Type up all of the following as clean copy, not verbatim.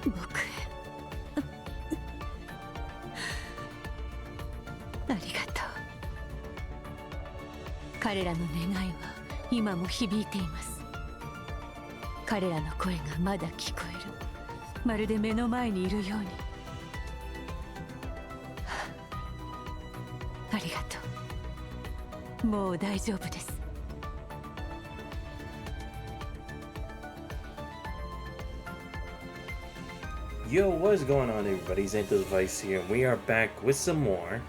僕へありがとう。彼らの願いは今も響いています。彼らの声がまだ聞こえる。まるで目の前にいるように。ありがとう。もう大丈夫です。Yo, what's going on, everybody? Xanto the Vice here, and we are back with some more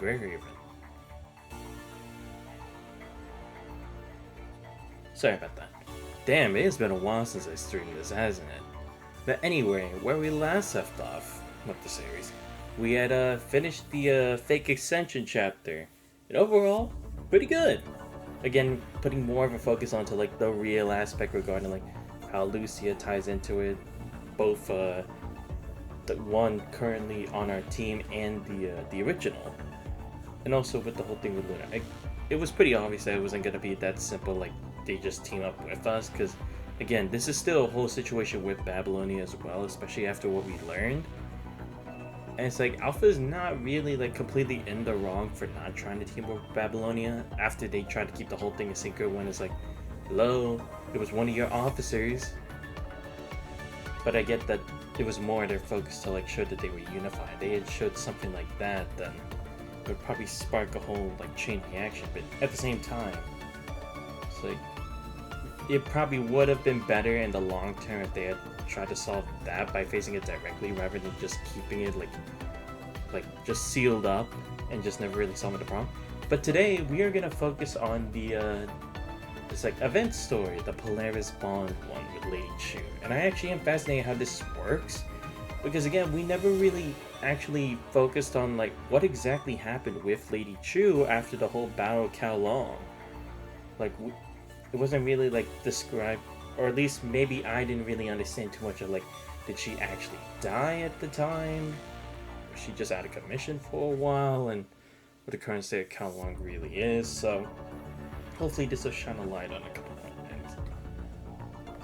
PGR. Sorry about that. Damn, it has been a while since I streamed this, hasn't it? But anyway, where we last left off with the series, we had finished the fake extension chapter, and overall, pretty good. Again, putting more of a focus onto like the real aspect regarding like how Lucia ties into it, both the one currently on our team and the original, and also with the whole thing with Luna. It was pretty obvious that it wasn't gonna be that simple. Like they just team up with us, because again, this is still a whole situation with Babylonia as well, especially after what we learned. And it's like Alpha's not really like completely in the wrong for not trying to team up with Babylonia after they tried to keep the whole thing a secret when it's like, hello, it was one of your officers. But I get that it was more their focus to like show that they were unified. They had showed something like that, then it would probably spark a whole like chain reaction. But at the same time, it's like it probably would have been better in the long term if they had tried to solve that by facing it directly rather than just keeping it like just sealed up and just never really solving the problem. But today we are gonna focus on the this like event story, the Polaris Bond one with Lady Chu. And I actually am fascinated how this works, because again, we never really actually focused on like what exactly happened with Lady Chu after the whole battle of Kowloong. Like it wasn't really like described, or at least maybe I didn't really understand too much of like, did she actually die at the time? Was she just out of commission for a while? And what the current state of Kowloong really is. So hopefully this will shine a light on a couple of things.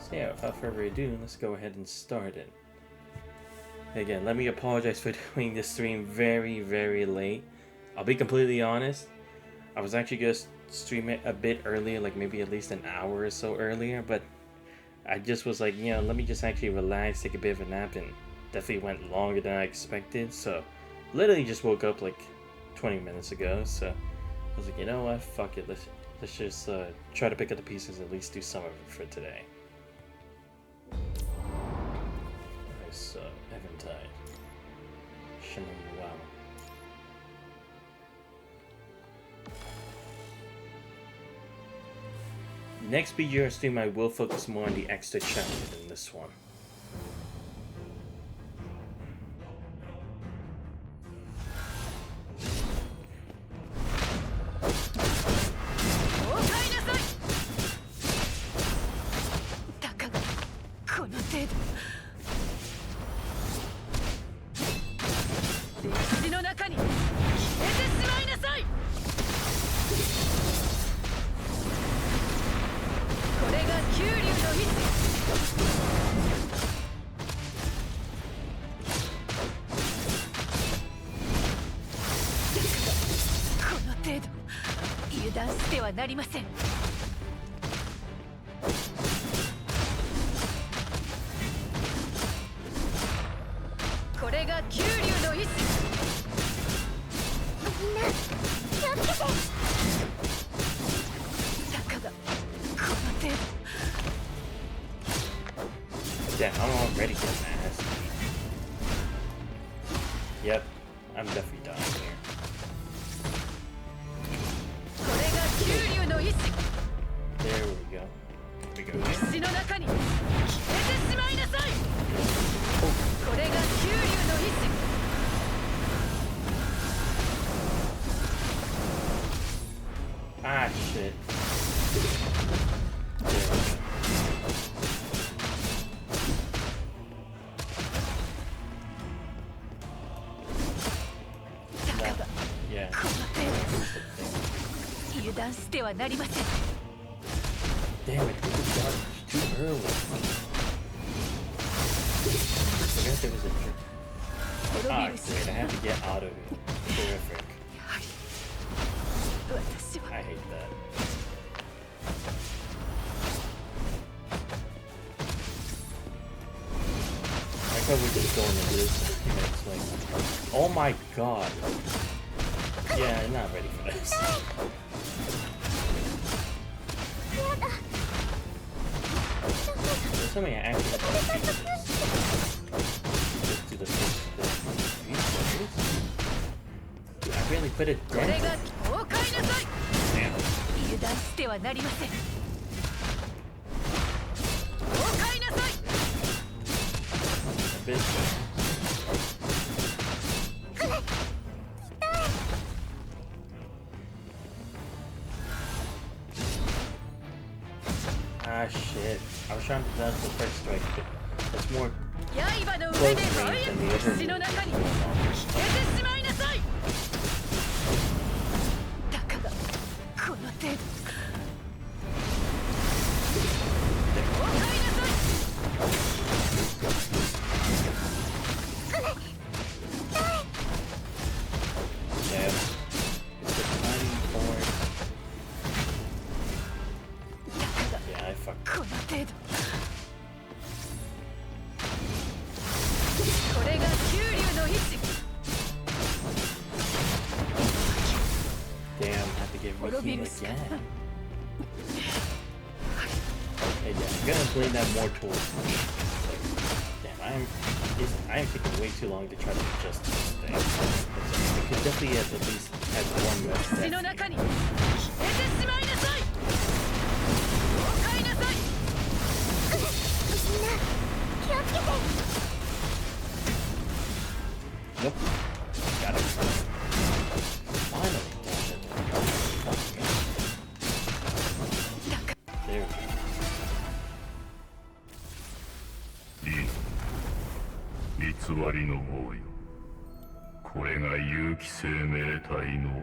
So yeah, without further ado, let's go ahead and start it. Again, let me apologize for doing this stream very, very late. I'll be completely honest. I was actually going to stream it a bit earlier, like maybe at least an hour or so earlier, but I just was like, you know, let me just actually relax, take a bit of a nap, and definitely went longer than I expected. So literally just woke up like 20 minutes ago, so I was like, you know what, fuck it, let's just try to pick up the pieces, at least do some of it for today. Nice Eventide. Shimmering wow. Next PGR stream I will focus more on the extra chapter than this one. Damn, I'm already getting my ass beat. Yep, I'm definitely done here. There we go. Here we go. Ah, shit. Yeah. Damn it, we got too early. forgot there was a trick. Ah, great, I have to get out of here. Terrific. I hate that. I thought we were just going into this. It's like, oh my god. Yeah, I'm not ready for this. There's so many actually pieces. Just do the Dude, I really put it down. Damn. A bit. Ah shit. I was trying to dodge the first strike, but that's more close range than the other move. Damn, I have to get rehealed again. Hey, yeah, I'm gonna blame that more towards me. Damn, I am taking way too long to try to adjust to this thing. I could definitely at least have one less death. Nope. Got it. Finally. There we go. 偽りの王よ。これが有機生命体の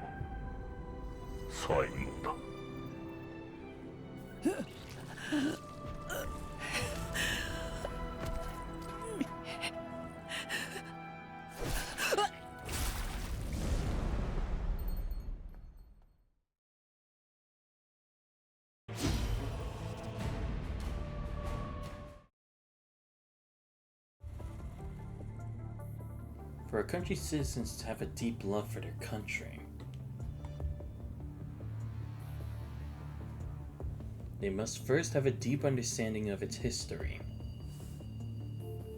最後だ。For a country's citizens to have a deep love for their country, they must first have a deep understanding of its history.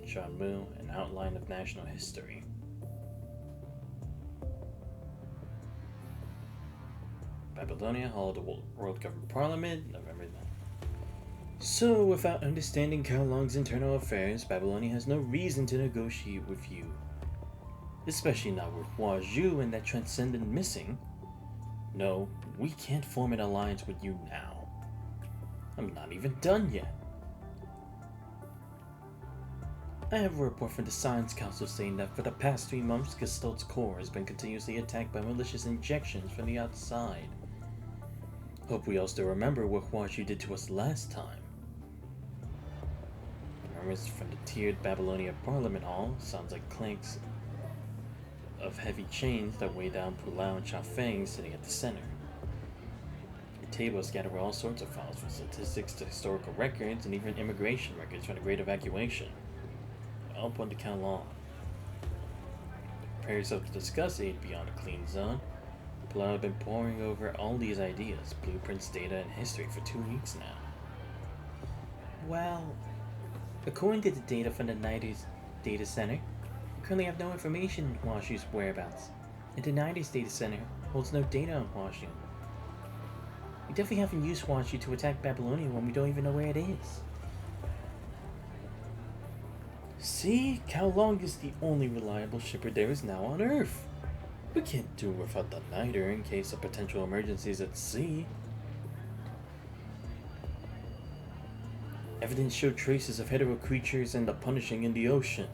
Shamu, an outline of national history. Babylonia, Hall of the World Government Parliament, November 9th. So, without understanding Kowloong's internal affairs, Babylonia has no reason to negotiate with you. Especially not with Hua Zhu and that transcendent missing. No, we can't form an alliance with you now. I'm not even done yet. I have a report from the Science Council saying that for the past 3 months, Gestalt's core has been continuously attacked by malicious injections from the outside. Hope we all still remember what Hua Zhu did to us last time. Murmurs from the tiered Babylonia Parliament Hall sounds like clanks of heavy chains that weigh down Pulau and Chafeng sitting at the center. Your table is scattered with all sorts of files, from statistics to historical records and even immigration records from the Great Evacuation. I'll point to Kowloong. Prepare yourself to discuss aid beyond a clean zone. Pulau have been poring over all these ideas, blueprints, data, and history for 2 weeks now. Well, according to the data from the 90s data center, we currently have no information on Hua Zhu's whereabouts, and the 90s data center holds no data on Hua Zhu. We definitely haven't used Hua Zhu to attack Babylonia when we don't even know where it is. See, Kowloong is the only reliable shipper there is now on Earth. We can't do without the Niter in case of potential emergencies at sea. Evidence showed traces of hetero creatures and the punishing in the ocean.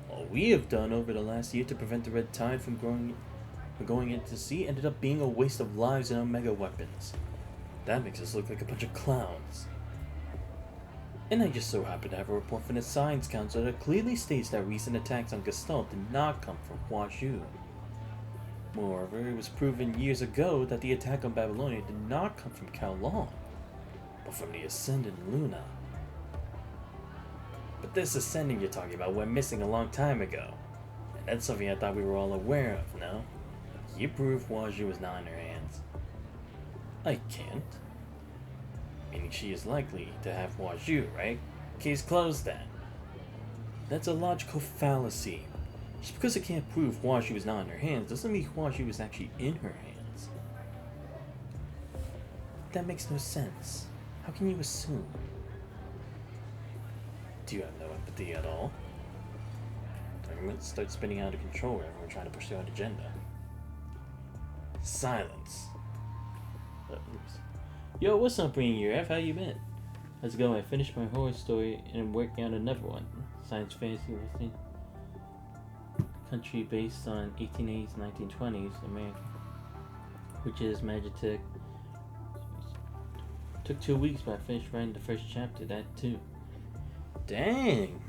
All we have done over the last year to prevent the red tide from going into sea ended up being a waste of lives and omega weapons. That makes us look like a bunch of clowns. And I just so happen to have a report from the Science Council that clearly states that recent attacks on Gestalt did not come from Huazhu. Moreover, it was proven years ago that the attack on Babylonia did not come from Kowloong, but from the Ascendant Luna. But this Ascendant you're talking about went missing a long time ago, and that's something I thought we were all aware of, no? You prove Huazhu was not in her hands. I can't. Meaning she is likely to have Huazhu, right? Case closed then. That's a logical fallacy. Just because I can't prove Huazhu was not in her hands doesn't mean Huazhu was actually in her hands. That makes no sense. How can you assume? Do you have no empathy at all? The government starts spinning out of control whenever we're trying to push their own agenda. Silence. Oops. Yo, what's up, Brain Year F? How you been? How's it going? I finished my horror story and I'm working on another one. Science fantasy listing. Country based on 1880s, 1920s America, which is Magitech. Took 2 weeks, but I finished writing the first chapter. That too. Dang,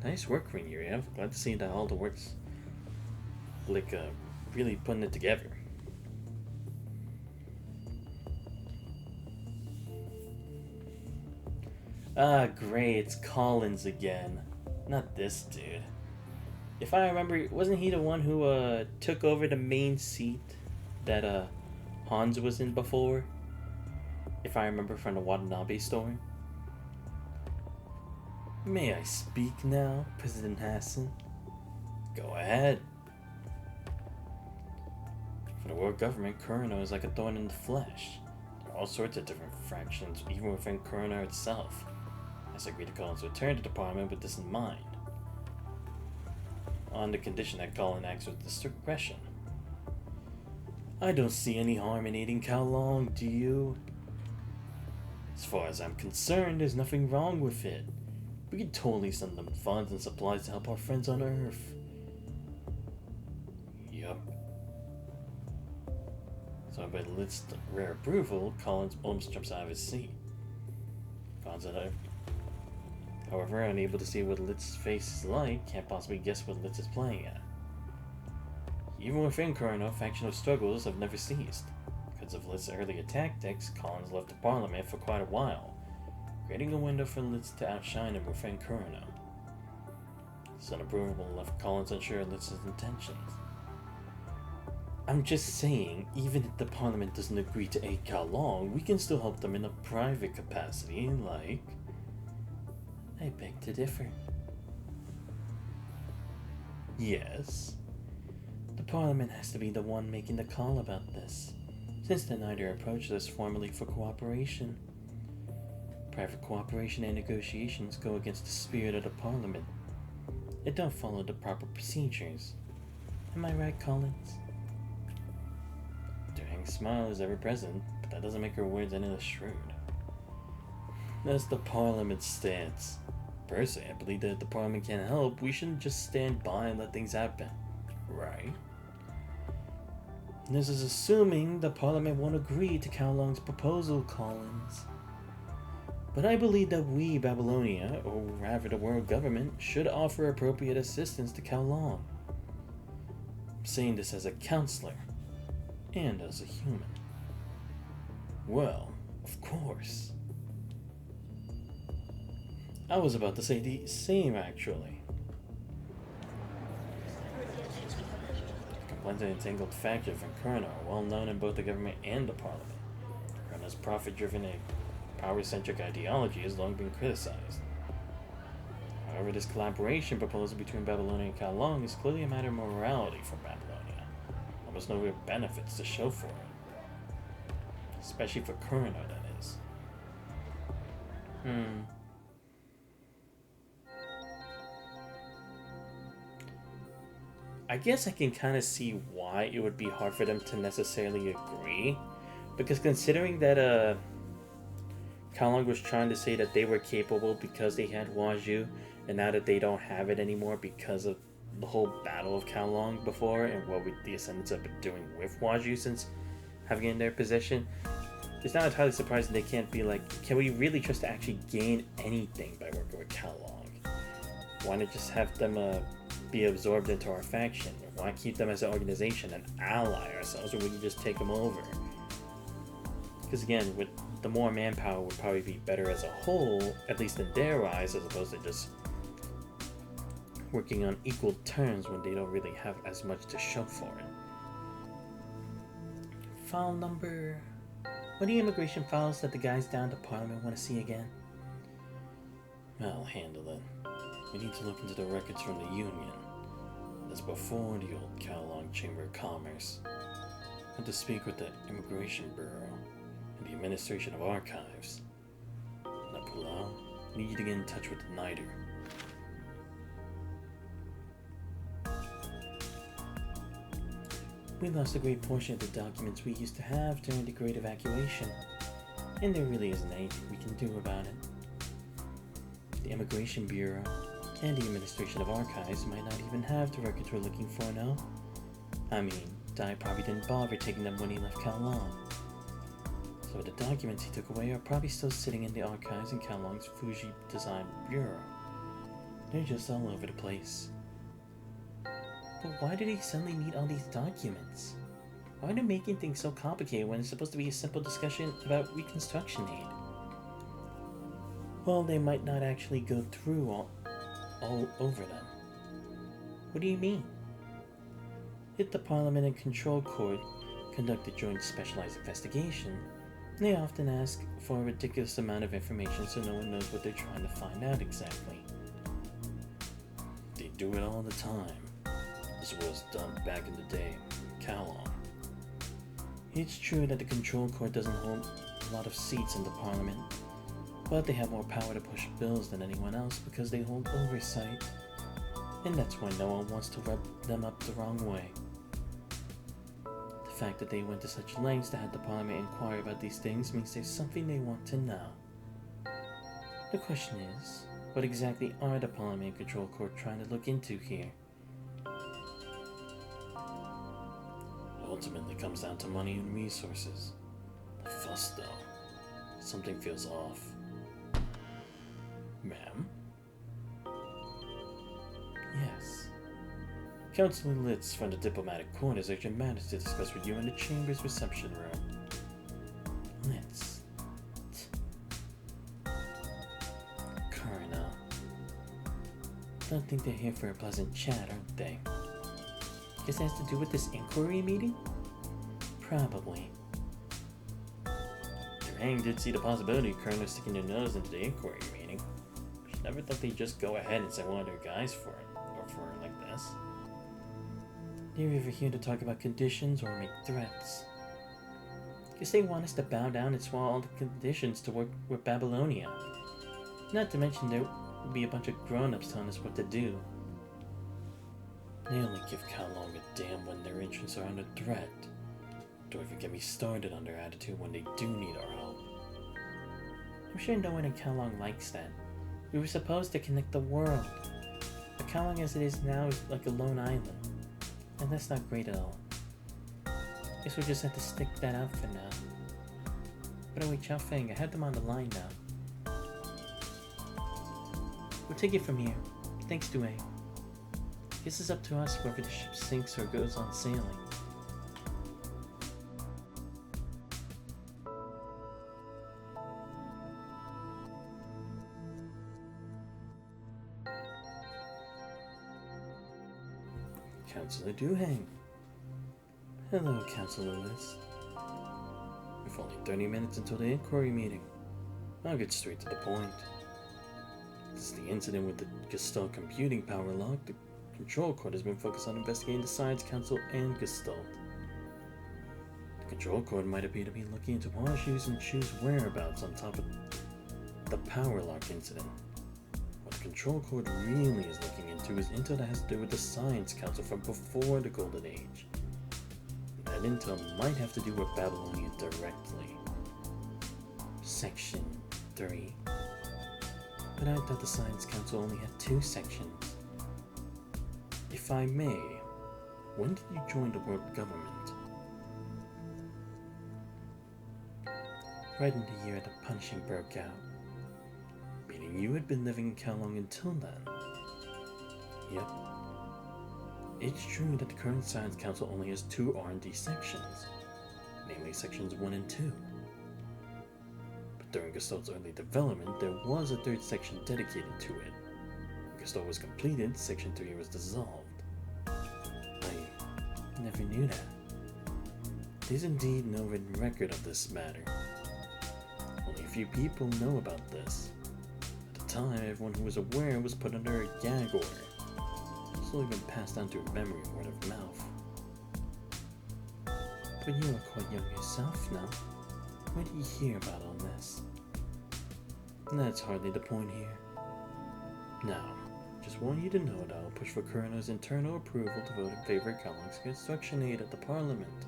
nice work, Rainier. I'm glad to see that all the work's like really putting it together. Ah, great, it's Collins again. Not this dude. If I remember, wasn't he the one who took over the main seat that Hans was in before? If I remember from the Watanabe story. May I speak now, President Hassan? Go ahead. For the world government, Kurno is like a thorn in the flesh. There are all sorts of different fractions, even within Kurno itself. I agreed to Collins' return to the Parliament with this in mind, on the condition that Colin acts with discretion. I don't see any harm in aiding Kowloong, do you? As far as I'm concerned, there's nothing wrong with it. We could totally send them funds and supplies to help our friends on Earth. Yup. So by Litz's rare approval, Collins almost jumps out of his seat. Collins and I, however, unable to see what Litz's face is like, can't possibly guess what Litz is playing at. Even within Kurno, factional struggles have never ceased. Because of Litz's earlier tactics, Collins left the Parliament for quite a while, creating a window for Litz to outshine him within Kurno. This unapproval left Collins unsure of Litz's intentions. I'm just saying, even if the Parliament doesn't agree to aid Kowloong, we can still help them in a private capacity, like... I beg to differ. Yes. The Parliament has to be the one making the call about this, since they neither approached us formally for cooperation. Private cooperation and negotiations go against the spirit of the Parliament. They don't follow the proper procedures. Am I right, Collins? Durhang's smile is ever present, but that doesn't make her words any less shrewd. That's the Parliament's stance. Personally, I believe that if the Parliament can't help, we shouldn't just stand by and let things happen. Right? This is assuming the Parliament won't agree to Kowloong's proposal, Collins. But I believe that we, Babylonia, or rather the world government, should offer appropriate assistance to Kowloong. I'm saying this as a counselor, and as a human. Well, of course. I was about to say the same, actually. Complaints of entangled factions from Kurno are well known in both the government and the Parliament. Kurno's profit-driven and power-centric ideology has long been criticized. However, this collaboration proposal between Babylonia and Kowloong is clearly a matter of morality for Babylonia. Almost no real benefits to show for it. Especially for Kurno, that is. I guess I can kind of see why it would be hard for them to necessarily agree. Because considering that Kowloong was trying to say that they were capable because they had Huazhu, and now that they don't have it anymore because of the whole Battle of Kowloong before and what the Ascendants have been doing with Huazhu since having it in their possession, it's not entirely surprising they can't be like, can we really trust to actually gain anything by working with Kowloong? Why not just have them be absorbed into our faction? Why keep them as an organization and ally ourselves when we can just take them over? Because again, with the more manpower would probably be better as a whole, at least in their eyes, as opposed to just working on equal terms when they don't really have as much to show for it. File number... What are the immigration files that the guys down at the Parliament want to see again? I'll handle it. We need to look into the records from the Union. That's before the old Kowloong Chamber of Commerce. I have to speak with the Immigration Bureau and the Administration of Archives. Napulau, I need you to get in touch with the Niter. We lost a great portion of the documents we used to have during the Great Evacuation, and there really isn't anything we can do about it. The Immigration Bureau and the Administration of Archives might not even have the records we're looking for now. I mean, Dai probably didn't bother taking them when he left Kowloong. So the documents he took away are probably still sitting in the archives in Kowloong's Fuji Design Bureau. They're just all over the place. But why did he suddenly need all these documents? Why are they making things so complicated when it's supposed to be a simple discussion about reconstruction aid? Well, they might not actually go through all over them. What do you mean? If the Parliament and Control Court conduct a joint specialized investigation, they often ask for a ridiculous amount of information so no one knows what they're trying to find out exactly. They do it all the time. This was done back in the day, Kowloong. It's true that the Control Court doesn't hold a lot of seats in the Parliament, but they have more power to push bills than anyone else because they hold oversight, and that's why no one wants to rub them up the wrong way. The fact that they went to such lengths to have the Parliament inquire about these things means there's something they want to know. The question is, what exactly are the Parliament and Control Court trying to look into here? Ultimately comes down to money and resources. The fuss, though. Something feels off. Ma'am? Yes. Councilor Litz from the Diplomatic Court has urgent matters to discuss with you in the Chamber's reception room. Litz. Colonel. Don't think they're here for a pleasant chat, aren't they? Guess it has to do with this inquiry meeting? Probably. Durang did see the possibility of Colonel sticking their nose into the inquiry meeting. She never thought they'd just go ahead and send one of their guys for it, or for it like this. They're either here to talk about conditions or make threats. Guess they want us to bow down and swallow all the conditions to work with Babylonia. Not to mention there will be a bunch of grown-ups telling us what to do. They only give Kowloong a damn when their interests are under threat. Don't even get me started on their attitude when they do need our help. I'm sure no one in Kowloong likes that. We were supposed to connect the world. But Kowloong as it is now is like a lone island. And that's not great at all. Guess we'll just have to stick that out for now. But anyway, Chow Feng, I have them on the line now. We'll take it from here. Thanks, Due. Guess it's up to us whether the ship sinks or goes on sailing. Councilor Duhang. Hello, Councilor Liz. We've only 30 minutes until the inquiry meeting. I'll get straight to the point. Since the incident with the Gestalt computing power lock, the Control Court has been focused on investigating the Science Council and Gestalt. The Control Court might appear to be looking into Washu's and Chu's whereabouts on top of the power lock incident. What the Control Court really is looking into is intel that has to do with the Science Council from before the Golden Age. That intel might have to do with Babylonia directly. Section 3. But I thought the Science Council only had 2 sections. If I may, when did you join the world government? right in the year the punishing broke out. Meaning you had been living in Kowloong until then. Yep. It's true that the current Science Council only has 2 R&D sections, namely sections 1 and 2. But during Gestult's early development, there was a 3rd section dedicated to it. When Gestalt was completed, section 3 was dissolved. I never knew that. There's indeed no written record of this matter. Only a few people know about this. At the time, everyone who was aware was put under a gag order. It's only been passed down through memory and word of mouth. But you are quite young yourself now. Where did you hear about all this? That's hardly the point here. Now, just want you to know that I'll push for Kurano's internal approval to vote in favor of Kowloong's construction aid at the Parliament.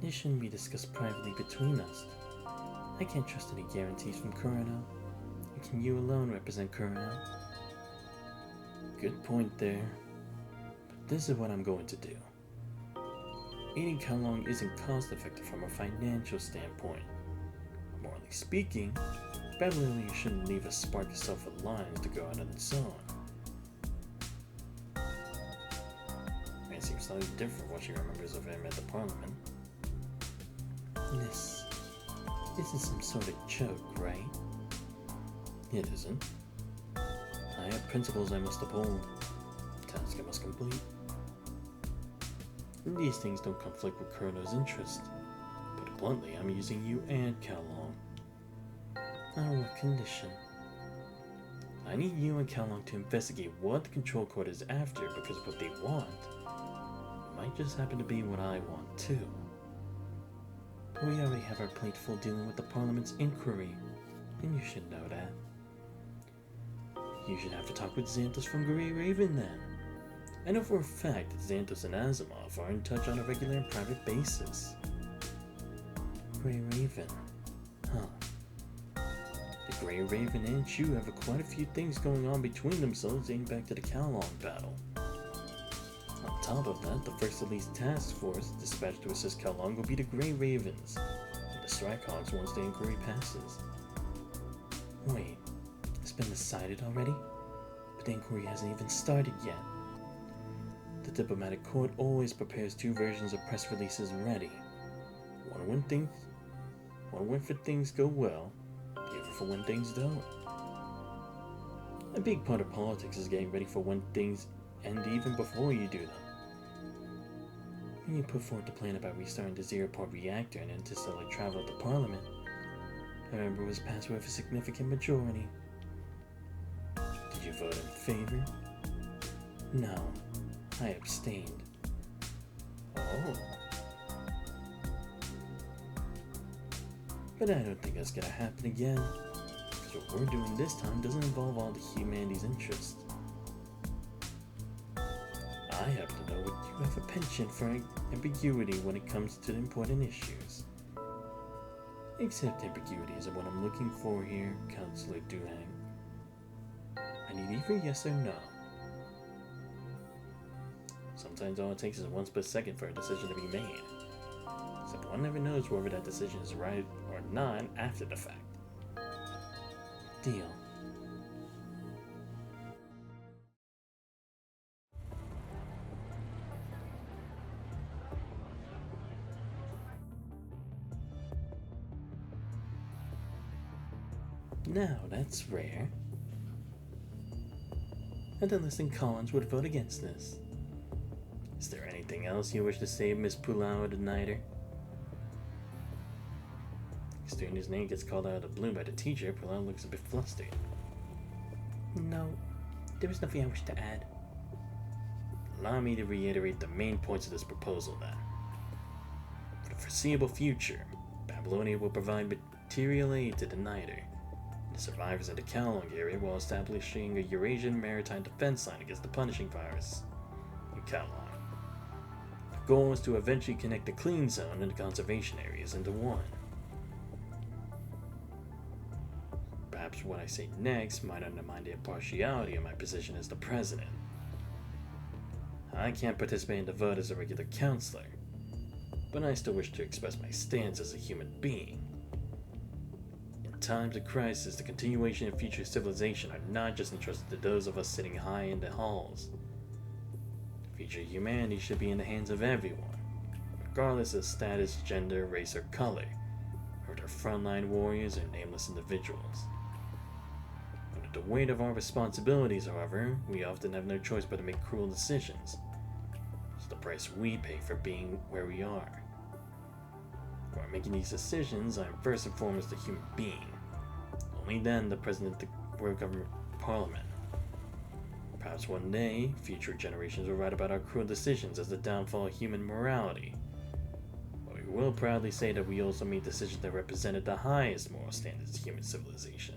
This shouldn't be discussed privately between us. I can't trust any guarantees from Kurano. And can you alone represent Kurano? Good point there. But this is what I'm going to do. Aiding Kowloong isn't cost-effective from a financial standpoint. Morally speaking, Babylonian shouldn't leave a spark of self-reliance to go out on its own. It seems slightly different from what she remembers of him at the Parliament. This isn't some sort of joke, right? It isn't. I have principles I must uphold, tasks I must complete. These things don't conflict with Kurano's interest. Put it bluntly, I'm using you and Kowloong. On what condition? I need you and Kowloong to investigate what the control court is after because of what they want. It might just happen to be what I want too. But we already have our plate full dealing with the Parliament's inquiry, and you should know that. You should have to talk with Xanthos from Grey Raven then. I know for a fact that Xanthos and Asimov are in touch on a regular and private basis. Grey Raven, huh? The Grey Raven and Chu have quite a few things going on between themselves dating back to the Kowloong battle. On top of that, the first Elite Task Force dispatched to assist Kowloong will be the Grey Ravens, and the Strikehawks once the inquiry passes. Wait, it's been decided already? But the inquiry hasn't even started yet. The diplomatic court always prepares 2 versions of press releases ready. One when for things go well, the other for when things don't. A big part of politics is getting ready for when things end even before you do them. When you put forth the plan about restarting the zero-part reactor and interstellar travel at the Parliament, I remember it was passed with a significant majority. Did you vote in favor? No, I abstained. Oh. But I don't think that's gonna happen again, because what we're doing this time doesn't involve all the humanity's interests. I happen to know what you have a penchant for ambiguity when it comes to important issues. Except ambiguity isn't what I'm looking for here, Counselor Duhang. I need either yes or no. Sometimes all it takes is one split second for a decision to be made. Except one never knows whether that decision is right or not after the fact. Deal. Now that's rare. And Enlisting Collins would vote against this. Is there anything else you wish to say, Miss Pulau the Nighter? A student whose name gets called out of the blue by the teacher, Pulau looks a bit flustered. No, there is nothing I wish to add. Allow me to reiterate the main points of this proposal then. For the foreseeable future, Babylonia will provide material aid to the Nighter, and the survivors of the Kowloong area while establishing a Eurasian maritime defense line against the punishing virus in Kowloong. The goal is to eventually connect the clean zone and the conservation areas into one. Perhaps what I say next might undermine the impartiality of my position as the president. I can't participate in the vote as a regular counselor, but I still wish to express my stance as a human being. In times of crisis, the continuation and future civilization are not just entrusted to those of us sitting high in the halls. The future of humanity should be in the hands of everyone, regardless of status, gender, race, or color, whether they're frontline warriors or nameless individuals. Under the weight of our responsibilities, however, we often have no choice but to make cruel decisions. It's the price we pay for being where we are. While making these decisions, I am first and foremost a human being. Only then the President of the World Government Parliament. Perhaps one day, future generations will write about our cruel decisions as the downfall of human morality. But we will proudly say that we also made decisions that represented the highest moral standards of human civilization.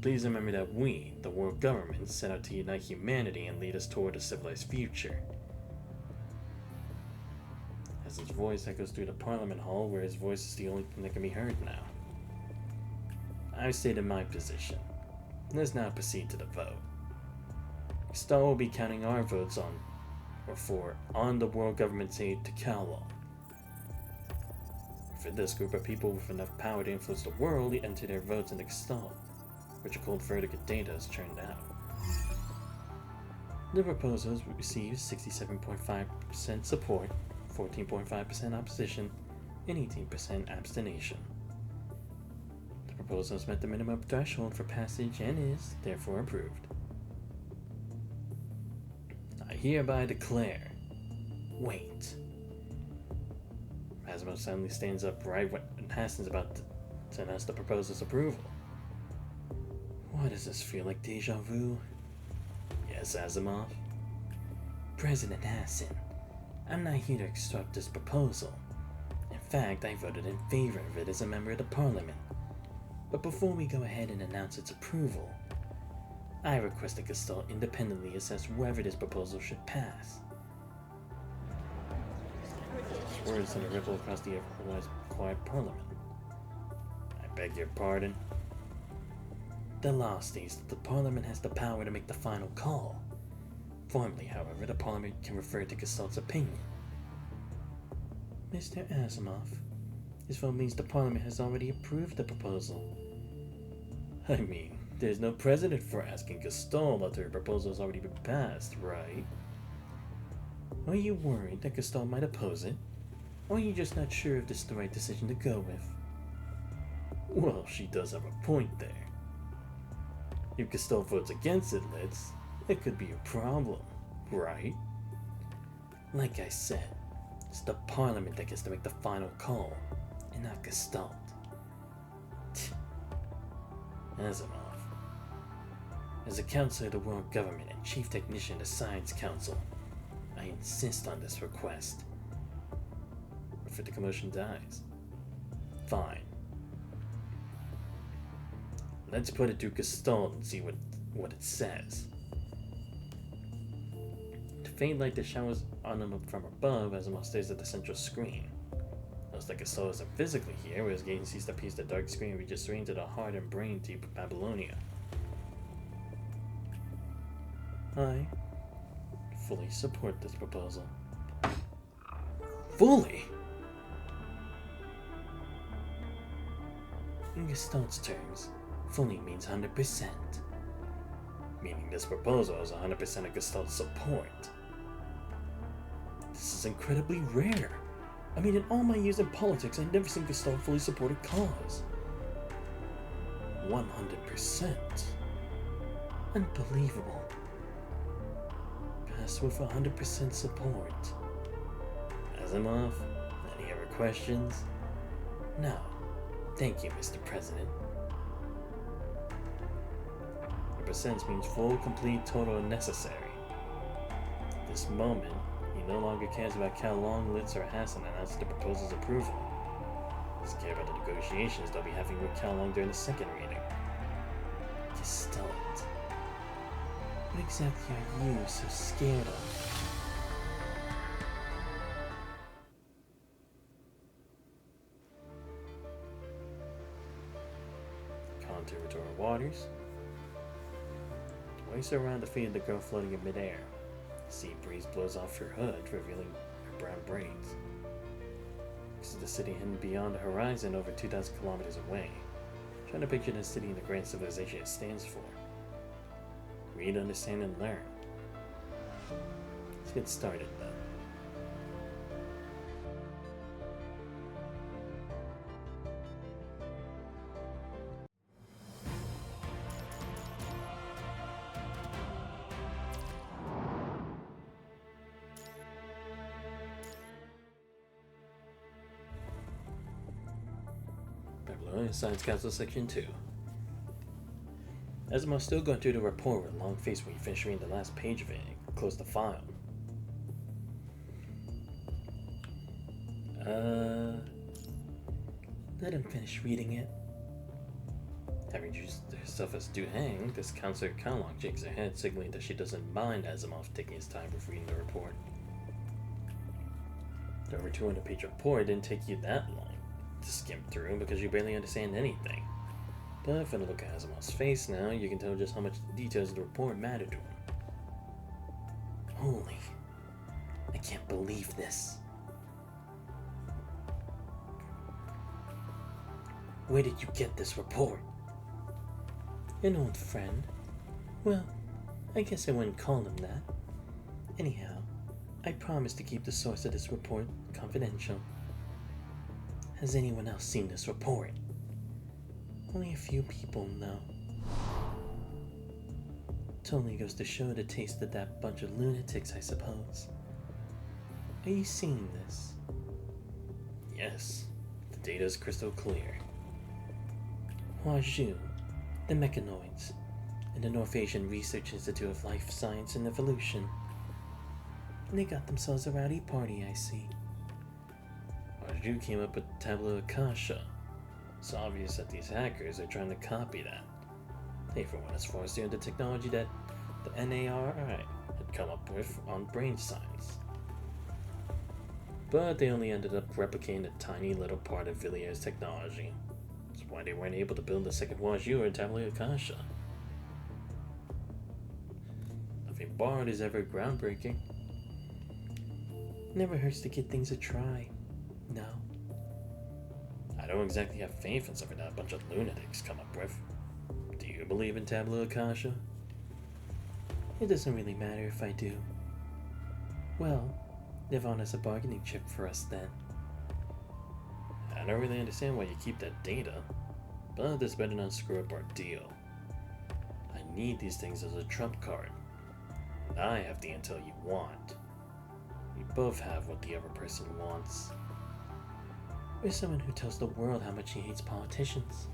Please remember that we, the world government, set out to unite humanity and lead us toward a civilized future. As his voice echoes through the Parliament Hall, where his voice is the only thing that can be heard now. I've stated my position. Let's now proceed to the vote. Star will be counting our votes on the world government's aid to Kowloong. For this group of people with enough power to influence the world, they enter their votes in the Gestalt, which cold vertical data has turned out. The proposals received 67.5% support, 14.5% opposition, and 18% abstention. The proposal has met the minimum threshold for passage and is, therefore, approved. I hereby declare. Wait. Asimov suddenly stands up right when Hassan's about to announce the proposal's approval. Why does this feel like deja vu? Yes, Asimov? President Hassan, I'm not here to obstruct this proposal. In fact, I voted in favor of it as a member of the Parliament. But before we go ahead and announce its approval, I request that Gestalt independently assess whether this proposal should pass. Words send a ripple across the otherwise quiet Parliament. I beg your pardon? The law states that the Parliament has the power to make the final call. Formally, however, the Parliament can refer to Gestalt's opinion. Mr. Asimov, this vote means the Parliament has already approved the proposal. I mean, there's no precedent for asking Gestalt after a proposal has already been passed, right? Are you worried that Gestalt might oppose it? Or are you just not sure if this is the right decision to go with? Well, she does have a point there. If Gestalt votes against it, it could be a problem, right? Like I said, it's the Parliament that gets to make the final call, and not Gestalt. Asimov. As a counselor of the world government and chief technician of the Science Council, I insist on this request. If the commotion dies. Fine. Let's put it to Gestalt and see what it says. The faint light that showers on him from above as Asimov stares at the central screen. Looks like Gestalt isn't physically here, whereas Gaten sees to piece the dark screen reaches straight into the heart and brain deep of Babylonia. I fully support this proposal. Fully? In Gestalt's terms, fully means 100%. Meaning this proposal has 100% of Gestalt's support. This is incredibly rare. I mean, in all my years in politics, I've never seen Gestalt fully support a cause. 100%. Unbelievable. Passed with 100% support. Asimov, any other questions? No. Thank you, Mr. President. The percent means full, complete, total, and necessary. At this moment, he no longer cares about Kowloong, Litz, or Hassan announcing the proposal's approval. He's cares about the negotiations they'll be having with Kowloong during the second reading. Gestalt. What exactly are you so scared of? Territorial waters. Waist around the feet of the girl floating in midair. The sea breeze blows off her hood, revealing her brown braids. This is the city hidden beyond the horizon over 2,000 kilometers away. Trying to picture the city and the grand civilization it stands for. Read, understand, and learn. Let's get started then. Babylonian Science Council Section 2. Asimov's still going through the report with a long face when you finish reading the last page of it and close the file. Let him finish reading it. Having introduced herself as Du Hang, this Counselor Kowloong shakes her head, signaling that she doesn't mind Asimov taking his time with reading the report. The over 200-page report didn't take you that long to skim through because you barely understand anything. But from the look at Asimov's face now, you can tell just how much the details of the report matter to him. Holy, I can't believe this. Where did you get this report? An old friend. Well, I guess I wouldn't call him that. Anyhow, I promise to keep the source of this report confidential. Has anyone else seen this report? Only a few people know. Totally goes to show the taste of that bunch of lunatics, I suppose. Are you seeing this? Yes, the data is crystal clear. Huazhu, the Mechanoids, and the North Asian Research Institute of Life Science and Evolution. They got themselves a rowdy party, I see. Huazhu came up with Tabula Akasha. It's obvious that these hackers are trying to copy that. They for one as far as the technology that the NARI had come up with on brain science. But they only ended up replicating a tiny little part of Villier's technology. That's why they weren't able to build the second Huazhu or Tabula Akasha. Nothing borrowed is ever groundbreaking. Never hurts to give things a try. No. I don't exactly have faith in something that a bunch of lunatics come up with. Do you believe in Tabula Akasha? It doesn't really matter if I do. Well, Nirvana's a bargaining chip for us then. I don't really understand why you keep that data, but this better not screw up our deal. I need these things as a trump card. And I have the intel you want. We both have what the other person wants. You're someone who tells the world how much he hates politicians.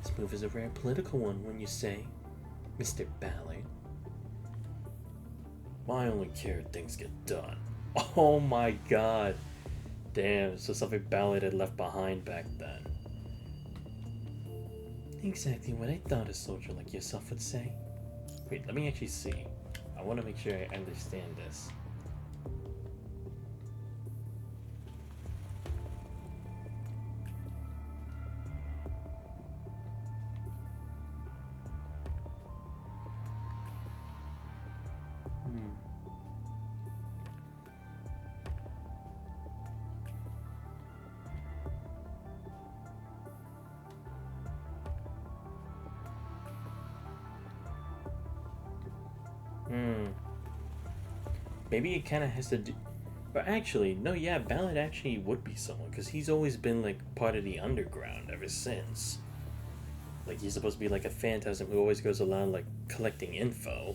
This move is a rare political one, wouldn't you say, Mr. Ballard? I only care if things get done. Oh my god. Damn, so something Ballard had left behind back then. Exactly what I thought a soldier like yourself would say. Wait, let me actually see. I want to make sure I understand this. Maybe it kind of has to do... But actually, no, yeah, Ballard actually would be someone, because he's always been, like, part of the underground ever since. Like, he's supposed to be, like, a phantasm who always goes around, like, collecting info.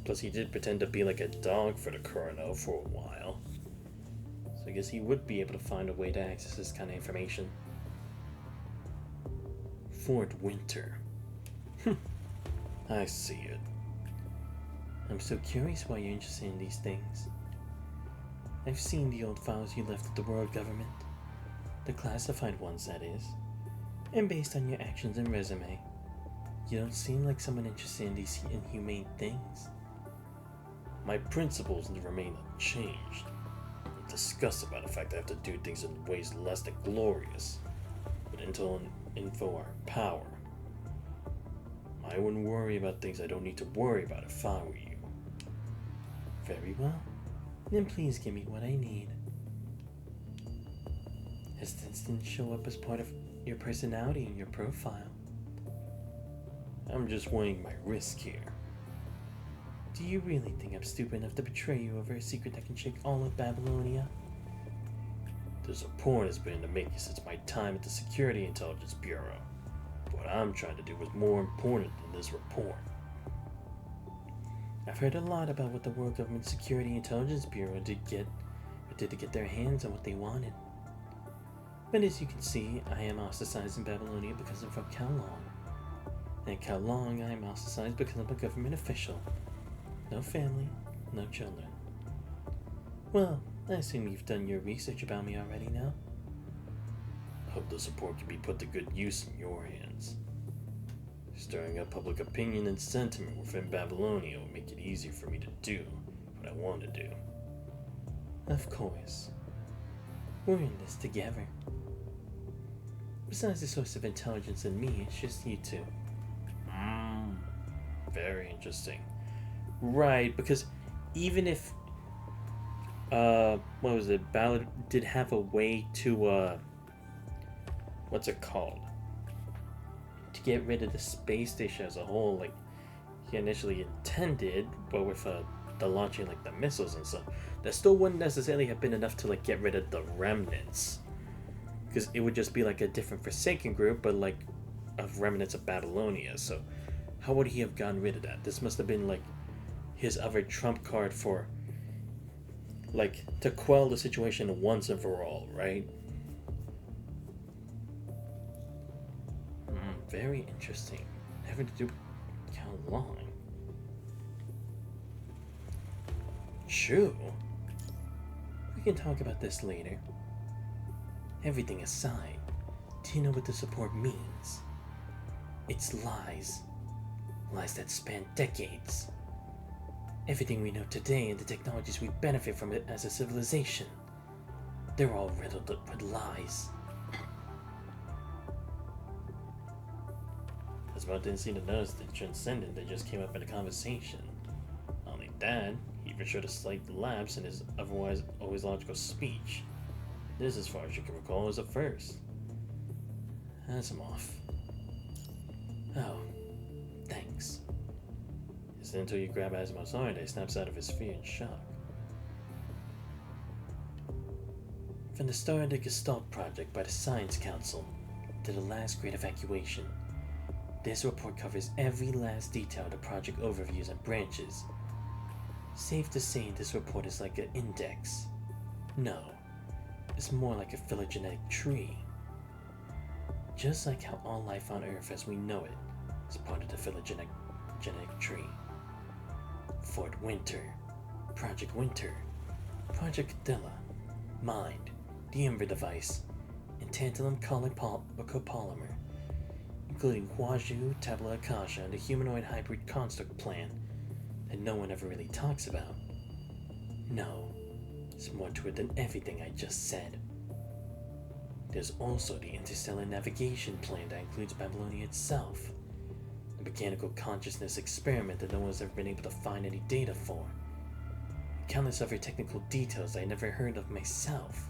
Plus, he did pretend to be, like, a dog for the Chrono for a while. So I guess he would be able to find a way to access this kind of information. Fort Winter. I see it. I'm so curious why you're interested in these things. I've seen the old files you left at the world government. The classified ones, that is. And based on your actions and resume, you don't seem like someone interested in these inhumane things. My principles remain unchanged. I'm disgusted by the fact that I have to do things in ways less than glorious. But intel and info are power. I wouldn't worry about things I don't need to worry about if I were you. Very well. Then please give me what I need. His stats didn't show up as part of your personality in your profile. I'm just weighing my risk here. Do you really think I'm stupid enough to betray you over a secret that can shake all of Babylonia? This report has been to make you since my time at the Security Intelligence Bureau. What I'm trying to do is more important than this report. I've heard a lot about what the World Government Security Intelligence Bureau did to get their hands on what they wanted. But as you can see, I am ostracized in Babylonia because I'm from Kowloong. And in Kowloong, I am ostracized because I'm a government official. No family, no children. Well, I assume you've done your research about me already now. I hope the support can be put to good use in your hands. Stirring up public opinion and sentiment within Babylonia will make it easier for me to do what I want to do. Of course. We're in this together. Besides the source of intelligence in me, it's just you two. Very interesting. Right, because even if Ballard did have a way to what's it called? To get rid of the space station as a whole, like he initially intended, but with the launching like the missiles and stuff, that still wouldn't necessarily have been enough to like get rid of the remnants. Because it would just be like a different Forsaken group, but like of remnants of Babylonia. So how would he have gotten rid of that? This must have been like his other trump card for like to quell the situation once and for all, right? Very interesting. Having to do with Kowloong. True. We can talk about this later. Everything aside, do you know what the support means? It's lies. Lies that span decades. Everything we know today and the technologies we benefit from it as a civilization, they're all riddled up with lies. Asmo didn't seem to notice the transcendent that just came up in the conversation. Not only that, he even showed a slight lapse in his otherwise always logical speech. This, as far as you can recall, is a first. That's him off. Oh, thanks. It's until you grab Asimo's arm that he snaps out of his fear and shock. From the start of the Gestalt project by the Science Council to the last great evacuation, this report covers every last detail of the project overviews and branches. Safe to say this report is like an index. No, it's more like a phylogenetic tree. Just like how all life on Earth as we know it is part of the phylogenetic tree. Fort Winter, Project Cadilla, Mind, the Ember Device, and Tantalum copolymer, including Huaju, Tabula Akasha, and the humanoid hybrid construct plan that no one ever really talks about. No, there's more to it than everything I just said. There's also the interstellar navigation plan that includes Babylonia itself, a mechanical consciousness experiment that no one's ever been able to find any data for, and countless other technical details I never heard of myself.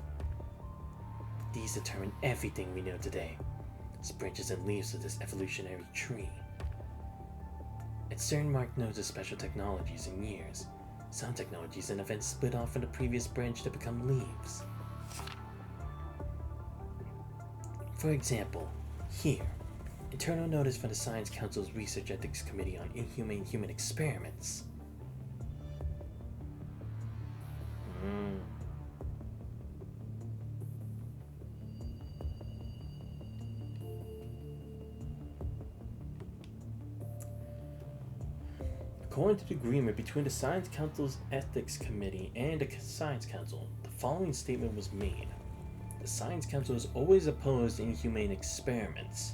These determine everything we know today, as branches and leaves of this evolutionary tree. At certain marked nodes of special technologies and years, some technologies and events split off from the previous branch to become leaves. For example, here, internal notice from the Science Council's Research Ethics Committee on Inhumane Human Experiments. According to the agreement between the Science Council's Ethics Committee and the Science Council, the following statement was made. The Science Council is always opposed to inhumane experiments.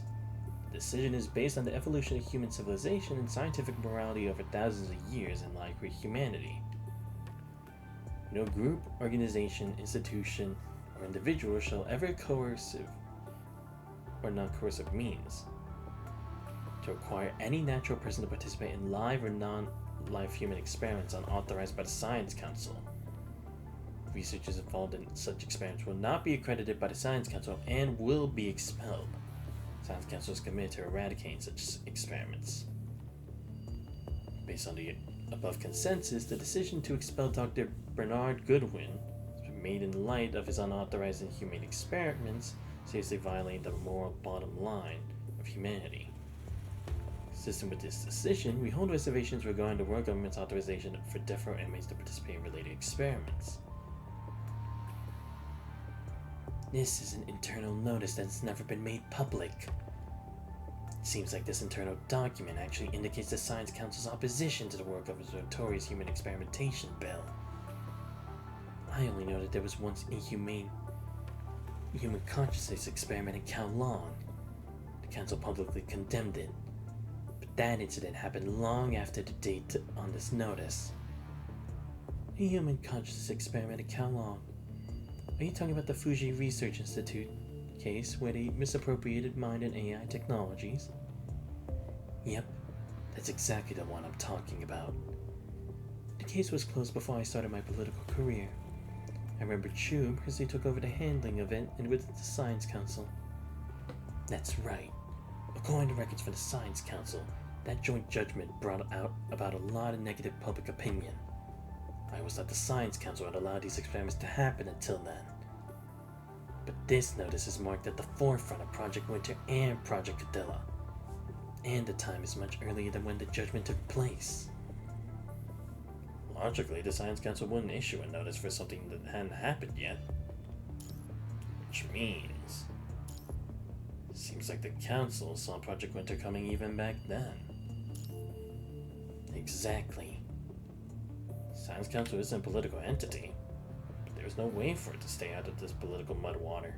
The decision is based on the evolution of human civilization and scientific morality over thousands of years in line with humanity. No group, organization, institution, or individual shall ever coercive or non-coercive means to require any natural person to participate in live or non-live human experiments unauthorized by the Science Council. researchers involved in such experiments will not be accredited by the Science Council and will be expelled. The Science Council is committed to eradicating such experiments. Based on the above consensus, the decision to expel Dr. Bernard Goodwin has been made in light of his unauthorized and inhumane experiments, seriously violating the moral bottom line of humanity. Consistent with this decision, we hold reservations regarding the world government's authorization for death row inmates to participate in related experiments. This is an internal notice that has never been made public. It seems like this internal document actually indicates the Science Council's opposition to the work of its notorious human experimentation bill. I only know that there was once a human consciousness experiment in Kowloong. The council publicly condemned it, but that incident happened long after the date on this notice. A human consciousness experiment in Kowloong. Are you talking about the Fuji Research Institute case where they misappropriated mind and AI technologies? Yep, that's exactly the one I'm talking about. The case was closed before I started my political career. I remember Chu because they took over the handling of it and with the Science Council. That's right. According to records from the Science Council, that joint judgment brought out about a lot of negative public opinion. I always thought the Science Council had allowed these experiments to happen until then. But this notice is marked at the forefront of Project Winter and Project Cadilla. And the time is much earlier than when the judgment took place. Logically, the Science Council wouldn't issue a notice for something that hadn't happened yet. Which means... it seems like the Council saw Project Winter coming even back then. Exactly. Science Council isn't a political entity, but there was no way for it to stay out of this political mud water.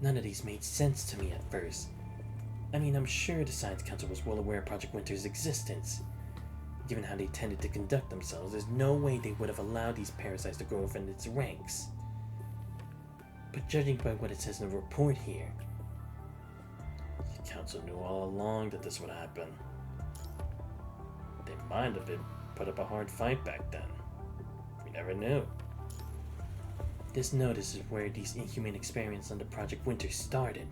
None of these made sense to me at first. I mean, I'm sure the Science Council was well aware of Project Winter's existence. Given how they tended to conduct themselves, there's no way they would have allowed these parasites to grow within its ranks. But judging by what it says in the report here, the Council knew all along that this would happen. They might have been put up a hard fight back then. We never knew. This notice is where these inhumane experiments under Project Winter started.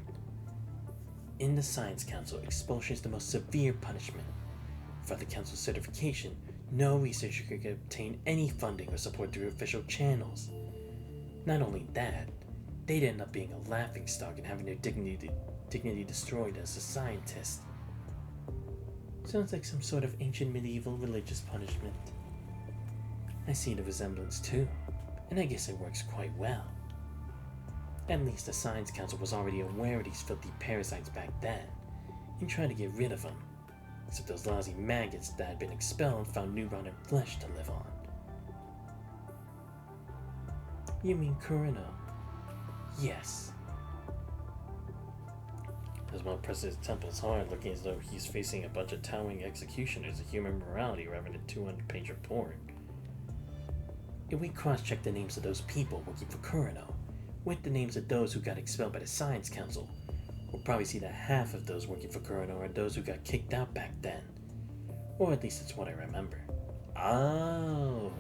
In the Science Council, expulsion is the most severe punishment. Without the Council's certification, no researcher could obtain any funding or support through official channels. Not only that, they'd end up being a laughingstock and having their dignity destroyed as a scientist. Sounds like some sort of ancient medieval religious punishment. I see the resemblance too, and I guess it works quite well. At least the Science Council was already aware of these filthy parasites back then, and trying to get rid of them, except those lousy maggots that had been expelled found new rotten flesh to live on. You mean Kurino? Yes. Asmo presses his temples hard, looking as though he's facing a bunch of towering executioners of human morality rather than a 200-page report. If we cross-check the names of those people working for Kurino with the names of those who got expelled by the Science Council, we'll probably see that half of those working for Kurino are those who got kicked out back then. Or at least that's what I remember. Oh,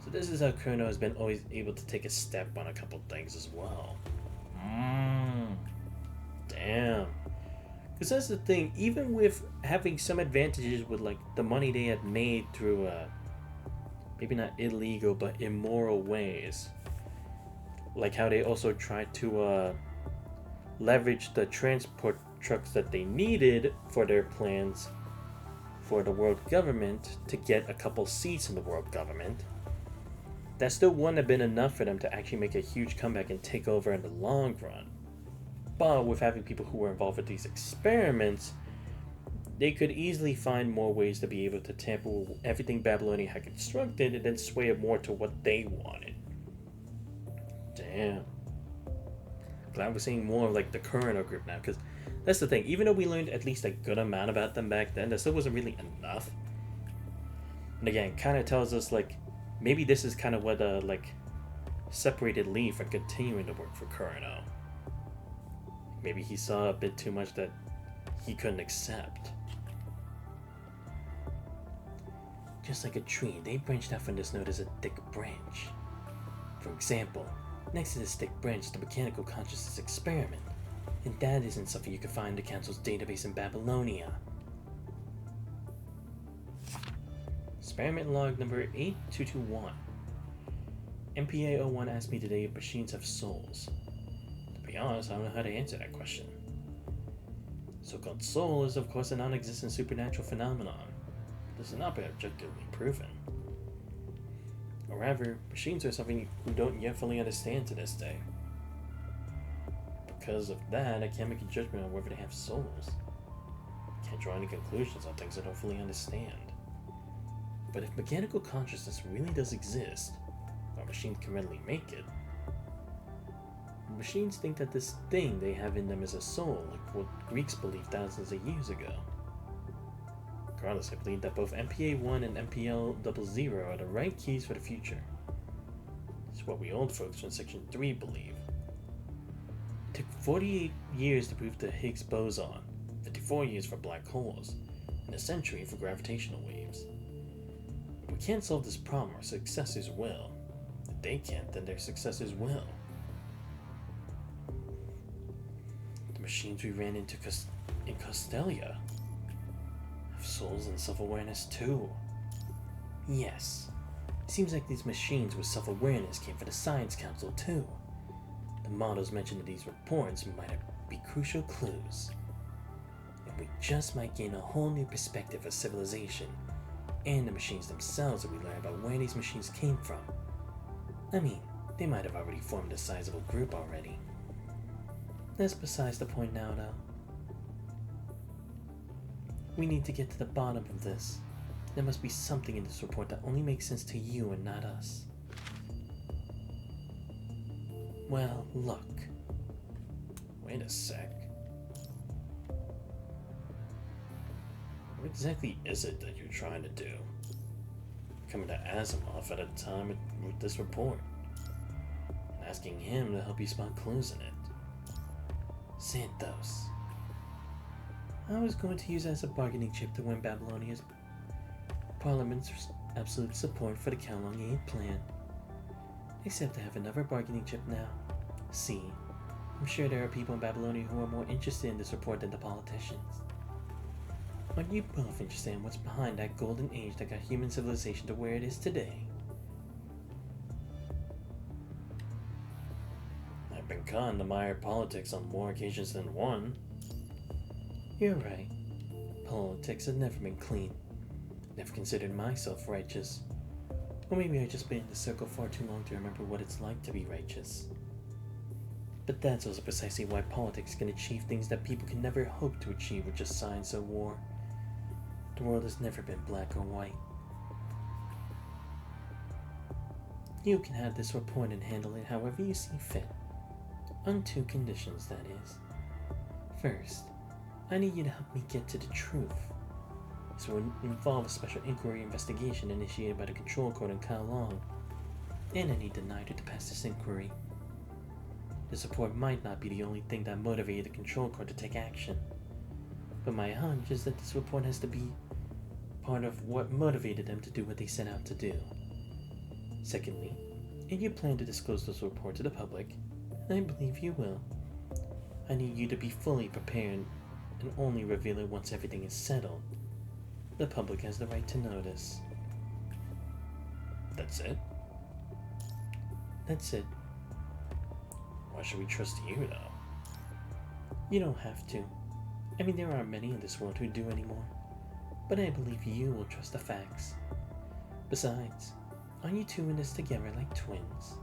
so this is how Kurino has been always able to take a step on a couple things as well. Damn. Because that's the thing, even with having some advantages with like the money they had made through maybe not illegal but immoral ways, like how they also tried to leverage the transport trucks that they needed for their plans for the world government to get a couple seats in the world government, that still wouldn't have been enough for them to actually make a huge comeback and take over in the long run. But with having people who were involved with these experiments, they could easily find more ways to be able to tamper with everything Babylonia had constructed and then sway it more to what they wanted. Damn. Glad we're seeing more of like the Kurino group now, because that's the thing. Even though we learned at least a good amount about them back then, that still wasn't really enough. And again, kind of tells us like maybe this is kind of what like separated Lee from continuing to work for Kurino. Maybe he saw a bit too much that he couldn't accept. Just like a tree, they branched out from this node as a thick branch. For example, next to the stick branch is the mechanical consciousness experiment, and that isn't something you can find in the Council's database in Babylonia. Experiment log number 8221. MPA-01 asked me today if machines have souls. To be honest, I don't know how to answer that question. So-called soul is of course a non-existent supernatural phenomenon. This has not been objectively proven. However, machines are something we don't yet fully understand to this day. Because of that, I can't make a judgment on whether they have souls. I can't draw any conclusions on things I don't fully understand. But if mechanical consciousness really does exist, or machines can readily make it, machines think that this thing they have in them is a soul, like what Greeks believed thousands of years ago. Regardless, I believe that both MPA-1 and MPL-00 are the right keys for the future. It's what we old folks from Section 3 believe. It took 48 years to prove the Higgs boson, 54 years for black holes, and a century for gravitational waves. If we can't solve this problem, our successors will. If they can't, then their successors will. The machines we ran into in Costelia have souls and self-awareness too. Yes, it seems like these machines with self-awareness came from the Science Council too. The models mentioned in these reports might be crucial clues. And we just might gain a whole new perspective of civilization and the machines themselves if we learn about where these machines came from. I mean, they might have already formed a sizable group already. That's besides the point now, though. We need to get to the bottom of this. There must be something in this report that only makes sense to you and not us. Well, look. Wait a sec. What exactly is it that you're trying to do? Coming to Asimov at a time with this report, and asking him to help you spot clues in it. Santos. I was going to use as a bargaining chip to win Babylonia's Parliament's absolute support for the Kowloong Aid Plan. Except I have another bargaining chip now. See, I'm sure there are people in Babylonia who are more interested in this report than the politicians. Aren't you both interested in what's behind that golden age that got human civilization to where it is today? I've been caught in the mire of politics on more occasions than one. You're right. Politics have never been clean. Never considered myself righteous. Or maybe I've just been in the circle far too long to remember what it's like to be righteous. But that's also precisely why politics can achieve things that people can never hope to achieve with just science or war. The world has never been black or white. You can have this report and handle it however you see fit. On two conditions, that is. First, I need you to help me get to the truth. This will involve a special inquiry investigation initiated by the Control Court in Kowloong, and I need the NIDR to pass this inquiry. This report might not be the only thing that motivated the Control Court to take action, but my hunch is that this report has to be part of what motivated them to do what they set out to do. Secondly, if you plan to disclose this report to the public, and I believe you will, I need you to be fully prepared and only reveal it once everything is settled. The public has the right to notice. That's it? That's it. Why should we trust you, though? You don't have to. I mean, there are many in this world who do anymore. But I believe you will trust the facts. Besides, aren't you two in this together like twins?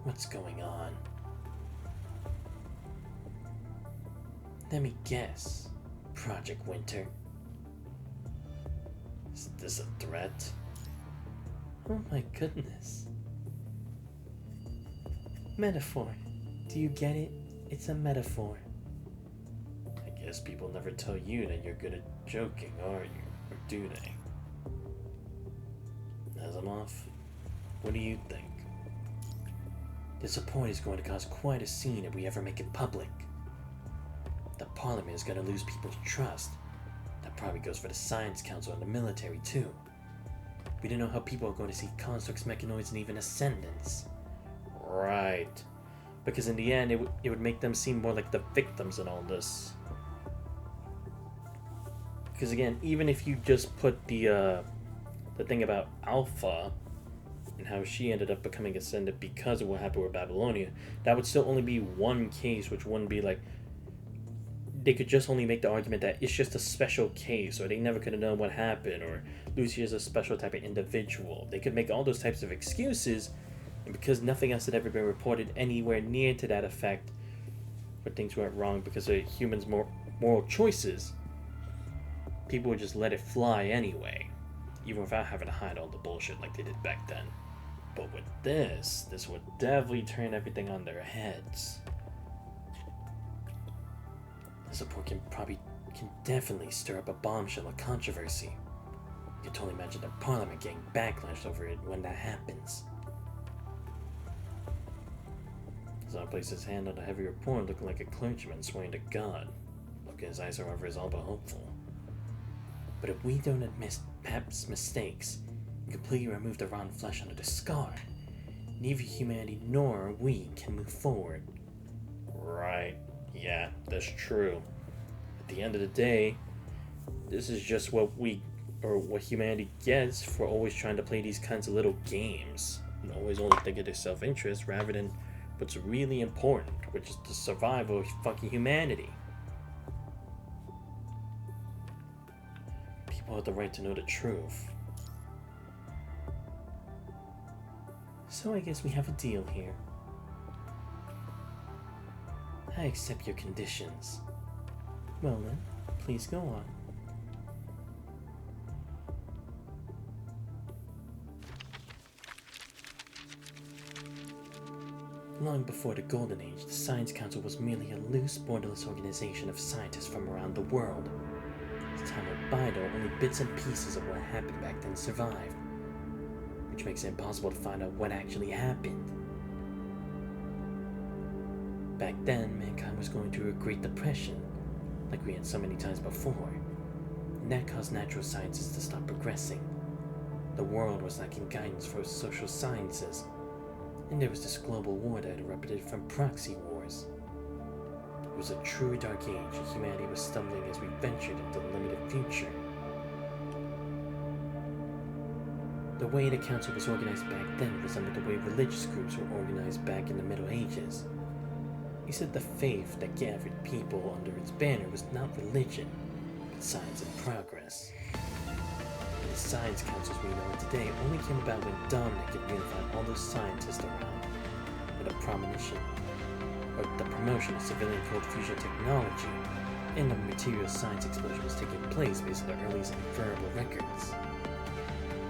What's going on? Let me guess. Project Winter. Is this a threat? Oh my goodness. Metaphor. Do you get it? It's a metaphor. I guess people never tell you that you're good at joking, are you? Or do they? Asimov, what do you think? This report is going to cause quite a scene if we ever make it public. The Parliament is going to lose people's trust. That probably goes for the Science Council and the military too. We don't know how people are going to see constructs, mechanoids, and even ascendants. Right. Because in the end, it would make them seem more like the victims in all this. Because again, even if you just put the thing about Alpha and how she ended up becoming ascendant because of what happened with Babylonia, that would still only be one case, which wouldn't be like, they could just only make the argument that it's just a special case, or they never could have known what happened, or Lucy is a special type of individual. They could make all those types of excuses, and because nothing else had ever been reported anywhere near to that effect, where things went wrong because of humans' moral choices, people would just let it fly anyway, even without having to hide all the bullshit like they did back then. But with this would definitely turn everything on their heads. This report can definitely stir up a bombshell of controversy. You can totally imagine the Parliament getting backlash over it when that happens. Zod placed his hand on the heavy report, looking like a clergyman swearing to God. Look in his eyes, however, is all but hopeful. But if we don't admit Pep's mistakes and completely remove the rotten flesh under the scar, neither humanity nor we can move forward. Right. Yeah, that's true. At the end of the day, this is just what humanity gets for always trying to play these kinds of little games. And always only think of their self-interest rather than what's really important, which is the survival of fucking humanity. People have the right to know the truth. So I guess we have a deal here. I accept your conditions. Well then, please go on. Long before the Golden Age, the Science Council was merely a loose, borderless organization of scientists from around the world. As time went by, though, only bits and pieces of what happened back then survived, which makes it impossible to find out what actually happened. Back then, mankind was going through a Great Depression, like we had so many times before, and that caused natural sciences to stop progressing. The world was lacking guidance for social sciences, and there was this global war that erupted from proxy wars. It was a true dark age, and humanity was stumbling as we ventured into the limited future. The way the council was organized back then resembled the way religious groups were organized back in the Middle Ages. Except the faith that gathered people under its banner was not religion, but science and progress. And the science councils we know today only came about when Dominic had unified all those scientists around with the promotion of civilian cold fusion technology, and the material science explosion was taking place based on the earliest inferable records.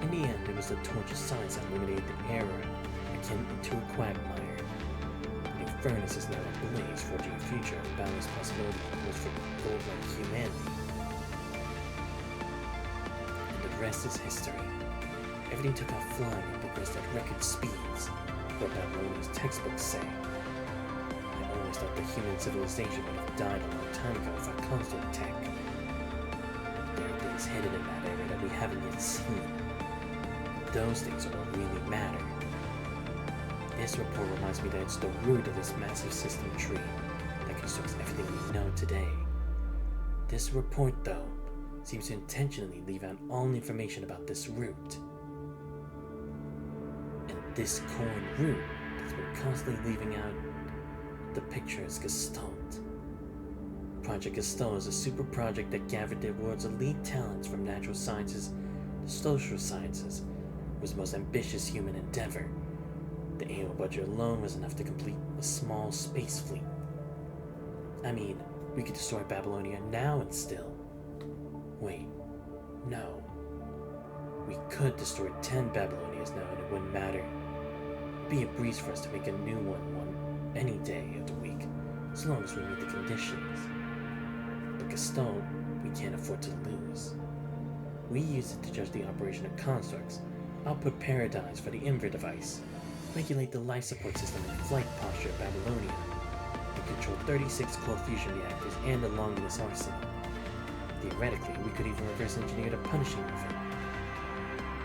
In the end, it was the torch of science that illuminated the era, akin to a quagmire. The furnace is now ablaze, forging a future of boundless possibility that for gold-like humanity. And the rest is history. Everything took off flying and progressed at record speeds, what Babylonia's textbooks say. I always thought the human civilization would have died a long time ago without constant tech. There are things hidden in that area that we haven't yet seen. Those things are what really matter. This report reminds me that it's the root of this massive system tree that constructs everything we know today. This report, though, seems to intentionally leave out all information about this root. And this core root that's been constantly leaving out the picture is Gestalt. Project Gestalt is a super project that gathered the world's elite talents from natural sciences to social sciences. It was the most ambitious human endeavor. The annual budget alone was enough to complete a small space fleet. I mean, we could destroy Babylonia now and still. Wait, no. We could destroy 10 Babylonias now and it wouldn't matter. It'd be a breeze for us to make a new one any day of the week, as long as we meet the conditions. But Gestalt, we can't afford to lose. We use it to judge the operation of constructs, output paradigms for the Inver device, regulate the life support system and flight posture of Babylonia, and control 36 cold fusion reactors and the Longinus arsenal. Theoretically, we could even reverse engineer the punishing of it.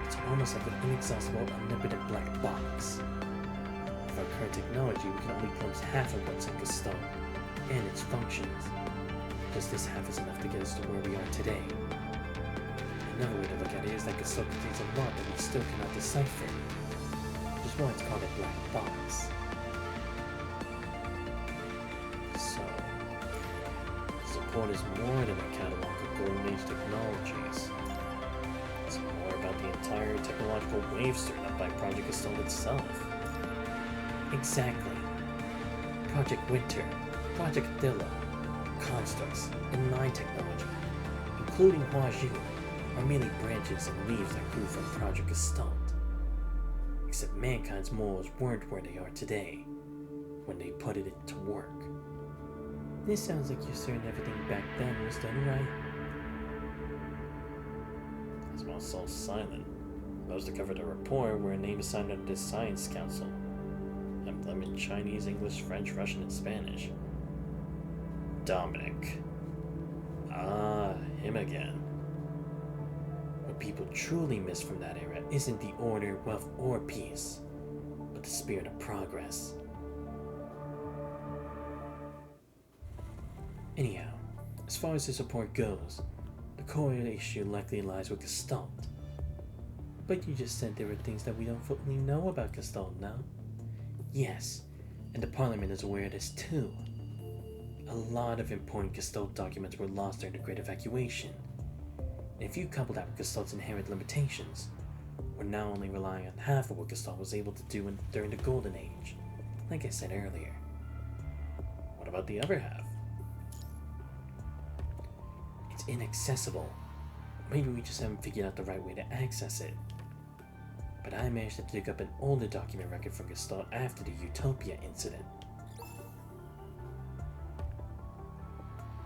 It's almost like an inexhaustible, omnipotent black box. With our current technology, we can only glimpse half of what's in Gestalt and its functions. Just this half is enough to get us to where we are today. Another way to look at it is that Gestalt contains a lot that we still cannot decipher, which is why it's called a black box. So, support is more than a catalog of golden age technologies. It's more about the entire technological wave stirred up by Project Gestalt itself. Exactly. Project Winter, Project Dilla, Constructs, and Line Technology, including Huaju, are merely branches and leaves that grew from Project Gestalt. Except mankind's morals weren't where they are today, when they put it to work. This sounds like you're certain everything back then was done right. Oswald so silent. Those that covered the report were a name assigned under the Science Council. Emblem in Chinese, English, French, Russian, and Spanish. Dominic. Ah, him again. What people truly miss from that era isn't the order, wealth, or peace, but the spirit of progress. Anyhow, as far as this report goes, the core issue likely lies with Gestalt. But you just said there were things that we don't fully know about Gestalt now. Yes, and the Parliament is aware of this too. A lot of important Gestalt documents were lost during the Great Evacuation. And if you couple that with Gestalt's inherent limitations, we're now only relying on half of what Gestalt was able to do during the Golden Age, like I said earlier. What about the other half? It's inaccessible. Maybe we just haven't figured out the right way to access it. But I managed to dig up an older document record from Gestalt after the Utopia incident.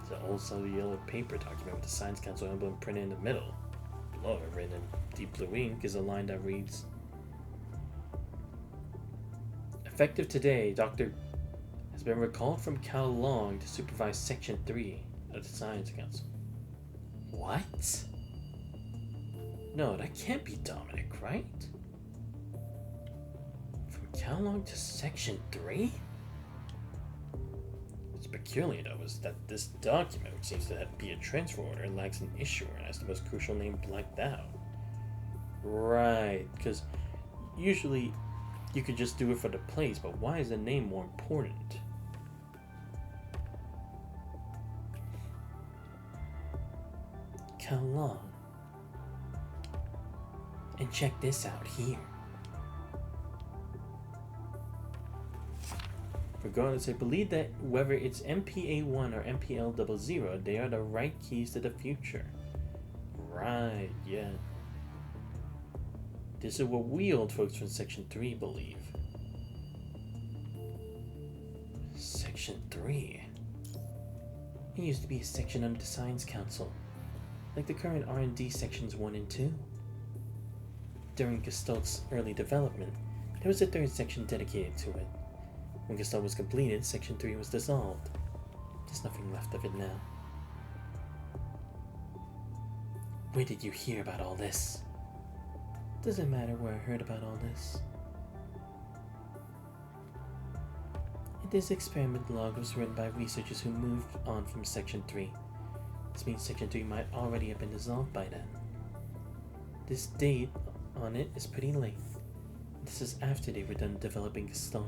It's an old solid yellow paper document with the Science Council emblem printed in the middle. Below it, written in deep blue ink, is a line that reads, "Effective today, Dr. has been recalled from Kowloong to supervise Section 3 of the Science Council." What? No, that can't be Dominic, right? From Kowloong to Section 3? What's peculiar, though, is that this document, which seems to be a transfer order, lacks an issuer and has the most crucial name blacked out. Right, because usually you could just do it for the place, but why is the name more important? Kowloong. And check this out here. Regardless, I believe that whether it's MPA1 or MPL00, they are the right keys to the future. Right, yeah. This is what we old folks from Section 3 believe. Section 3? It used to be a section under the Science Council, like the current R&D Sections 1 and 2. During Gestalt's early development, there was a third section dedicated to it. When Gestalt was completed, Section 3 was dissolved. There's nothing left of it now. Where did you hear about all this? Doesn't matter where I heard about all this. This experiment log was written by researchers who moved on from Section 3. This means Section 3 might already have been dissolved by then. This date on it is pretty late. This is after they were done developing Gestalt.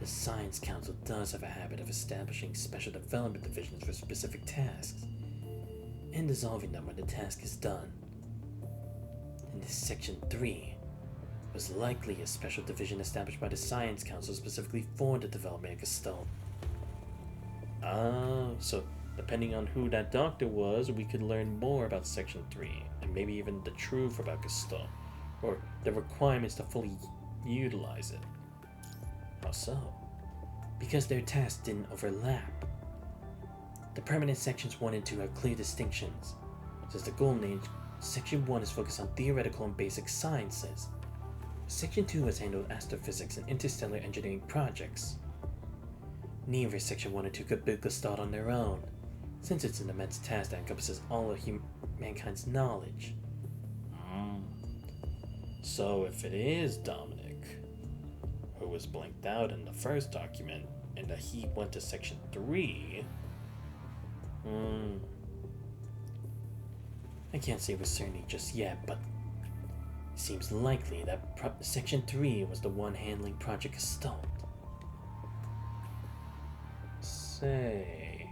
The Science Council does have a habit of establishing special development divisions for specific tasks, and dissolving them when the task is done. And this Section 3 was likely a special division established by the Science Council specifically for the development of Gestalt. Ah, so depending on who that doctor was, we could learn more about Section 3, and maybe even the truth about Gestalt, or the requirements to fully utilize it. How so? Because their tasks didn't overlap. The permanent Sections 1 and 2 have clear distinctions. Since the Golden Age, Section 1 is focused on theoretical and basic sciences. Section 2 has handled astrophysics and interstellar engineering projects. Neither Section 1 and 2 could build Gestalt on their own, since it's an immense task that encompasses all of mankind's knowledge. So if it is Dominic, who was blanked out in the first document, and that he went to Section 3, I can't say with certainty just yet, but it seems likely that Section 3 was the one handling Project Gestalt. Say,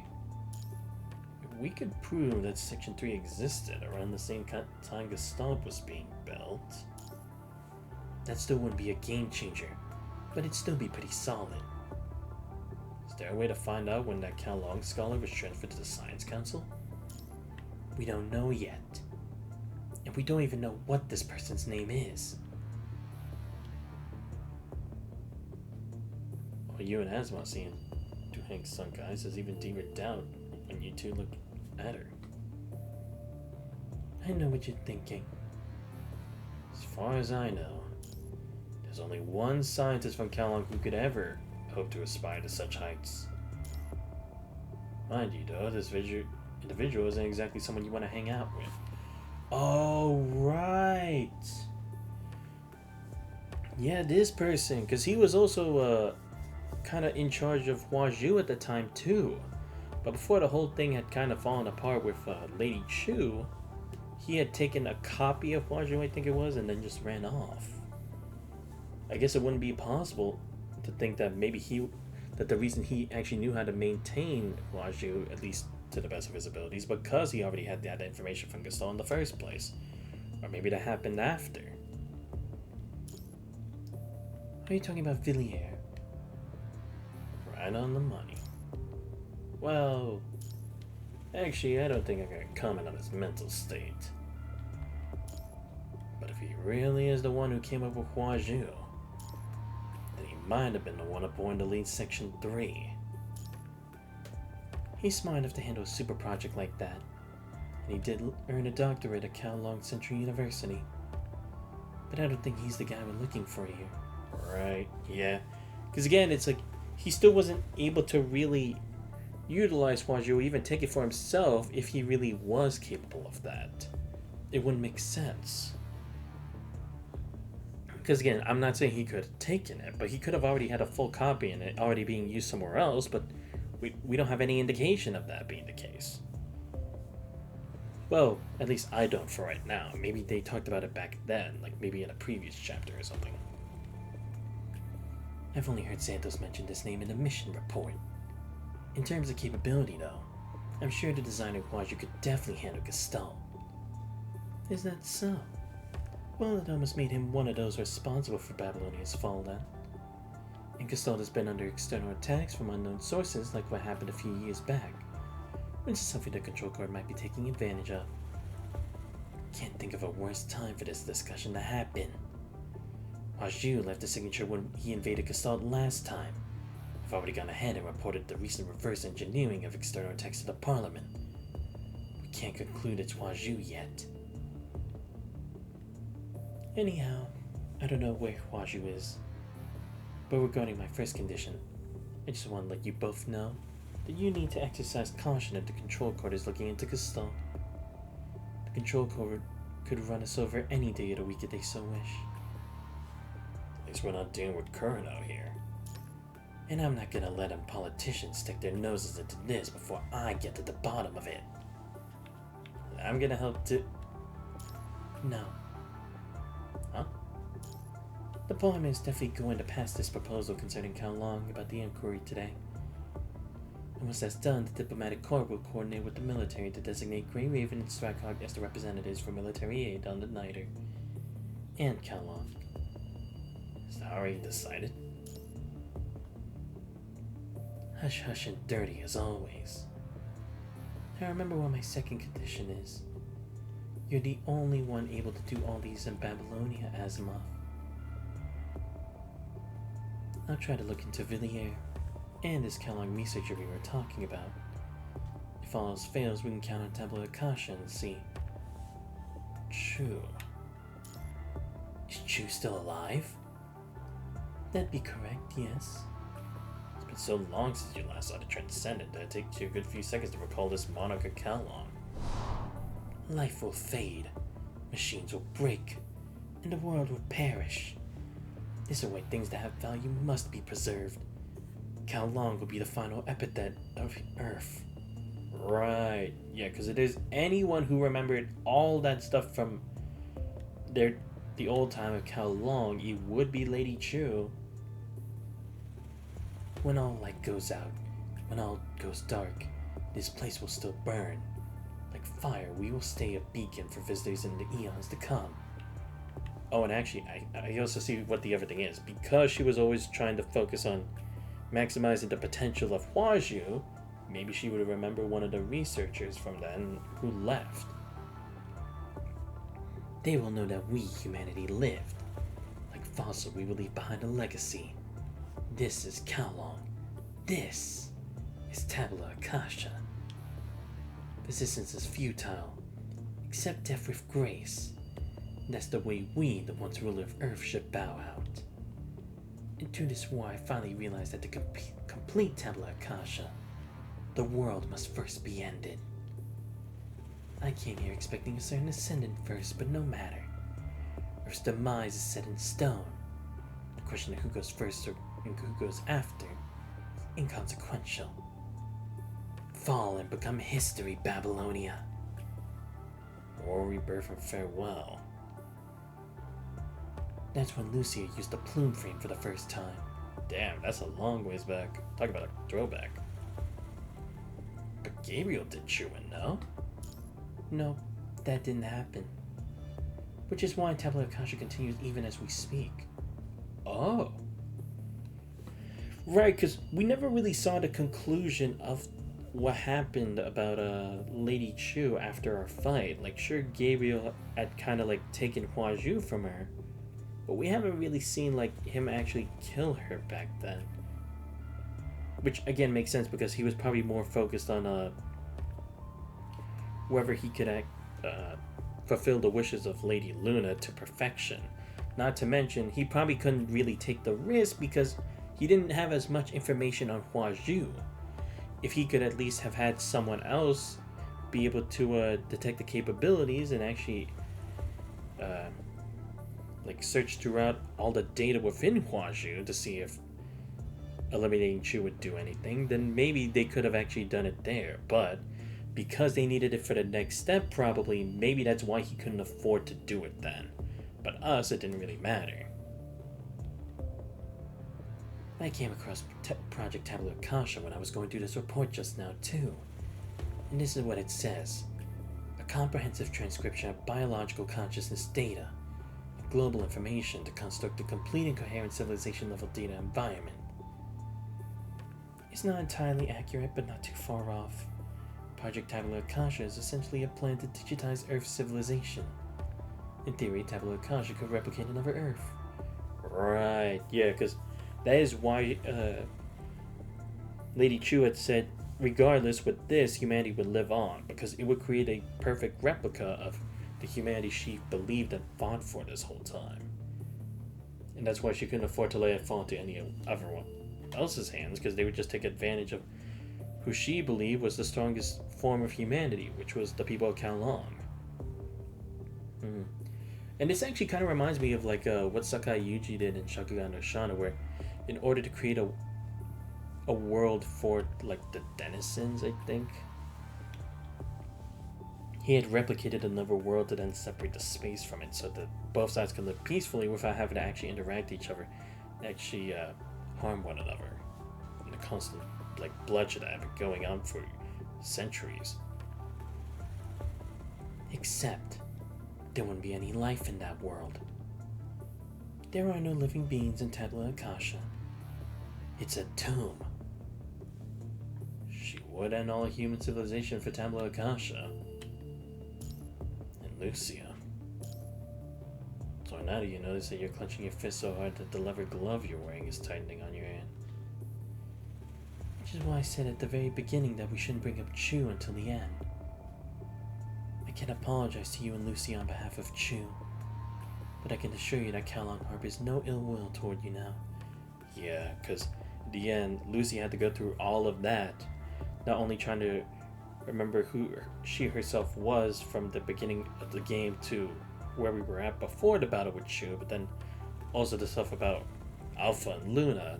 if we could prove that Section 3 existed around the same time Gestalt was being built, that still wouldn't be a game changer, but it'd still be pretty solid. Is there a way to find out when that Kowloong scholar was transferred to the Science Council? We don't know yet. And we don't even know what this person's name is. Well, you and Asma seeing Du Heng's sunk eyes has even deeper doubt when you two look at her. I know what you're thinking. As far as I know, there's only one scientist from Kowloong who could ever hope to aspire to such heights. Mind you, though, this individual isn't exactly someone you want to hang out with. Oh, right. Yeah, this person, because he was also kind of in charge of Huazhu at the time, too. But before the whole thing had kind of fallen apart with Lady Chu, he had taken a copy of Huazhu, I think it was, and then just ran off. I guess it wouldn't be possible to think that maybe the reason he actually knew how to maintain Huazhu, at least to the best of his abilities, because he already had that information from Gestalt in the first place. Or maybe that happened after. Are you talking about Villiers? Right on the money. Well, actually, I don't think I can comment on his mental state. But if he really is the one who came up with Huazhu, then he might have been the one aboard to lead Section 3. He's smart enough to handle a super project like that, and he did earn a doctorate at Kowloong Central University. But I don't think he's the guy we're looking for here. Right, yeah. Because again, it's like, he still wasn't able to really utilize Huazhu or even take it for himself if he really was capable of that. It wouldn't make sense. Because again, I'm not saying he could have taken it, but he could have already had a full copy and it already being used somewhere else, but we don't have any indication of that being the case. Well, at least I don't for right now. Maybe they talked about it back then, like maybe in a previous chapter or something. I've only heard Santos mention this name in the mission report. In terms of capability, though, I'm sure the designer Huazhu could definitely handle Gestalt. Is that so? Well, it almost made him one of those responsible for Babylonia's fall then. And Gestalt has been under external attacks from unknown sources like what happened a few years back, which is something the Control Corps might be taking advantage of. Can't think of a worse time for this discussion to happen. Huazhu left a signature when he invaded Gestalt last time. I've already gone ahead and reported the recent reverse engineering of external attacks to the Parliament. We can't conclude it's Huazhu yet. Anyhow, I don't know where Huazhu is. But regarding my first condition, I just want to let you both know that you need to exercise caution if the Control Corps is looking into Gestalt. The Control Corps could run us over any day of the week if they so wish. At least we're not dealing with Kurano here. And I'm not gonna let them politicians stick their noses into this before I get to the bottom of it. I'm gonna help to... No. Huh? The Parliament is definitely going to pass this proposal concerning Kowloong about the inquiry today. And once that's done, the Diplomatic Corps will coordinate with the military to designate Grey Raven and Strakhog as the representatives for military aid on the Niter and Kowloong. Is that already decided? Hush hush and dirty as always. Now remember what my second condition is. You're the only one able to do all these in Babylonia, Asimov. I'll try to look into Villiers and this Kowloong researcher we were talking about. If all else fails, we can count on Tabula Akasha and see. Chu. Is Chu still alive? That'd be correct, yes. It's been so long since you last saw the Transcendent that it takes you a good few seconds to recall this monarch of Kowloong. Life will fade, machines will break, and the world would perish. This is why things that have value must be preserved. Kowloong will be the final epithet of Earth. Right, yeah, because if there's anyone who remembered all that stuff from the old time of Kowloong, it would be Lady Chu. When all light goes out, when all goes dark, this place will still burn. Like fire, we will stay a beacon for visitors in the eons to come. Oh, and actually, I also see what the other thing is. Because she was always trying to focus on maximizing the potential of Huazhu, maybe she would remember one of the researchers from then who left. They will know that we, humanity, lived. Like fossil, we will leave behind a legacy. This is Kowloong. This is Tabula Akasha. Resistance is futile. Accept death with grace. That's the way we, the once ruler of Earth, should bow out. And through this war, I finally realized that to complete Tabula Akasha, the world must first be ended. I came here expecting a certain ascendant first, but no matter. Earth's demise is set in stone. The question of who goes first and who goes after is inconsequential. Fall and become history, Babylonia. War, rebirth, and farewell. That's when Lucia used the plume frame for the first time. Damn, that's a long ways back. Talk about a throwback. But Gabriel did Chewin, no? No, that didn't happen. Which is why Tabula Akasha continues even as we speak. Oh. Right, because we never really saw the conclusion of what happened about Lady Chu after our fight. Like, sure, Gabriel had kind of like taken Huazhu from her, but we haven't really seen like him actually kill her back then. Which again makes sense because he was probably more focused on whether he could fulfill the wishes of Lady Luna to perfection. Not to mention, he probably couldn't really take the risk because he didn't have as much information on Huazhu. If he could at least have had someone else be able to detect the capabilities and actually like search throughout all the data within Huazhu to see if eliminating Chu would do anything, then maybe they could have actually done it there. But because they needed it for the next step, probably, maybe that's why he couldn't afford to do it then. But us, it didn't really matter. I came across Project Tabula Akasha when I was going through this report just now too. And this is what it says. A comprehensive transcription of biological consciousness data, of global information to construct a complete and coherent civilization level data environment. It's not entirely accurate, but not too far off. Project Tabula Akasha is essentially a plan to digitize Earth's civilization. In theory, Tabula Akasha could replicate another Earth. Right, yeah, because that is why Lady Chu had said, regardless with this, humanity would live on, because it would create a perfect replica of the humanity she believed and fought for this whole time. And that's why she couldn't afford to let it fall into any other one else's hands, because they would just take advantage of who she believed was the strongest form of humanity, which was the people of Kowloong. And this actually kind of reminds me of like what Sakai Yuji did in Shakugan no Shana, where in order to create a world for like the denizens, I think, he had replicated another world to then separate the space from it so that both sides can live peacefully without having to actually interact with each other, actually harm one another in the constant like bloodshed that had been going on for centuries. Except there wouldn't be any life in that world. There are no living beings in Tabula Akasha. It's a tomb. She would end all human civilization for Tabula Akasha. And Lucia. So now do you notice that you're clenching your fist so hard that the leather glove you're wearing is tightening on your hand? Which is why I said at the very beginning that we shouldn't bring up Chu until the end. I can apologize to you and Lucy on behalf of Chu, but I can assure you that Kowloong harbors no ill will toward you now. Yeah, because in the end, Lucy had to go through all of that, not only trying to remember who she herself was from the beginning of the game to where we were at before the battle with Chu, but then also the stuff about Alpha and Luna.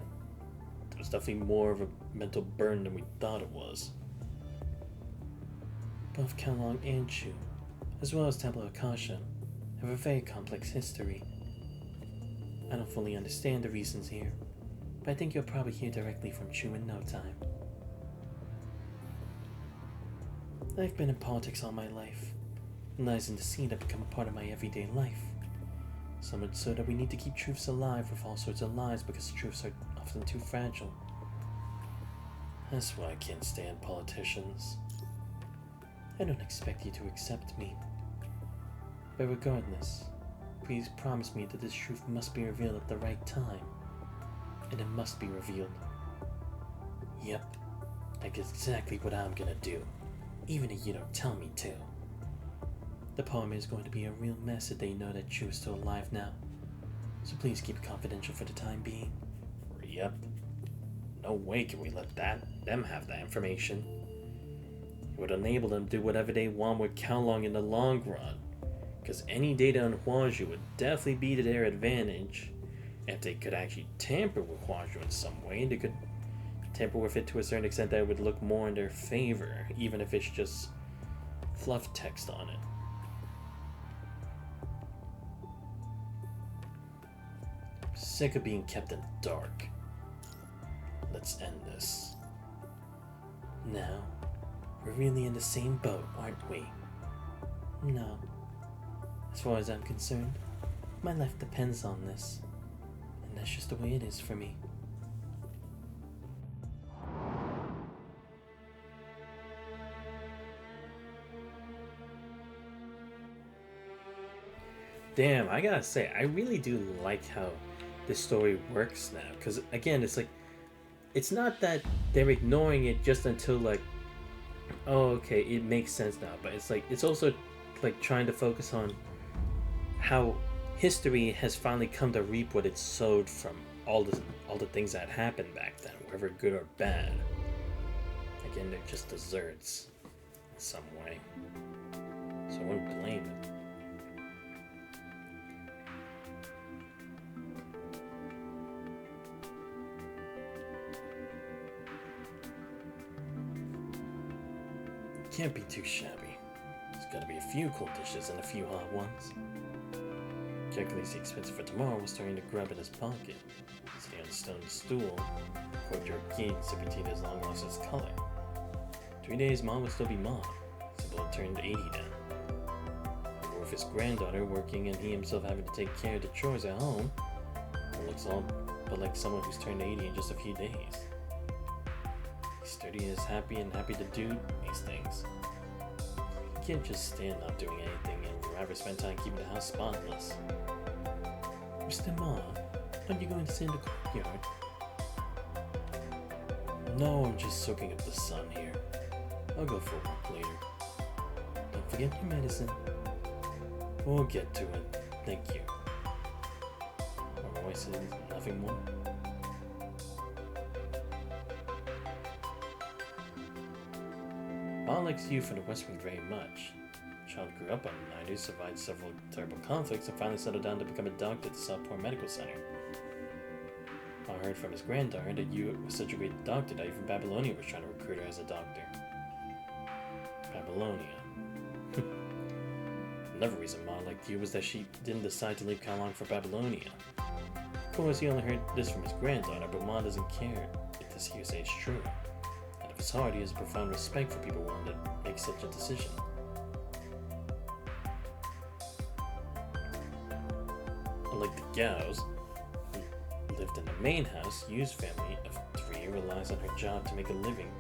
It was definitely more of a mental burden than we thought it was. Both Kowloong and Chu, as well as Temple Akasha, have a very complex history. I don't fully understand the reasons here, but I think you'll probably hear directly from Chu in no time. I've been in politics all my life. Lies in deceit have become a part of my everyday life. So much so that we need to keep truths alive with all sorts of lies because truths are often too fragile. That's why I can't stand politicians. I don't expect you to accept me. But regardless, please promise me that this truth must be revealed at the right time. And it must be revealed. Yep, that's exactly what I'm gonna do, even if you don't tell me to. The poem is going to be a real mess if they know that Chu is still alive now. So please keep it confidential for the time being. Yep. No way can we let them have that information. It would enable them to do whatever they want with Kowloong in the long run. Because any data on Huazhu would definitely be to their advantage. If they could actually tamper with Huazhu in some way, they could tamper with it to a certain extent that it would look more in their favor, even if it's just fluff text on it. Sick of being kept in the dark. Let's end this. Now, we're really in the same boat, aren't we? No. As far as I'm concerned, my life depends on this. And that's just the way it is for me. Damn, I gotta say, I really do like how this story works now. Because, again, it's like, it's not that they're ignoring it just until, like, oh, okay, it makes sense now. But it's like, it's also, like, trying to focus on how history has finally come to reap what it sowed from all the things that happened back then, whether good or bad. Again, they're just desserts in some way. So I wouldn't blame it. Can't be too shabby. There's gotta be a few cool dishes and a few hot ones. Calculates the expense for tomorrow while starting to grub in his pocket. Sitting on a stone stool, courtyard key, sipping tea that has long lost its color. 3 days, Mom will still be Mom. Simple had turned 80 then. Or with his granddaughter working and he himself having to take care of the chores at home, it looks all but like someone who's turned 80 in just a few days. Sturdy is happy and happy to do these things. You can't just stand not doing anything and rather spend time keeping the house spotless. Mr. Ma, aren't you going to sit in the courtyard? No, I'm just soaking up the sun here. I'll go for a walk later. Don't forget your medicine. We'll get to it. Thank you. My voice is nothing more. Ma likes you from the Westward very much. Child grew up on the 90s, survived several terrible conflicts, and finally settled down to become a doctor at the Southport Medical Center. I heard from his granddaughter that you were such a great doctor that even Babylonia was trying to recruit her as a doctor. Babylonia. Another reason Ma liked you was that she didn't decide to leave Kowloong for Babylonia. Of course, he only heard this from his granddaughter, but Ma doesn't care if this hearsay is true. Out of his heart, he has a profound respect for people willing to make such a decision. Unlike the Gaos, who lived in the main house, Yu's family of 3 relies on her job to make a living.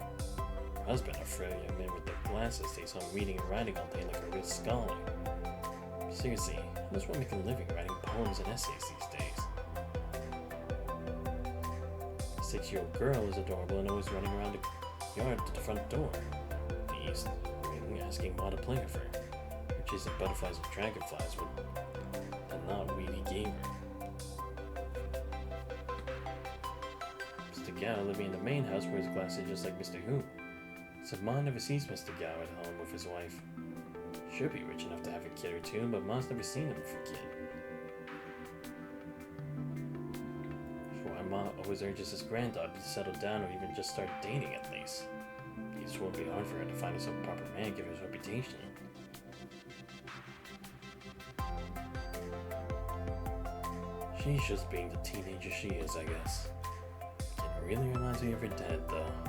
Her husband, a frail young man with thick glasses, stays home reading and writing all day like a real scholar. Seriously, how does one make a living writing poems and essays these days? The 6-year-old girl is adorable and always running around the yard to the front door. The east, asking Ma to play with her. Her chasing butterflies and dragonflies with a not weedy gamer. Mr. Gao living in the main house wears glasses just like Mr. Hu. So Ma never sees Mr. Gao at home with his wife. Should be rich enough to have a kid or two, but Mom's never seen him for a kid. Why Mom always urges his granddaughter to settle down or even just start dating at least. It just won't be hard for her to find herself a proper man given his reputation. She's just being the teenager she is, I guess. It really reminds me of her dad, though.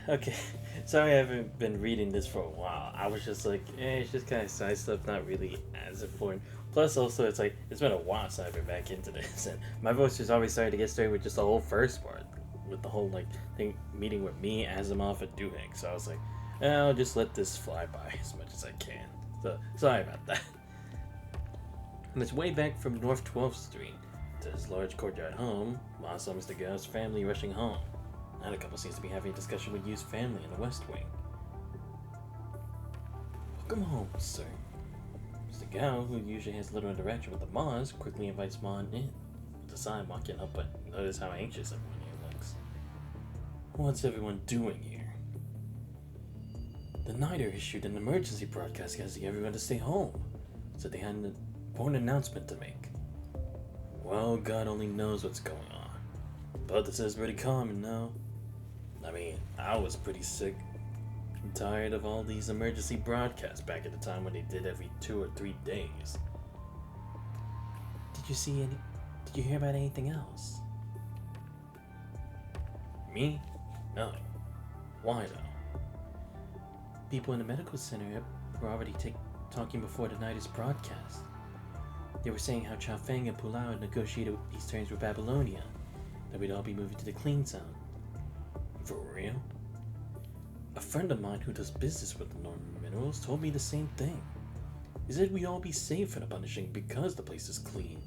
Okay, sorry I haven't been reading this for a while. I was just like, it's just kind of side stuff, not really as important. Plus, also, it's like, it's been a while since I've been back into this, and my voice is always starting to get straight with just the whole first part, with the whole, like, thing, meeting with me, Asimov, and Duhigg. So I was like, I'll just let this fly by as much as I can. So, sorry about that. On its way back from North 12th Street to his large courtyard home, Ma saw Mr. Gao's family rushing home. Now the couple seems to be having a discussion with Yu's family in the West Wing. Welcome home, sir. Mr. Gao, who usually has little interaction with the Ma's, quickly invites Ma in. With a sign walking up, but notice how anxious everyone here looks. What's everyone doing here? The Nighter issued an emergency broadcast asking everyone to stay home, so they had an important announcement to make. Well, God only knows what's going on. But this is pretty common now. I mean, I was pretty sick. I'm tired of all these emergency broadcasts back at the time when they did every 2 or 3 days. Did you hear about anything else? Me? No. Why though? People in the medical center were already talking before the night's broadcast. They were saying how Chao Feng and Pulau had negotiated these terms with Babylonia, that we'd all be moving to the clean zone. For real? A friend of mine who does business with the Northern Minerals told me the same thing. He said we'd all be safe from the punishing because the place is clean.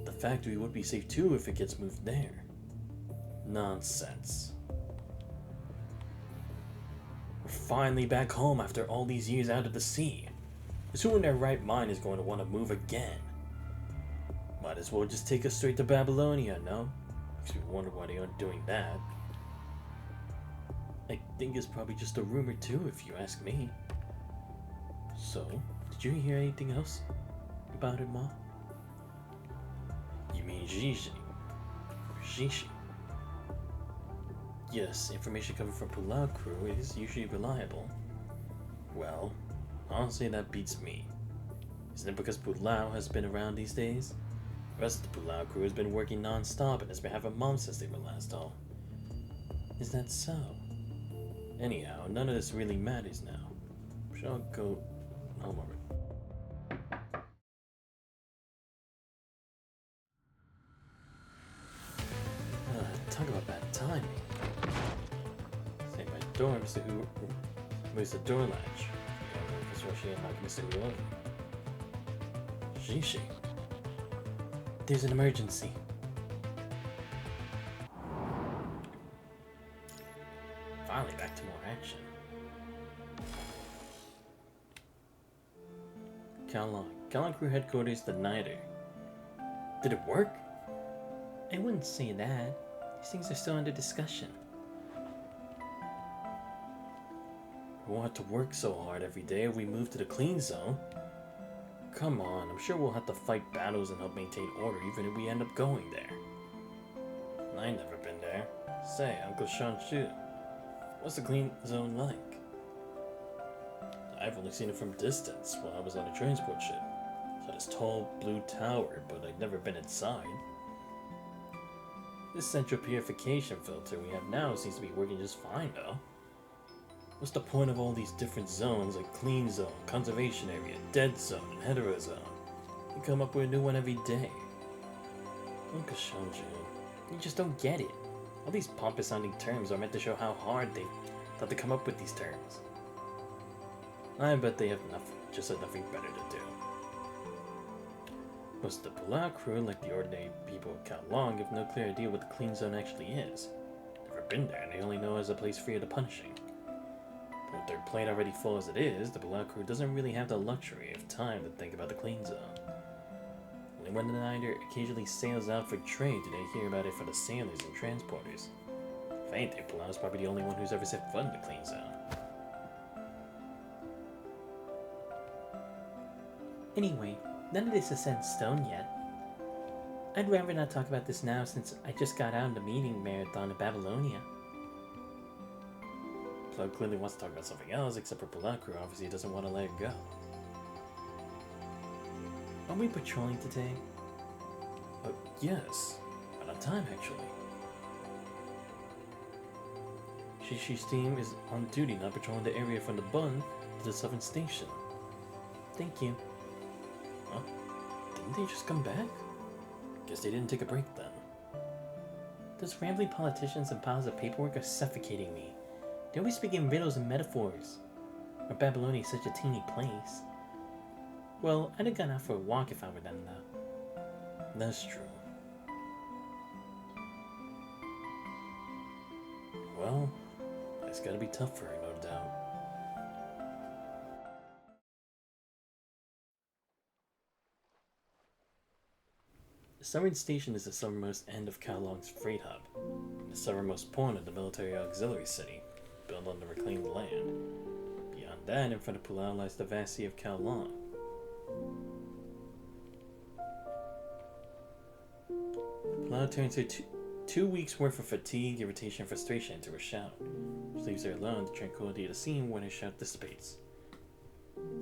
The factory would be safe too if it gets moved there. Nonsense. We're finally back home after all these years out of the sea. Who in their right mind is going to want to move again? Might as well just take us straight to Babylonia, no? Makes me wonder why they aren't doing that. I think it's probably just a rumor too, if you ask me. So, did you hear anything else about it, Ma? You mean Gigi? Gigi? Yes, information coming from Pulau crew is usually reliable. Well, honestly, that beats me. Isn't it because Pulau has been around these days? The rest of the Pulau crew has been working non-stop and has been having mom since they were last home. Is that so? Anyhow, none of this really matters now. Should I go home already? Talk about bad timing. Say my door, Mr. Who moves the door latch. Because rushing in like Mr. Who over. Shishi. There's an emergency. Finally back to more action. Kowloong crew headquarters, the Nighter. Did it work? I wouldn't say that. These things are still under discussion. We won't have to work so hard every day if we move to the clean zone. Come on, I'm sure we'll have to fight battles and help maintain order even if we end up going there. I've never been there. Say, Uncle Sean Chu, what's the clean zone like? I've only seen it from distance while I was on a transport ship. Saw this tall blue tower, but I've never been inside. This central purification filter we have now seems to be working just fine though. What's the point of all these different zones like clean zone, conservation area, dead zone, and hetero zone? You come up with a new one every day. Uncle Shonju, you just don't get it. All these pompous sounding terms are meant to show how hard they thought to come up with these terms. I bet they have just had nothing better to do. Most of the Pulau crew, like the ordinary people of Kowloong, have no clear idea what the clean zone actually is. Never been there, and they only know it as a place free of the punishing. But with their plate already full as it is, the Pulau crew doesn't really have the luxury of time to think about the clean zone. Only when the Nighter occasionally sails out for trade do they hear about it from the sailors and transporters. If anything, Pulau is probably the only one who's ever set foot in the clean zone. Anyway, none of this is set in stone yet. I'd rather not talk about this now since I just got out of the meeting marathon in Babylonia. Plug clearly wants to talk about something else, except for Pulau crew obviously doesn't want to let it go. Are we patrolling today? Yes. Out of time, actually. Shishi's team is on duty, not patrolling the area from the Bund to the southern station. Thank you. Huh? Didn't they just come back? Guess they didn't take a break then. Those rambling politicians and piles of paperwork are suffocating me. They always speak in riddles and metaphors. Our Babylonia is such a teeny place. Well, I'd have gone out for a walk if I were them, though. That's true. Well, it's gotta be tough for her, no doubt. The southern station is the southernmost end of Kowloong's freight hub, the southernmost point of the military auxiliary city, built on the reclaimed land. Beyond that, in front of Pulau lies the vast sea of Kowloong. Pulau turns her two weeks' worth of fatigue, irritation, and frustration into a shout, which leaves her alone in the tranquility of the scene when her shout dissipates.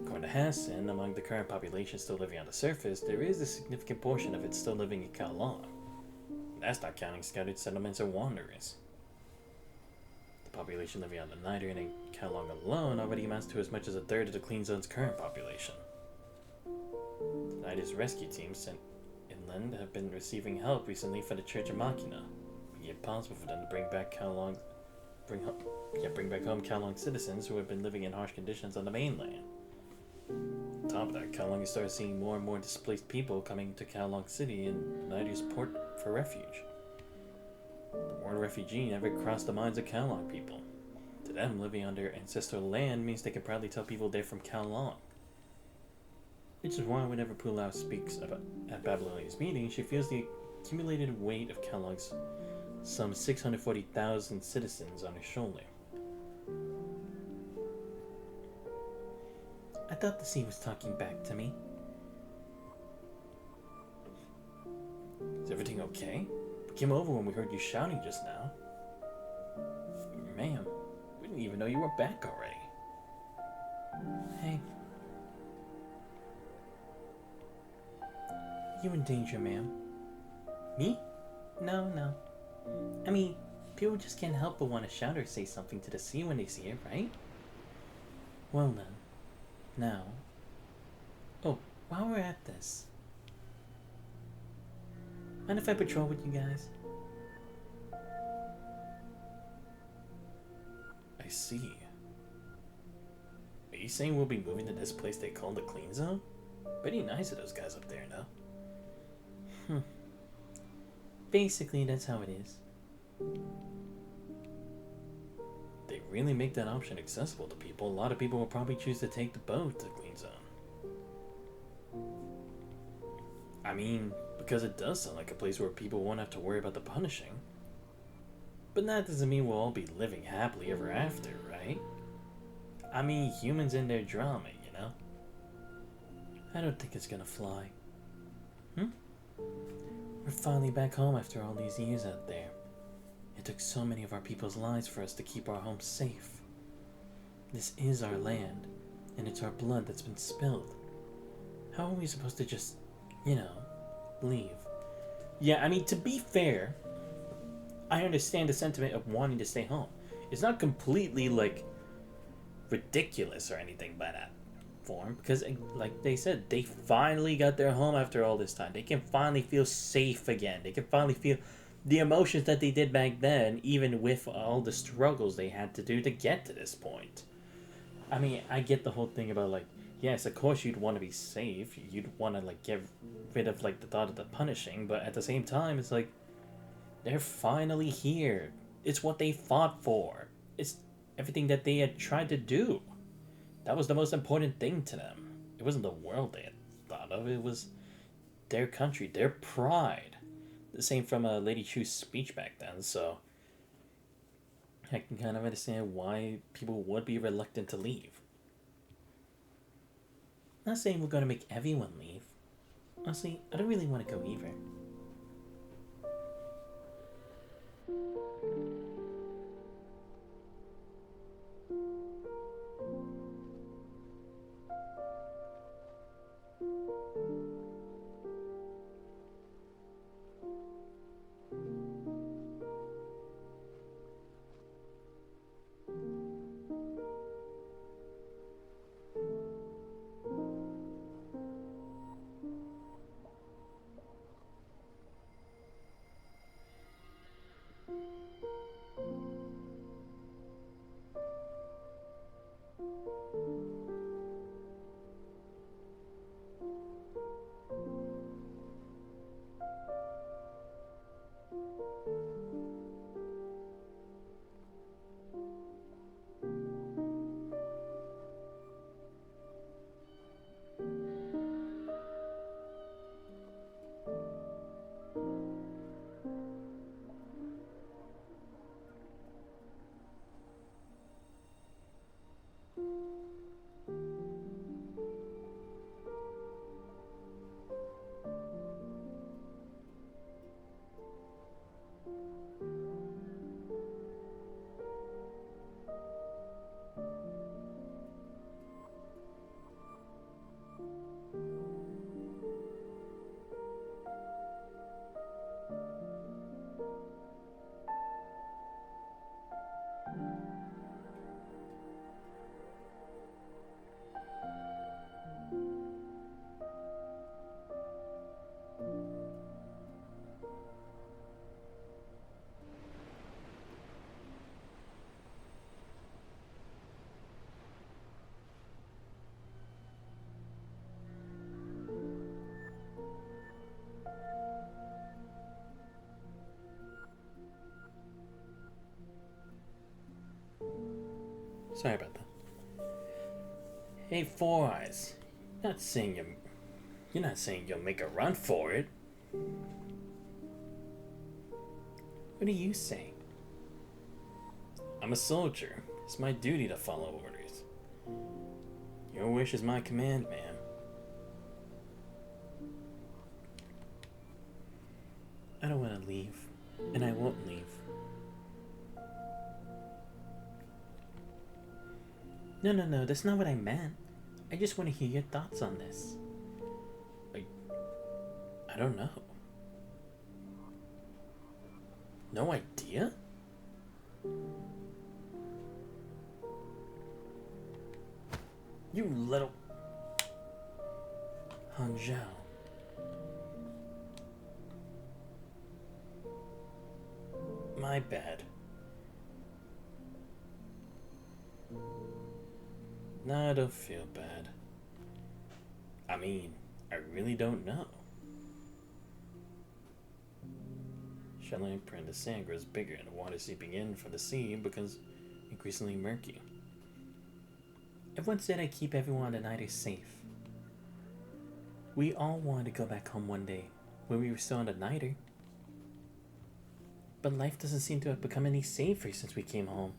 According to Hassan, among the current population still living on the surface, there is a significant portion of it still living in Kowloong. That's not counting scattered settlements or wanderers. The population living on the Nider and in Kowloong alone already amounts to as much as a third of the Clean Zone's current population. The Nider's rescue team sent inland have been receiving help recently from the Church of Machina, making it possible for them to bring back home Kowloong citizens who have been living in harsh conditions on the mainland. On top of that, Kowloong has started seeing more and more displaced people coming to Kowloong City and Nider's port for refuge. The word refugee never crossed the minds of Kowloong people. To them, living on their ancestral land means they can proudly tell people they're from Kowloong. Which is why whenever Pulau speaks at Babylonia's meeting, she feels the accumulated weight of Kowloong's some 640,000 citizens on her shoulder. I thought the sea was talking back to me. Is everything okay? We came over when we heard you shouting just now. Ma'am, we didn't even know you were back already. Hey. You in danger, ma'am. Me? No. I mean, people just can't help but want to shout or say something to the sea when they see it, right? Well then. Now. Oh, while we're at this. Mind if I patrol with you guys? I see. Are you saying we'll be moving to this place they call the Clean Zone? Pretty nice of those guys up there, no? Basically, that's how it is. They really make that option accessible to people. A lot of people will probably choose to take the boat to the Clean Zone. I mean, because it does sound like a place where people won't have to worry about the punishing. But that doesn't mean we'll all be living happily ever after, right? I mean, humans and their drama, you know? I don't think it's gonna fly. We're finally back home after all these years out there. It took so many of our people's lives for us to keep our homes safe. This is our land, and it's our blood that's been spilled. How are we supposed to just, leave? Yeah, I mean, to be fair, I understand the sentiment of wanting to stay home. It's not completely, ridiculous or anything by that form, because, like they said, they finally got their home after all this time. They can finally feel safe again. They can finally feel the emotions that they did back then, even with all the struggles they had to do to get to this point. I mean, I get the whole thing about, yes, of course you'd want to be safe. You'd want to, get rid of, the thought of the punishing, but at the same time, it's they're finally here. It's what they fought for. It's everything that they had tried to do. That was the most important thing to them. It wasn't the world they had thought of. It was their country, their pride. The same from Lady Chu's speech back then, so I can kind of understand why people would be reluctant to leave. I'm not saying we're going to make everyone leave. Honestly, I don't really want to go either. Sorry about that. Hey, Four Eyes. You're not saying you'll make a run for it. What are you saying? I'm a soldier. It's my duty to follow orders. Your wish is my command, ma'am. I don't want to leave, and I won't leave. No, that's not what I meant. I just want to hear your thoughts on this. I don't know. No idea? You little... Hangzhou. My bad. No, I don't feel bad. I mean, I really don't know. Shallow print, the sand grows bigger and the water seeping in from the sea becomes increasingly murky. Everyone said I'd keep everyone on the Niter safe. We all wanted to go back home one day when we were still on the Niter. But life doesn't seem to have become any safer since we came home.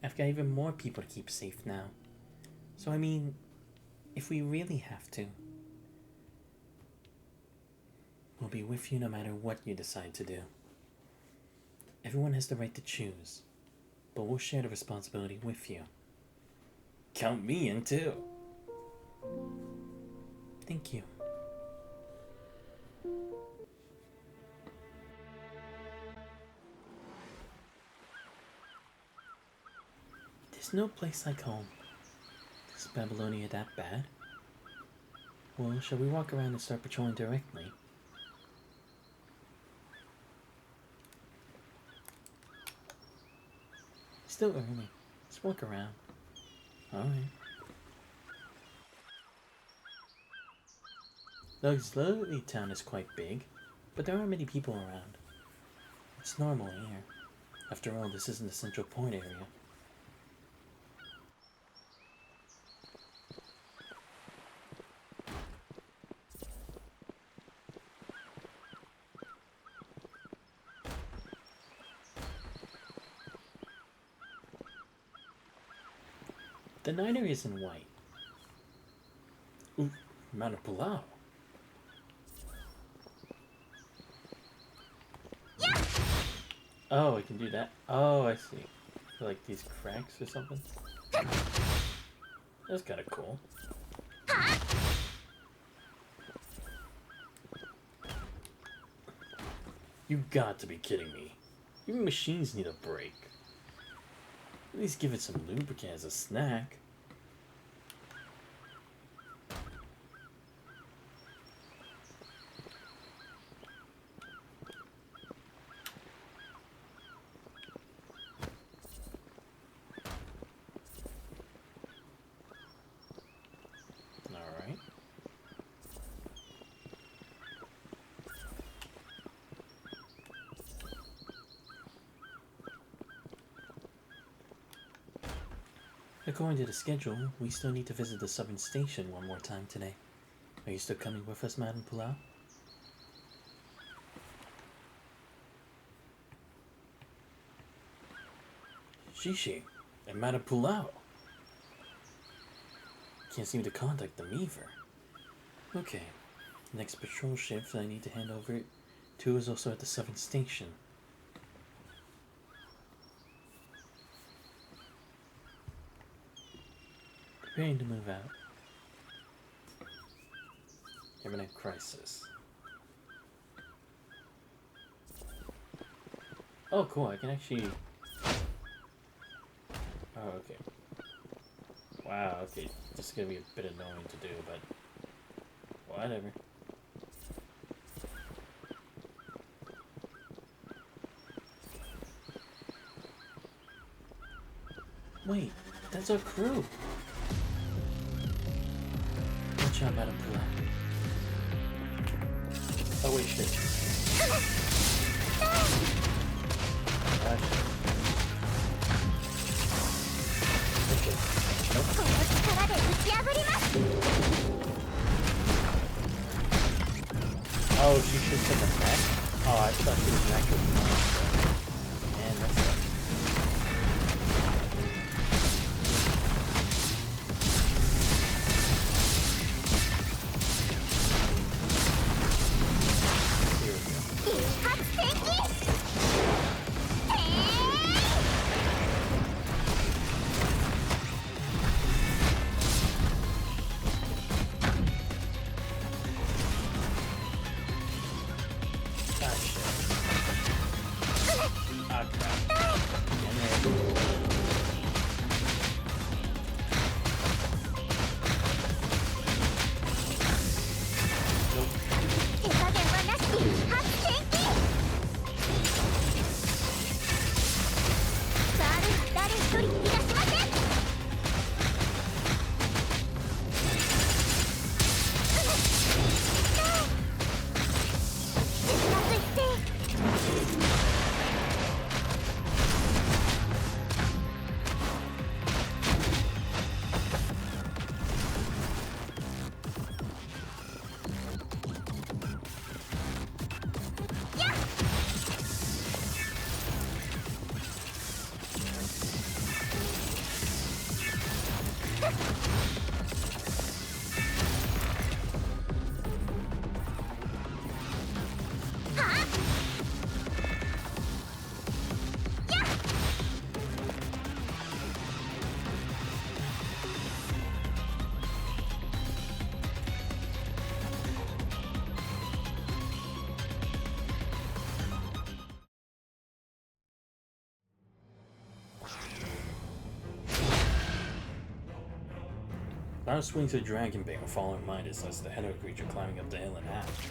I've got even more people to keep safe now. So I mean, if we really have to, we'll be with you no matter what you decide to do. Everyone has the right to choose, but we'll share the responsibility with you. Count me in too. Thank you. There's no place like home. Is Babylonia that bad? Well, shall we walk around and start patrolling directly? Still early. Let's walk around. Alright. The auxiliary town is quite big, but there aren't many people around. It's normal here. After all, this isn't the central point area. The Niner is in white. Ooh, Mount of Pulau. Oh, I can do that. Oh, I see. Like these cracks or something. That's kind of cool. You got to be kidding me. Even machines need a break. At least give it some lubricant as a snack. Alright. According to the schedule, we still need to visit the southern station one more time today. Are you still coming with us, Madame Pulau? Shishi and Madame Pulau. Can't seem to contact them either. Okay, next patrol shift I need to hand over to is also at the southern station. Preparing to move out. Imminent crisis. Oh, cool. I can actually. Oh, okay. Wow. Okay, this is gonna be a bit annoying to do, but whatever. Wait, that's our crew. Watch out, Madame Pulau. Oh wait, shit. Gosh. Oh, she shoots in the neck? Oh, I thought she was an actual monster. Man, that sucks. Here we go. Ah, shit. Ah, crap. Damn it. Nope. Cloud swings a dragon bane with falling Midas as the head of a creature climbing up the hill in half.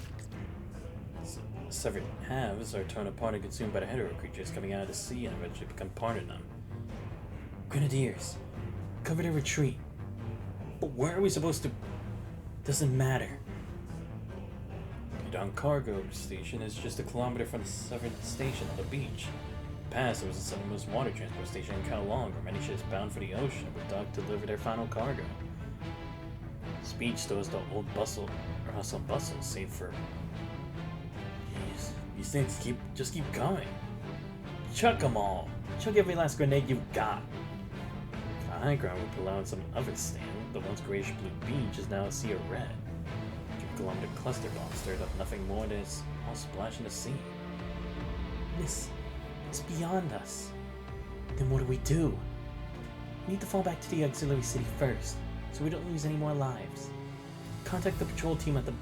The severed halves are torn apart and consumed by the head of creatures coming out of the sea and eventually become part of them. Grenadiers, cover their retreat. But where are we supposed to? Doesn't matter. Kowloong Cargo Station is just a kilometer from the severed station on the beach. In the past, it was the southernmost water transport station in Kowloong, where many ships bound for the ocean would dock to deliver their final cargo. This beach still has the old bustle, or hustle and bustle, save for. Jeez, these things just keep going. Chuck them all. Chuck every last grenade you've got. The high ground would pull out some others stand. The once grayish blue beach is now a sea of red. 2-kilometer cluster bomb stirred up nothing more than a small splash in the sea. This is beyond us. Then what do? We need to fall back to the auxiliary city first, so we don't lose any more lives. Contact the patrol team at the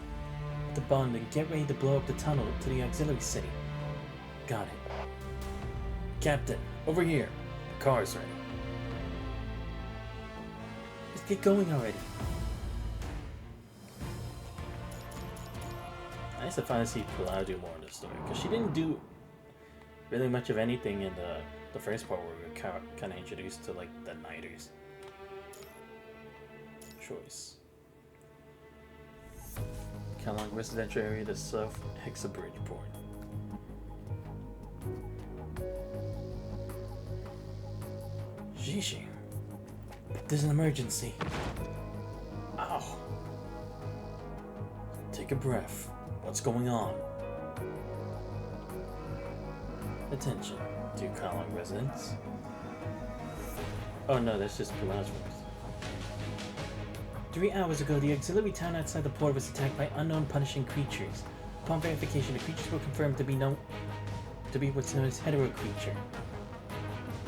bund and get ready to blow up the tunnel to the auxiliary city. Got it. Captain, over here. The car's ready. Let's get going already. Nice to finally see Pilar do more in this story, because she didn't do really much of anything in the first part where we were kind of introduced to like the Nighters. Choice. Kowloong residential area to South Hexa Bridgeport. Shishi. There's an emergency. Ow. Take a breath. What's going on? Attention, to Kowloong residents. Oh no, that's just Pilar's voice. 3 hours ago, the auxiliary town outside the port was attacked by unknown punishing creatures. Upon verification, the creatures were confirmed to be what's known as hetero creature.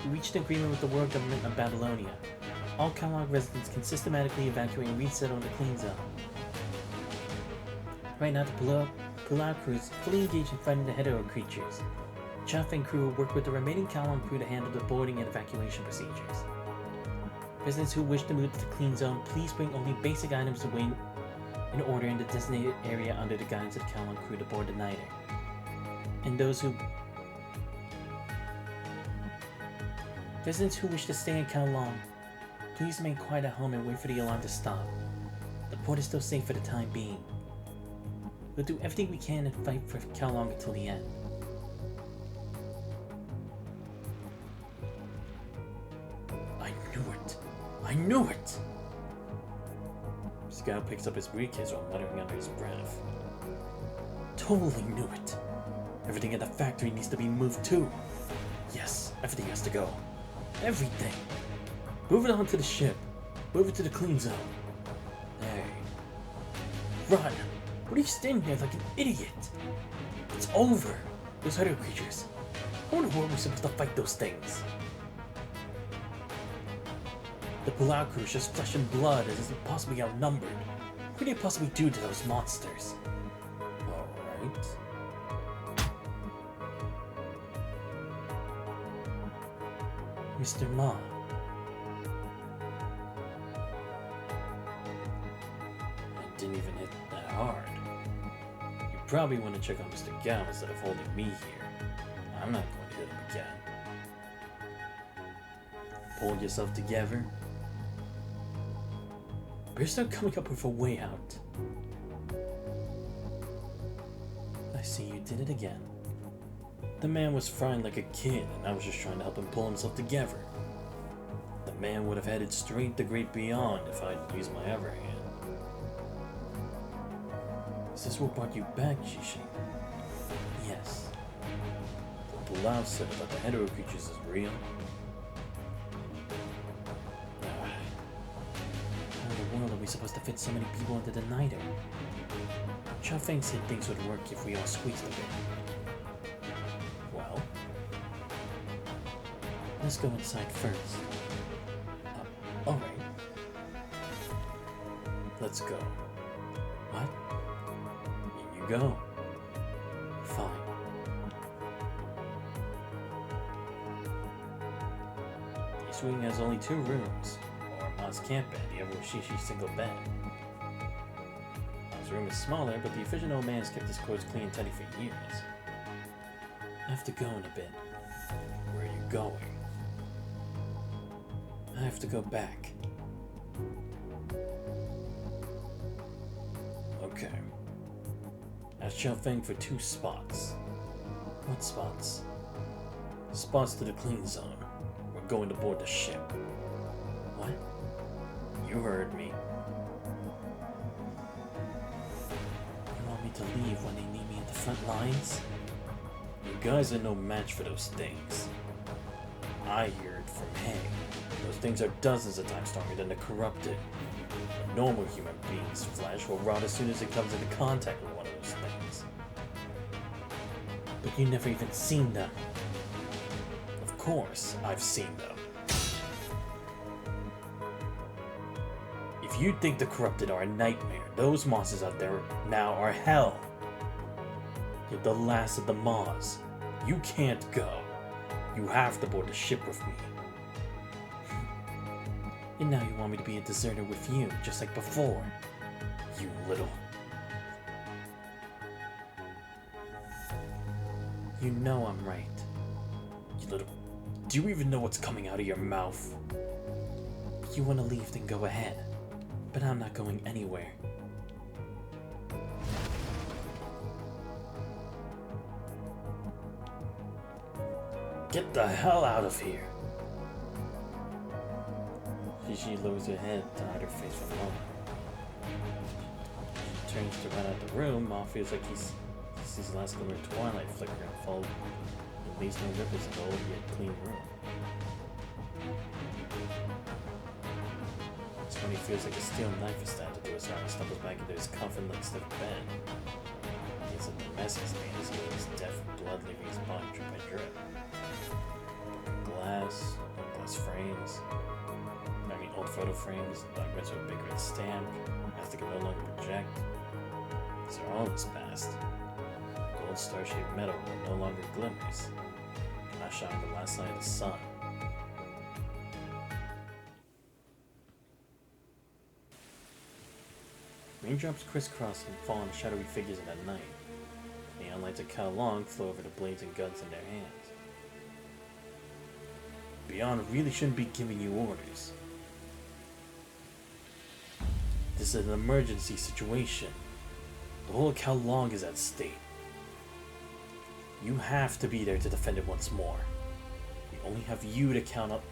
We reached an agreement with the world government of Babylonia. All Kowloong residents can systematically evacuate and resettle in the clean zone. Right now, the Pilar crew is fully engaged in fighting the hetero creatures. Chuff and crew will work with the remaining Kowloong crew to handle the boarding and evacuation procedures. Residents who wish to move to the clean zone, please bring only basic items away in order in the designated area under the guidance of the Kowloong crew to board the Nighter. And those who... Residents who wish to stay in Kowloong, please remain quiet at home and wait for the alarm to stop. The port is still safe for the time being. We'll do everything we can and fight for Kowloong until the end. I knew it! Scout picks up his briefcase while muttering under his breath. totally knew it. Everything in the factory needs to be moved too. Yes, everything has to go. Everything. Move it onto the ship. Move it to the clean zone. Hey. Run! What are you standing there like an idiot? It's over. Those other creatures. I wonder where we're supposed to fight those things. The Kowloong crew is just flesh and blood and is possibly outnumbered. What could they possibly do to those monsters? Alright. Mr. Ma. I didn't even hit that hard. You probably want to check on Mr. Gao instead of holding me here. I'm not going to hit him again. Pull yourself together. We're still coming up with a way out. I see you did it again. The man was frying like a kid, and I was just trying to help him pull himself together. The man would have headed straight the great beyond if I'd used my other hand. Is this what brought you back, Shishi? Yes. What Bilal said about the hetero creatures is real. How in the world are we supposed to fit so many people into the niter? Chao Feng said things would work if we all squeezed a bit. Well, let's go inside first. Alright. Let's go. What? In you go. Fine. Each wing has only 2 rooms, or Ma's camp bed, the other was Shishi's single bed. Ma's room is smaller, but the efficient old man has kept his clothes clean and tidy for years. I have to go in a bit. Where are you going? I have to go back. Okay. Ask Chao Feng for 2 spots. What spots? Spots to the clean zone. We're going to board the ship. What? You heard me. You want me to leave when they need me at the front lines? You guys are no match for those things. I heard from Hay. Those things are dozens of times stronger than the corrupted. A normal human being's flesh will rot as soon as it comes into contact with one of those things. But you never even seen them. Of course, I've seen them. If you think the corrupted are a nightmare, those monsters out there now are hell. You're the last of the Ma's. You can't go. You have to board the ship with me. And now you want me to be a deserter with you, just like before. You little... You know I'm right. You little... Do you even know what's coming out of your mouth? If you want to leave, then go ahead. But I'm not going anywhere. Get the hell out of here! She lowers her head to hide her face from home. She turns to run out the room. Ma feels like he sees the last glimmer of twilight flickering and fall and leaves no ripples in the old yet clean room. It's when he feels like a steel knife is stabbed into his arm and stumbles back into his coffin like stiff bed. He gets up the mess he's made as he his death and blood leaving his body drip by drip. Glass frames. Old photo frames, dug into a big red stamp, as they can no longer project. These are all in his past. Gold star-shaped metal that no longer glimmers, not shining the last light of the sun. Raindrops crisscross and fall on shadowy figures in the night. Neon lights of Kowloong flow over the blades and guns in their hands. Beyond really shouldn't be giving you orders. This is an emergency situation. The whole of Kowloong is at stake. You have to be there to defend it once more. We only have you to count up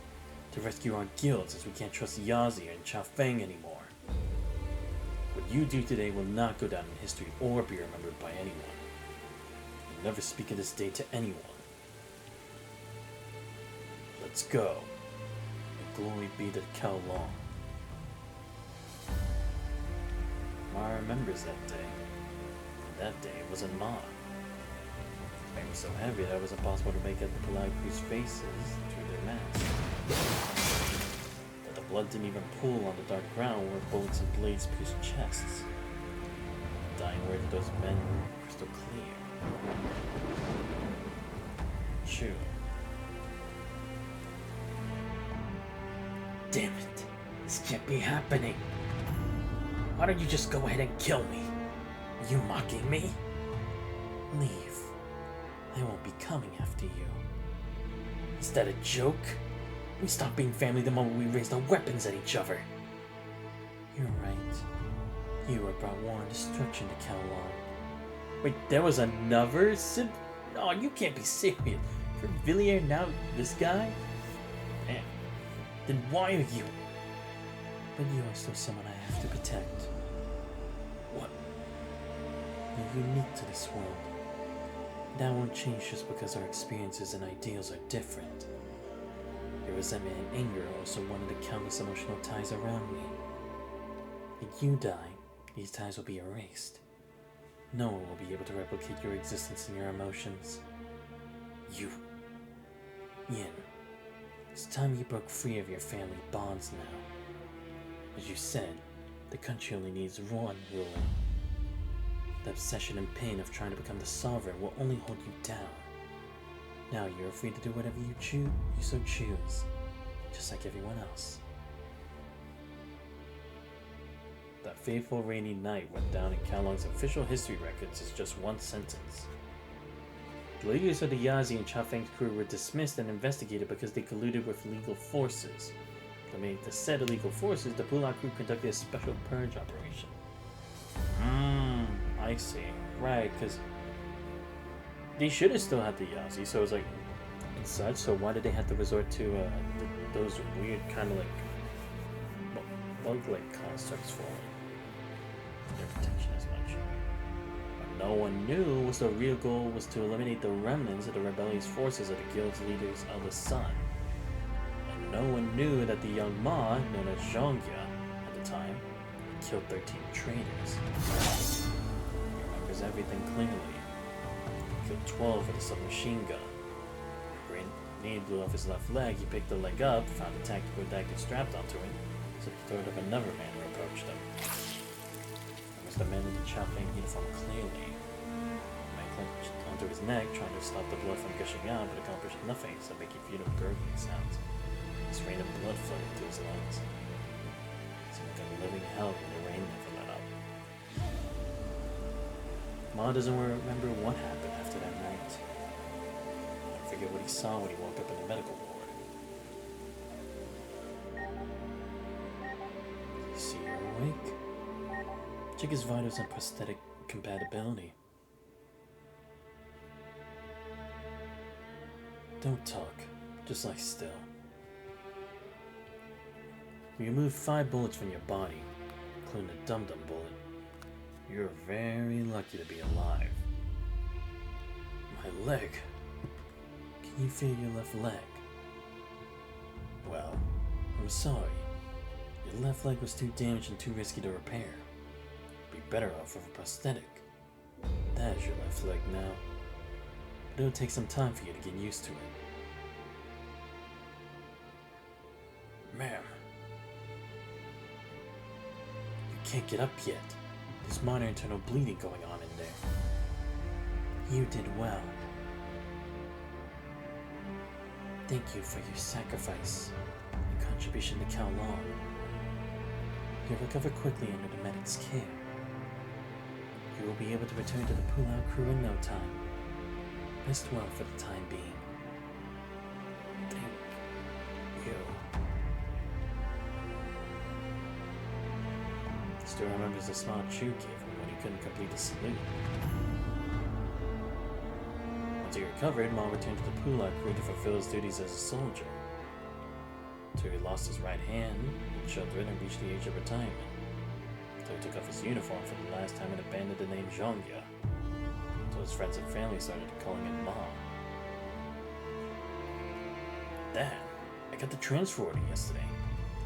to rescue our guild, since we can't trust Yazi and Chao Feng anymore. What you do today will not go down in history or be remembered by anyone. never speak of this day to anyone. Let's go. And glory be to Kowloong. Ma remembers that day. And that day was in Ma. The pain was so heavy that it was impossible to make out the Pulau crew's faces through their masks. But the blood didn't even pool on the dark ground where bullets and blades pierced chests. The dying words of those men were crystal clear. True. Damn it. This can't be happening. Why don't you just go ahead and kill me? Are you mocking me? Leave. I won't be coming after you. Is that a joke? We stopped being family the moment we raised our weapons at each other. You're right. You have brought war and destruction to Kowloong. Wait, there was another sib? Oh, you can't be serious. For Villiers, now this guy? Man. Then why are you? But you are still someone I have to protect. What? You're unique to this world. That won't change just because our experiences and ideals are different. Your resentment and anger are also one of the countless emotional ties around me. If you die, these ties will be erased. No one will be able to replicate your existence and your emotions. You. Yin. It's time you broke free of your family bonds now. As you said, the country only needs one ruler. The obsession and pain of trying to become the sovereign will only hold you down. Now you're free to do whatever you so choose, just like everyone else. That fateful rainy night went down in Kowloong's official history records as just one sentence. The leaders of the Yazi and Chafeng's crew were dismissed and investigated because they colluded with legal forces. Eliminating the said illegal forces, the Pulau crew conducted a special purge operation. I see. Right, because they should have still had the Yazi, so it was like, and such, so why did they have to resort to those weird kind of like bug-like constructs for their protection as much? What no one knew was the real goal was to eliminate the remnants of the rebellious forces of the guild's leader's eldest son. And no one knew that the young Ma, known as Zhongya at the time, had killed 13 traitors. He remembers everything clearly. Killed 12 with a submachine gun. A grenade blew off his left leg. He picked the leg up, found a tactical dagger strapped onto it, so he thought of another man who approached him. It was the man in the Chafeng uniform clearly. The man clenched onto his neck, trying to stop the blood from gushing out, but accomplished nothing except making futile gurgling sounds. This rain of blood flooded into his lungs. It seemed like a living hell when the rain never let up. Ma doesn't remember what happened after that night. I forget what he saw when he woke up in the medical ward. You see you're awake? Check his vitals and prosthetic compatibility. Don't talk. Just lie still. We removed 5 bullets from your body, including the dum-dum bullet. You're very lucky to be alive. My leg. Can you feel your left leg? Well, I'm sorry. Your left leg was too damaged and too risky to repair. You'd be better off with a prosthetic. That is your left leg now. But it'll take some time for you to get used to it. Ma'am. You can't get up yet. There's minor internal bleeding going on in there. You did well. Thank you for your sacrifice and contribution to Kowloong. You'll recover quickly under the medic's care. You will be able to return to the Pulau crew in no time. Rest well for the time being. Thank you. Still remembers the smile Chu gave him when he couldn't complete the salute. Once he recovered, Ma returned to the Pulau crew to fulfill his duties as a soldier. Until he lost his right hand, children, and reached the age of retirement. Until he took off his uniform for the last time and abandoned the name Zhongya. so his friends and family started calling him Mom. Dad, I got the transfer order yesterday.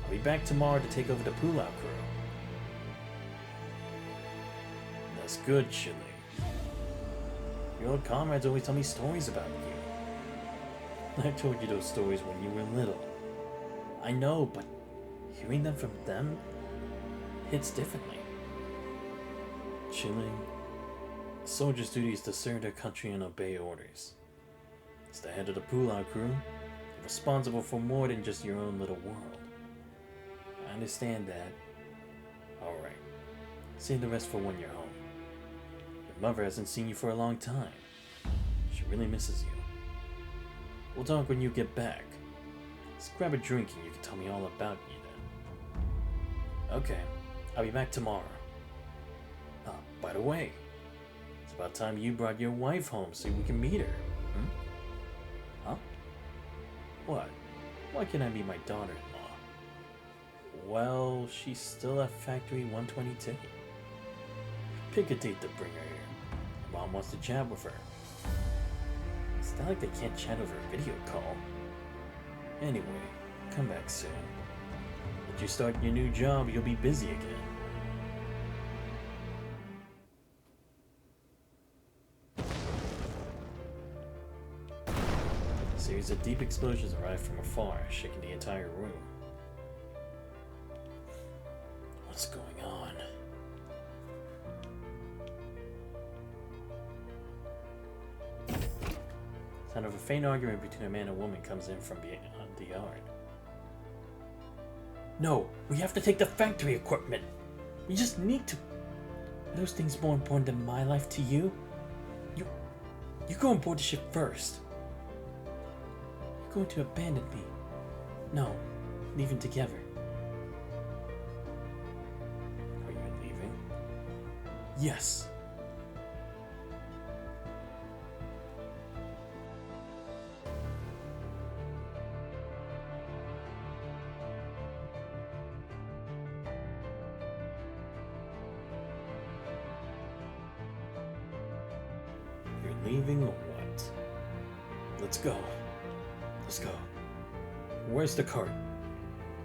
I'll be back tomorrow to take over the pull-out crew. That's good, Chili. Your old comrades always tell me stories about you. I told you those stories when you were little. I know, but hearing them from them hits differently. Chili, a soldier's duty is to serve their country and obey orders. As the head of the pull-out crew, you're responsible for more than just your own little world. I understand that. Alright, save the rest for when you're home. Your mother hasn't seen you for a long time. She really misses you. We'll talk when you get back. Let's grab a drink and you can tell me all about you then. Okay, I'll be back tomorrow. By the way, it's about time you brought your wife home so we can meet her. Huh? What? Why can't I meet my daughter-in-law? Well, she's still at Factory 122. Pick a date to bring her here. Mom wants to chat with her. It's not like they can't chat over a video call. Anyway, come back soon. Once you start your new job, you'll be busy again. A series of deep explosions arrived from afar, shaking the entire room. What's going on? Sound of a faint argument between a man and a woman comes in from beyond the yard. No, we have to take the factory equipment. We just need to. Are those things more important than my life to you? You go on board the ship first. You're going to abandon me. No, leaving together. Are you leaving? Yes. Leaving or what? Let's go. Let's go. Where's the cart?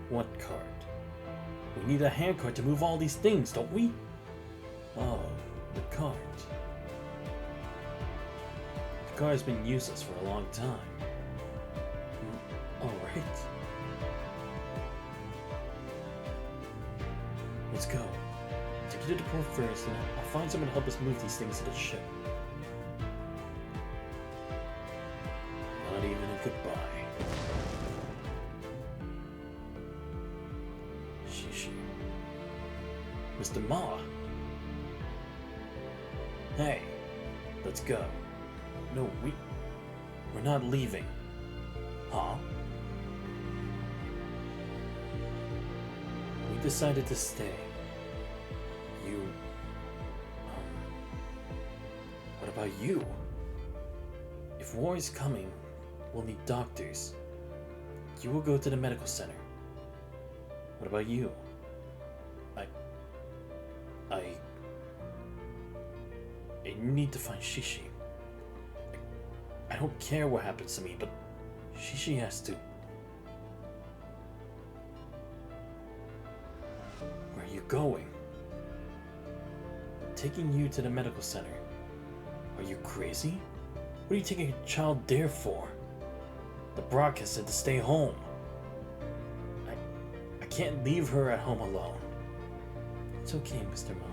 What cart? We need a handcart to move all these things, don't we? Oh, the cart. The car has been useless for a long time. Alright. Let's go. Take you to the port first, and I'll find someone to help us move these things to the ship. Not even a goodbye. Shishi. Mr. Ma! Hey, let's go. No, we're not leaving. Huh? We decided to stay. What about you? If war is coming, we'll need doctors. You will go to the medical center. What about you? I need to find Shishi. I don't care what happens to me, but Shishi has to. Where are you going? I'm taking you to the medical center. Are you crazy? What are you taking a child there for? The broadcast said to stay home. I can't leave her at home alone. It's okay, Mr. Mom.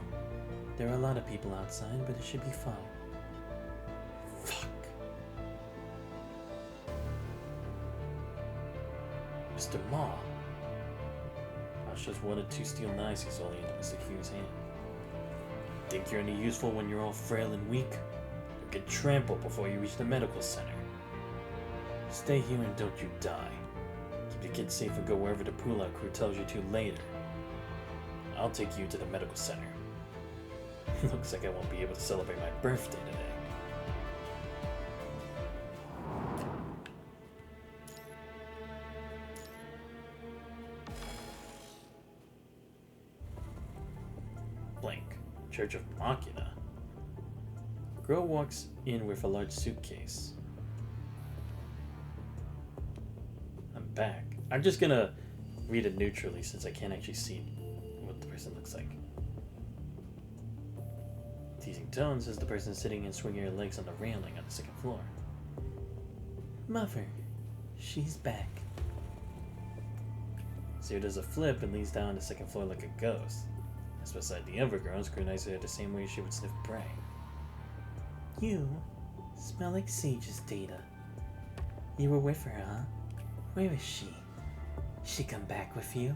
There are a lot of people outside, but it should be fine. Fuck. Mr. Ma. Ash just wanted to steal knives solely into Mr. Hugh's hand. Think you're any useful when you're all frail and weak? You'll get trampled before you reach the medical center. Stay here and don't you die. Keep the kids safe and go wherever the pull-out crew tells you to later. I'll take you to the medical center. Looks like I won't be able to celebrate my birthday today. Blank. Church of Machina. girl walks in with a large suitcase. I'm back. I'm just gonna read it neutrally since I can't actually see what the person looks like. Teasing tone says the person sitting and swinging her legs on the railing on the second floor. Mother, she's back. Zero does a flip and leans down on the second floor like a ghost. As beside the other girl, scrutinizes her the same way she would sniff prey. You smell like Sage's data. You were with her, huh? Where is she? She come back with you?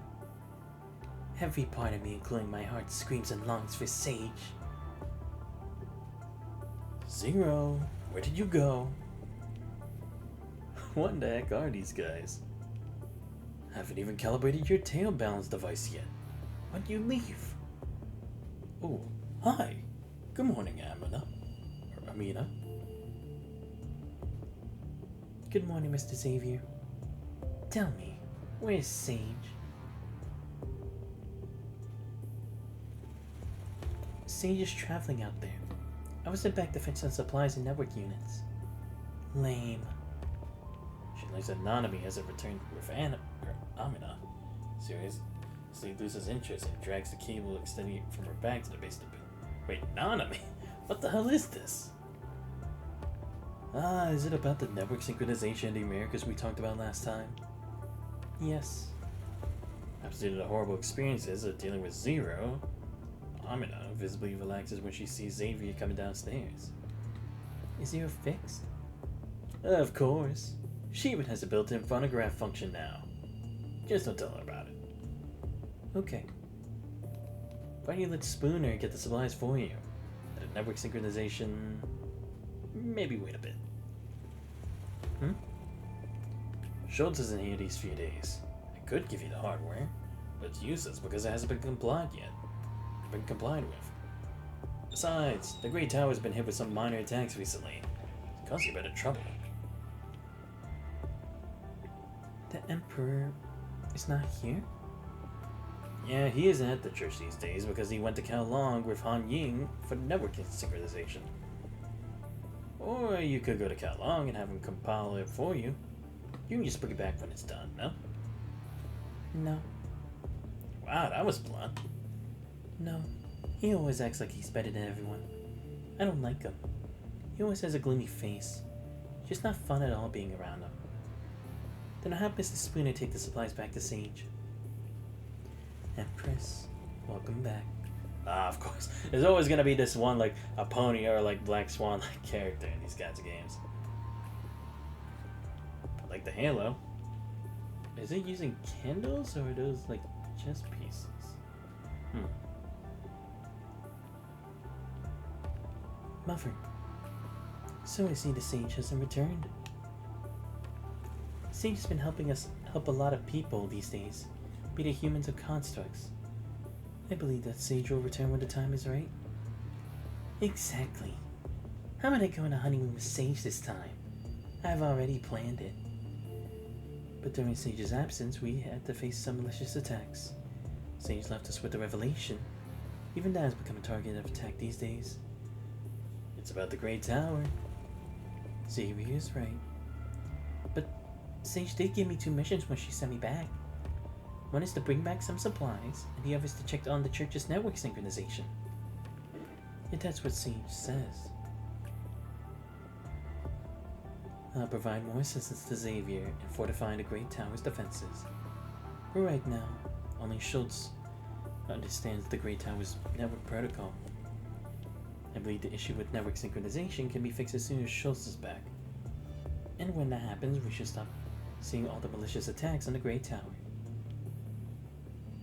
Every part of me, including my heart, screams and longs for Sage. Zero, where did you go? What the heck are these guys? Haven't even calibrated your tail balance device yet. Why'd you leave? Oh, hi. Good morning, Amina. Good morning, Mr. Xavier. Tell me, where's Sage? Sage is traveling out there. I was sent back to fetch some supplies and network units. Lame. She learns that Nanami hasn't returned with Amina. Seriously loses interest and drags the cable extending from her back to the base of the building. Wait, Nanami? What the hell is this? Ah, is it about the network synchronization in the Americas we talked about last time? Yes. Perhaps due to the horrible experiences of dealing with Zero, Amina visibly relaxes when she sees Xavier coming downstairs. Is Zero fixed? Of course. She even has a built-in phonograph function now. Just don't tell her about it. Okay. Why don't you let Spooner get the supplies for you? And a network synchronization... maybe wait a bit. Schultz isn't here these few days. I could give you the hardware, but it's useless because it hasn't been complied with. Besides, the Great Tower has been hit with some minor attacks recently. It's causing a bit of trouble. The Emperor is not here? Yeah, he isn't at the church these days because he went to Kowloong with Han Ying for network synchronization. Or you could go to Kowloong and have him compile it for you. You can just bring it back when it's done, no? No. Wow, that was blunt. No. He always acts like he's better than everyone. I don't like him. He always has a gloomy face. Just not fun at all being around him. Then I'll have Mr. Spooner take the supplies back to Sage. Empress, welcome back. Ah, of course. There's always gonna be this one, like, a pony or, like, Black Swan-like character in these kinds of games. I like the halo. Is it using candles, or are those, like, chess pieces? Mother, so I see the Sage hasn't returned. Sage has been helping us help a lot of people these days, be they humans or constructs. I believe that Sage will return when the time is right. Exactly. How am I going on a honeymoon with Sage this time? I've already planned it. But during Sage's absence, we had to face some malicious attacks. Sage left us with the revelation. Even that has become a target of attack these days. It's about the Great Tower. Xavier is right. But Sage did give me 2 missions when she sent me back. One is to bring back some supplies, and the other is to check on the church's network synchronization. And that's what Sage says. I'll provide more assistance to Xavier in fortifying the Great Tower's defenses. For right now, only Schultz understands the Great Tower's network protocol. I believe the issue with network synchronization can be fixed as soon as Schultz is back. And when that happens, we should stop seeing all the malicious attacks on the Great Tower.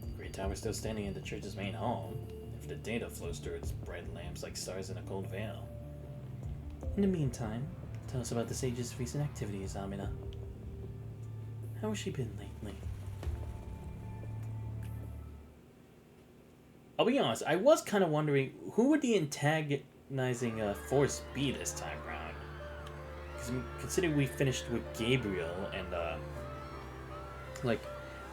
The Great Tower is still standing in the church's main hall, if the data flows through its bright lamps like stars in a cold veil. In the meantime, tell us about the Sage's recent activities, Amina. How has she been lately? I'll be honest, I was kind of wondering who would the antagonizing force be this time around. Because considering we finished with Gabriel and like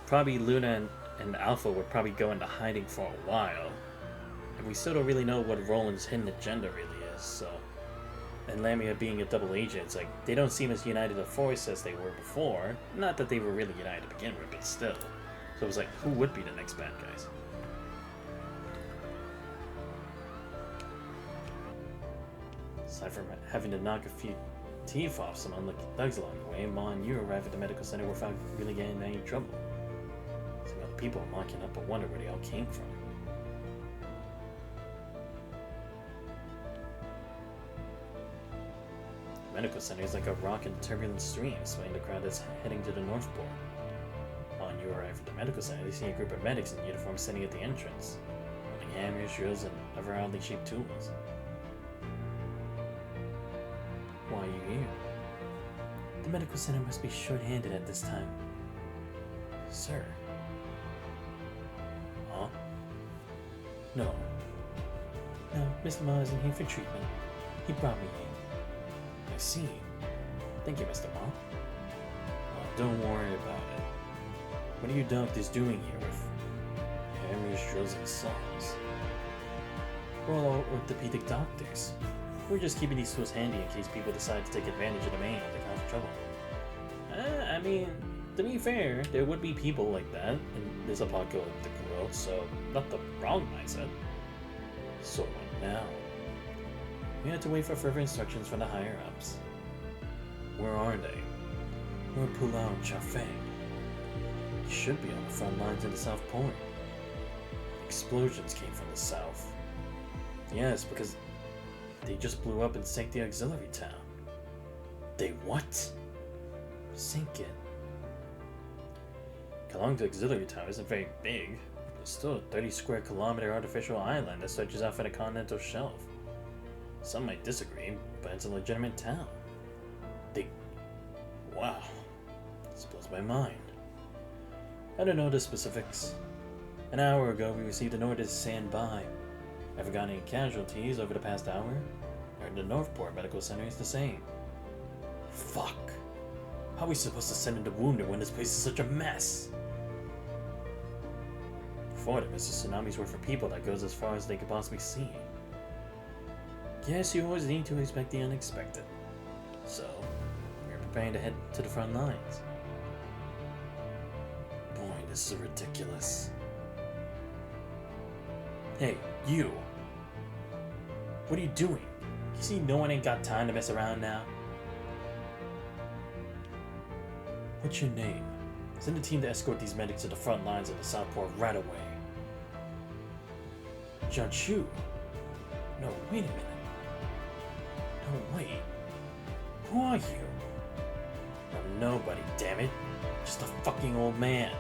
probably Luna and Alpha would probably go into hiding for a while, and we still don't really know what Roland's hidden agenda really is. So and Lamia being a double agent, it's like they don't seem as united a force as they were before. Not that they were really united to begin with, but still. So it was like, who would be the next bad guys? Aside from having to knock a few teeth off some unlucky thugs along the way, Ma and you arrive at the medical center without really getting in any trouble. Some other people are mocking up, but wonder where they all came from. The medical center is like a rock in a turbulent stream, swaying the crowd that's heading to the North Pole. On you arrive at the medical center, they see a group of medics in uniform sitting at the entrance, holding hammers, drills, and other oddly shaped tools. Why are you here? The medical center must be short-handed at this time. Sir. Huh? No. No, Mr. Ma isn't here for treatment. He brought me here. I see. Thank you, Mr. Ma. Oh, don't worry about it. What are you doctors doing here with hammers, drills, and saws? We're all orthopedic doctors. We're just keeping these tools handy in case people decide to take advantage of the man and cause trouble. I mean, to be fair, there would be people like that in this apocalyptic world, so not the wrong mindset. So what now? We had to wait for further instructions from the higher-ups. Where are they? We're Kowloong and Chafeng. They should be on the front lines in the South Pole. Explosions came from the south. Yes, because they just blew up and sank the auxiliary town. They what? Sink it. Kowloong's auxiliary town isn't very big. It's still a 30 square kilometer artificial island that stretches out from the continental shelf. Some might disagree, but it's a legitimate town. Wow. This blows my mind. I don't know the specifics. An hour ago, we received an order to stand by. Ever gotten any casualties over the past hour? Or the Northport Medical Center is the same. Fuck. How are we supposed to send in the wounded when this place is such a mess? Before them, it's a tsunami's worth of people that goes as far as they could possibly see. Yes, you always need to expect the unexpected. So, we're preparing to head to the front lines. Boy, this is ridiculous. Hey, you! What are you doing? You see no one ain't got time to mess around now? What's your name? Send a team to escort these medics to the front lines of the Southport right away. John Chu? No, wait a minute. No, wait. Who are you? I'm nobody, damn it. Just a fucking old man.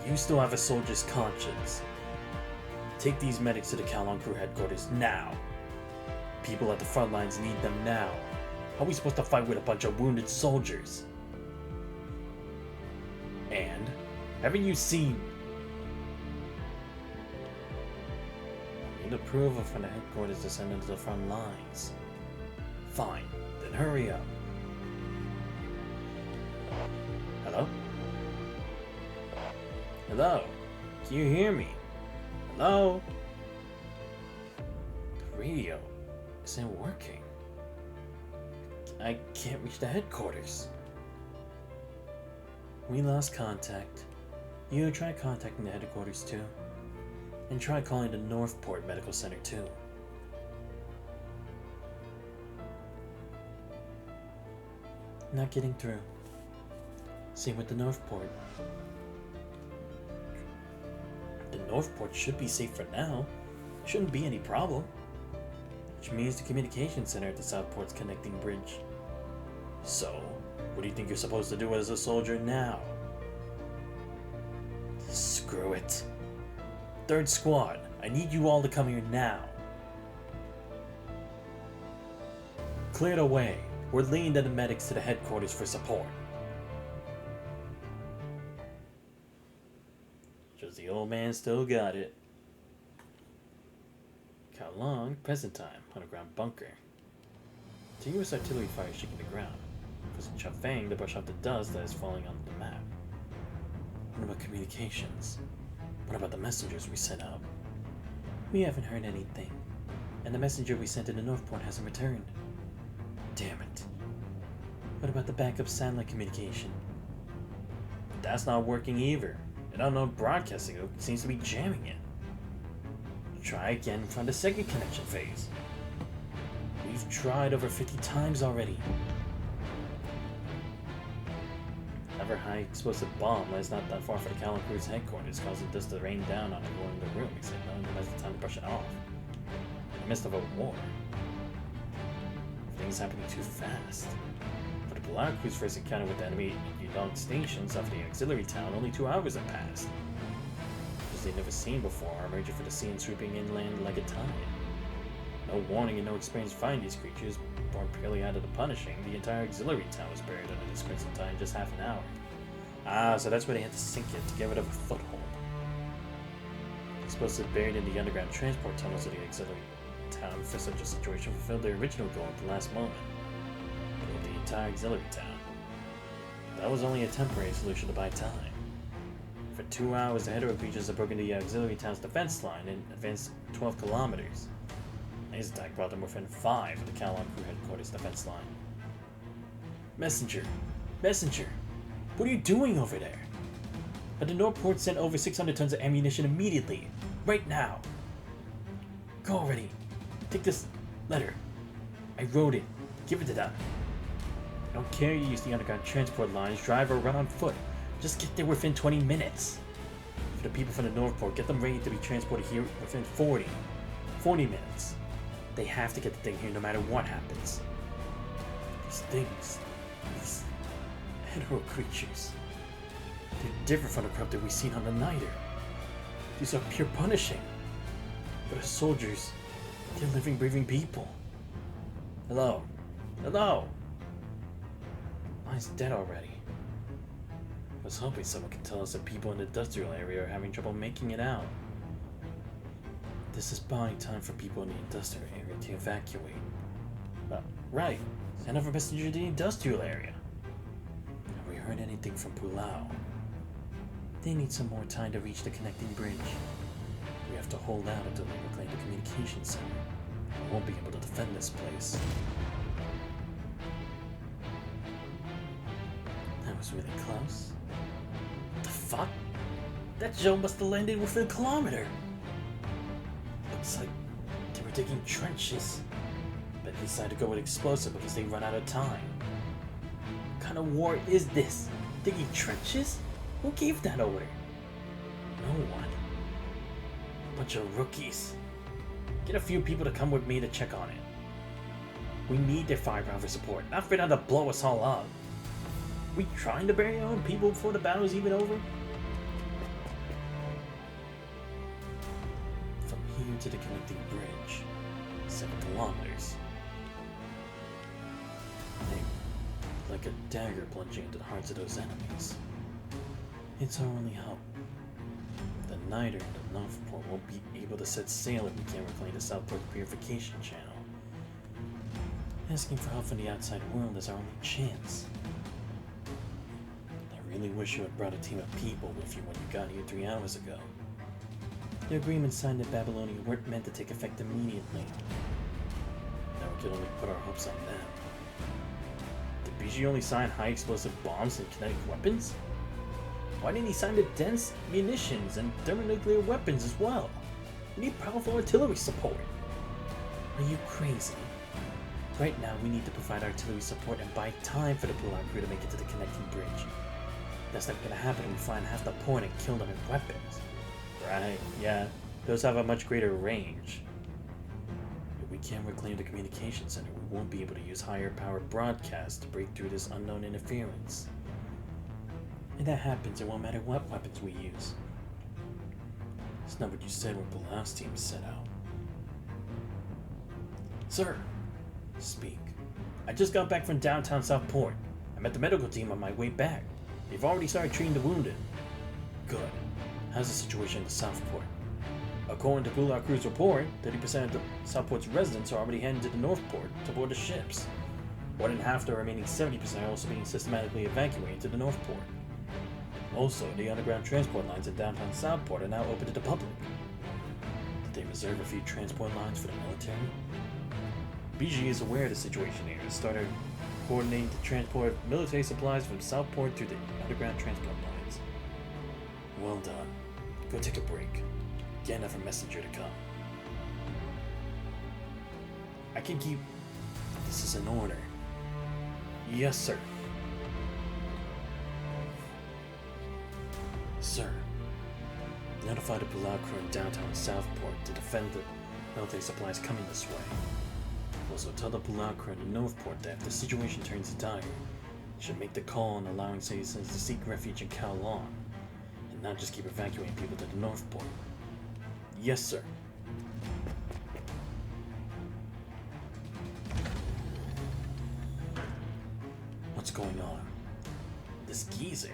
You still have a soldier's conscience. Take these medics to the Kowloong crew headquarters now. People at the front lines need them now. How are we supposed to fight with a bunch of wounded soldiers? And, haven't you seen? I need approval from the headquarters to send them to the front lines. Fine, then hurry up. Hello? Hello? Can you hear me? Hello? The radio isn't working. I can't reach the headquarters. We lost contact. You try contacting the headquarters too. And try calling the Northport Medical Center too. Not getting through. Same with the Northport. The Northport should be safe for now. Shouldn't be any problem. Which means the communication center at the Southport's connecting bridge. So, what do you think you're supposed to do as a soldier now? Screw it. Third Squad, I need you all to come here now. Clear the way. We're leading the medics to the headquarters for support. Just the old man still got it. Kowloong, present time, underground bunker. Continuous artillery fire shaking the ground. Pressing Chafeng to brush off the dust that is falling on the map. What about communications? What about the messengers we sent out? We haven't heard anything. And the messenger we sent to the Northport hasn't returned. Damn it. What about the backup satellite communication? That's not working either. An unknown broadcasting seems to be jamming it. Try again from the second connection phase. We've tried over 50 times already. Another high explosive bomb lies not that far from the Kowloong crew's headquarters, causing dust to rain down on everyone in the room, except no one has the time to brush it off. In the midst of a war. Things happening too fast. For the Black crew's first encounter with the enemy at Kowloong stations off the auxiliary town, only 2 hours have passed. As they'd never seen before, emerging from the sea and swooping inland like a tide. No warning and no experience find these creatures, born purely out of the punishing, the entire auxiliary town was buried under this crimson tide in just half an hour. Ah, so that's where they had to sink it, to give it a foothold. Explosives buried in the underground transport tunnels of the auxiliary town for such a situation fulfilled their original goal at the last moment. But the entire auxiliary town. That was only a temporary solution to buy time. For 2 hours, the hetero creatures had broken the auxiliary town's defense line and advanced 12 kilometers. His attack brought them within 5 of the Kowloong crew headquarters defense line. Messenger! Messenger! What are you doing over there? But the Northport sent over 600 tons of ammunition immediately. Right now! Go already. Take this letter. I wrote it. Give it to them. I don't care you use the underground transport lines, drive or run on foot. Just get there within 20 minutes. For the people from the Northport, get them ready to be transported here within 40 minutes. They have to get the thing here no matter what happens. These things, these hetero creatures, they're different from the corrupted we've seen on the Niter. These are pure punishing. But as soldiers, they're living, breathing people. Hello? Hello? Mine's dead already. I was hoping someone could tell us that people in the industrial area are having trouble making it out. This is buying time for people in the industrial area to evacuate. Right. Send over a messenger to the industrial area. Have we heard anything from Pulau? They need some more time to reach the connecting bridge. We have to hold out until they reclaim the communications center. We won't be able to defend this place. That was really close. What the fuck? That Joe must have landed within a kilometer. Looks like they were digging trenches. But they decided to go with explosive because they run out of time. What kind of war is this? Digging trenches? Who gave that order? No one. A bunch of rookies. Get a few people to come with me to check on it. We need their firepower support, not for them to blow us all up. We trying to bury our own people before the battle's even over? From here to the connecting bridge, 7 kilometers. They, like a dagger plunging into the hearts of those enemies. It's our only hope. The Niter and the Northport won't be able to set sail if we can't reclaim the Southport purification channel. Asking for help from the outside world is our only chance. I really wish you had brought a team of people with you when you got here 3 hours ago. The agreements signed in Babylonia weren't meant to take effect immediately. Now we could only put our hopes on them. Did BG only sign high explosive bombs and kinetic weapons? Why didn't he sign the dense munitions and thermonuclear weapons as well? We need powerful artillery support. Are you crazy? Right now, we need to provide artillery support and buy time for the Blue Line crew to make it to the connecting bridge. That's not gonna happen if we find half the point and kill them with weapons. Right, yeah. Those have a much greater range. If we can't reclaim the communication center, we won't be able to use higher power broadcasts to break through this unknown interference. And that happens, it won't matter what weapons we use. It's not what you said when Bilau's team set out. Sir, speak. I just got back from downtown Southport. I met the medical team on my way back. They've already started treating the wounded. Good. How's the situation in the Southport? According to Pulau Crew's report, 30% of the Southport's residents are already heading to the Northport to board the ships. More than half the remaining 70% are also being systematically evacuated to the Northport. Also, the underground transport lines in downtown Southport are now open to the public. The They reserve a few transport lines for the military. BG is aware of the situation here and started coordinating the transport of military supplies from Southport through the underground transport lines. Well done. Go take a break. Get another messenger to come. I can keep... This is an order. Yes, sir. Sir, notify the Palau crew in downtown Southport to defend the military supplies coming this way. Also, tell the Palau crew in Northport that if the situation turns dire, should make the call on allowing citizens to seek refuge in Kowloong, and not just keep evacuating people to the Northport. Yes, sir. What's going on? This geezer.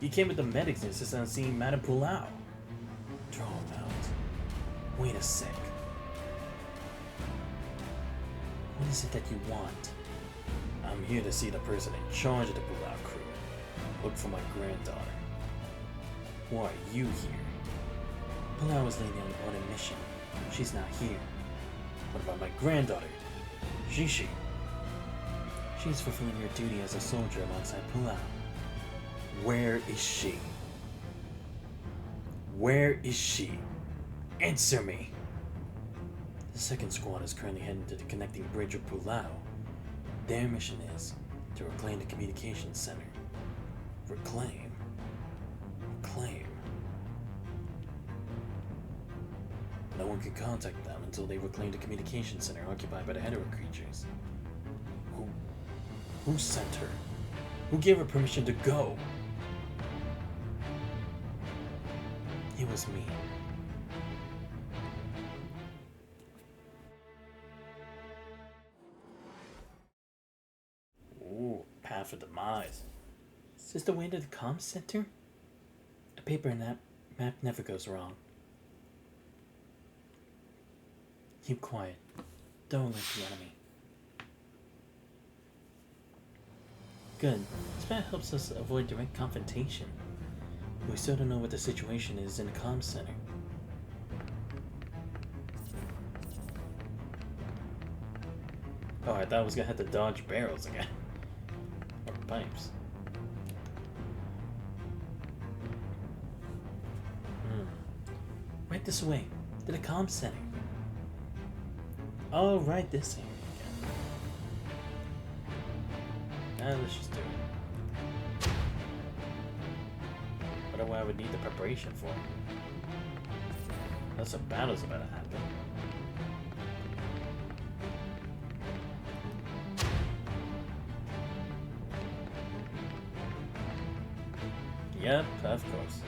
He came with the medics and insisted on seeing Madame Palau. Draw him out. Wait a sec. What is it that you want? I'm here to see the person in charge of the Palau crew. Look for my granddaughter. Why are you here? Palau is leading on a mission. She's not here. What about my granddaughter? Shishi. She's fulfilling her duty as a soldier alongside Palau. Where is she? Where is she? Answer me! The second squad is currently heading to the connecting bridge of Palau. Their mission is to reclaim the communications center. Reclaim? Reclaim? No one can contact them until they reclaim the communications center occupied by the hetero creatures. Who sent her? Who gave her permission to go? It was me. Ooh, path of demise. Is this the way to the comm center? A paper in that map never goes wrong. Keep quiet. Don't alert the enemy. Good. This map helps us avoid direct confrontation. We still don't know what the situation is in the comm center. Oh, I thought I was gonna have to dodge barrels again. Or pipes. Right this way, to the comm center. Oh, right this area again. Let's just do it. Wonder what I would need the preparation for. That's a battle's about to happen. Yep, of course.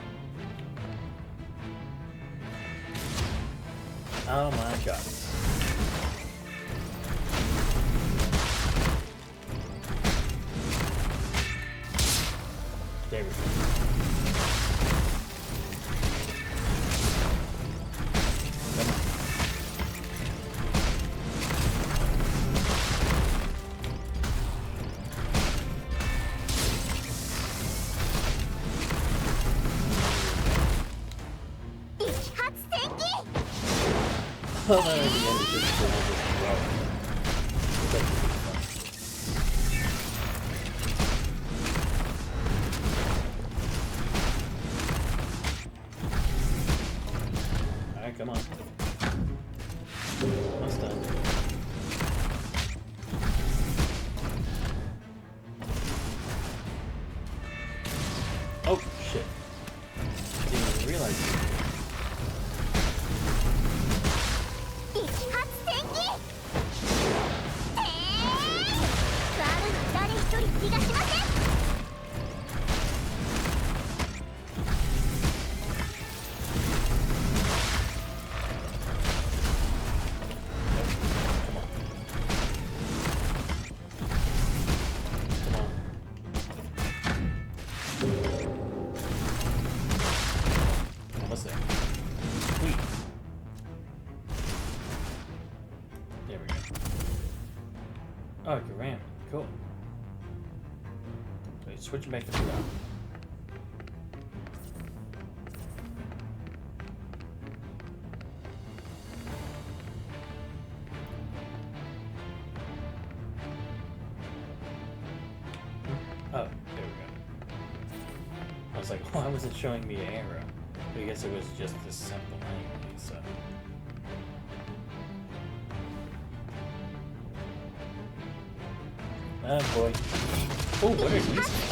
Oh my god. There we go. Come on. Oh, no, at the end it just wow. Alright, come on. Almost done. Oh, shit. Didn't even realize it. Almost there. Sweet. There we go. Oh, you ran. Cool. Wait, switching back to the route. Oh, there we go. I was like, why was it showing me an arrow? But I guess it was just this simple anyway, so. Oh boy. Oh, what are these?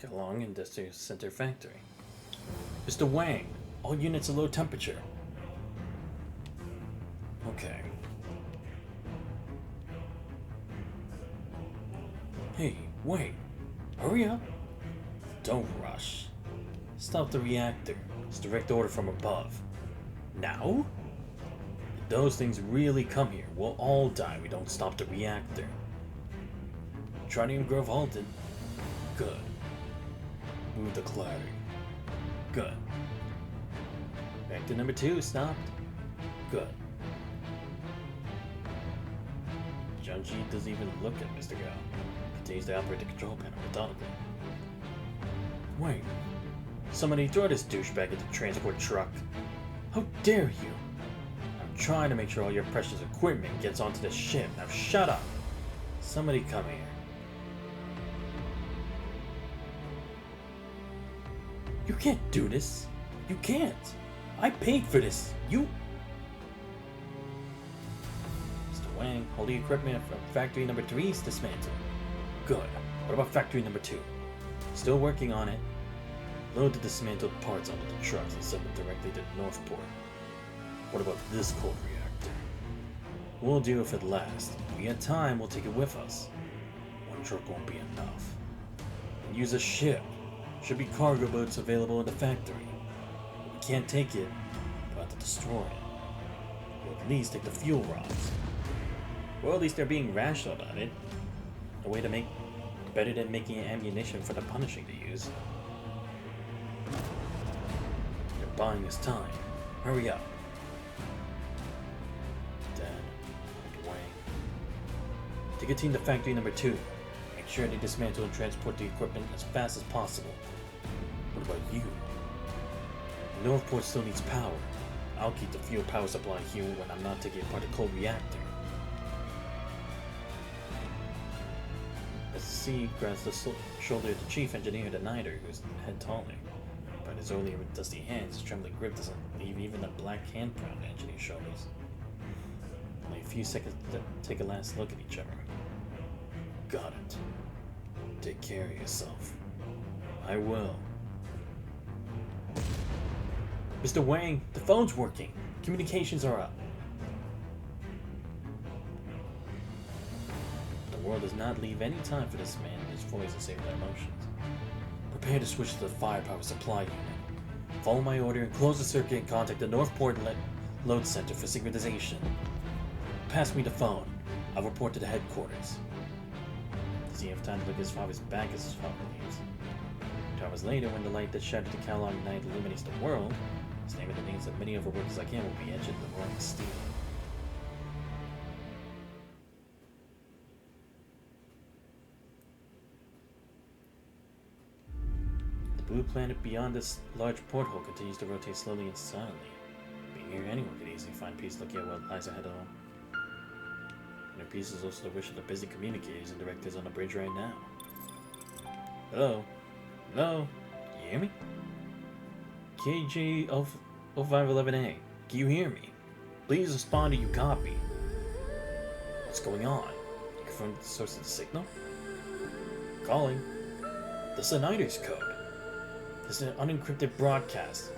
Kowloong Industrial Center Factory. Mr. Wang, all units are low temperature. Okay. Hey, wait. Hurry up. Don't rush. Stop the reactor. It's direct order from above. Now? If those things really come here, we'll all die if we don't stop the reactor. Tritium Grove halted. Good. Move the clarity. Good. Reactor number 2 stopped. Good. Junji doesn't even look at Mr. Gao. Continues to operate the control panel methodically. Wait. Somebody throw this douchebag at the transport truck. How dare you? I'm trying to make sure all your precious equipment gets onto the ship. Now shut up. Somebody come here. You can't do this. You can't. I paid for this. You... Mr. Wang, all the equipment from factory number 3 is dismantled. Good. What about factory number 2? Still working on it. Load the dismantled parts onto the trucks and send them directly to Northport. What about this cold reactor? We'll deal with it last. If we get time, we'll take it with us. One truck won't be enough. And use a ship. Should be cargo boats available in the factory. If we can't take it, we'll have to destroy it. Or at least take the fuel rods. Well, at least they're being rational about it. A way to make better than making ammunition for the Punishing to use. They're buying us time. Hurry up. Dad, Wang. Take a team to factory number 2. Make sure they dismantle and transport the equipment as fast as possible. What about you? Northport still needs power. I'll keep the fuel power supply here when I'm not taking apart the cold reactor. As the sea grabs the shoulder of the chief engineer, the Nighter, who's head taller. But his earlier dusty hands, his trembling grip doesn't leave even a black handprint on the engineer's shoulders. Only a few seconds to take a last look at each other. Got it. Take care of yourself. I will. Mr. Wang, the phone's working. Communications are up. The world does not leave any time for this man and his voice to save their emotions. Prepare to switch to the firepower supply unit. Follow my order and close the circuit and contact the Northport Load Center for synchronization. Pass me the phone. I'll report to the headquarters. Does he have time to look at his father's back as his father leaves? 2 hours later, when the light that shattered the Kowloong night illuminates the world, his name and the names of many other workers like him will be etched in the roaring steel. The blue planet beyond this large porthole continues to rotate slowly and silently. Being here, anyone could easily find peace looking at what lies ahead of them. Inner peace is also the wish of the busy communicators and directors on the bridge right now. Hello? Hello? You hear me? KG 0511A, can you hear me? Please respond to you copy. What's going on? Confirm the source of the signal? Calling. The Snyder's code. This is an unencrypted broadcast.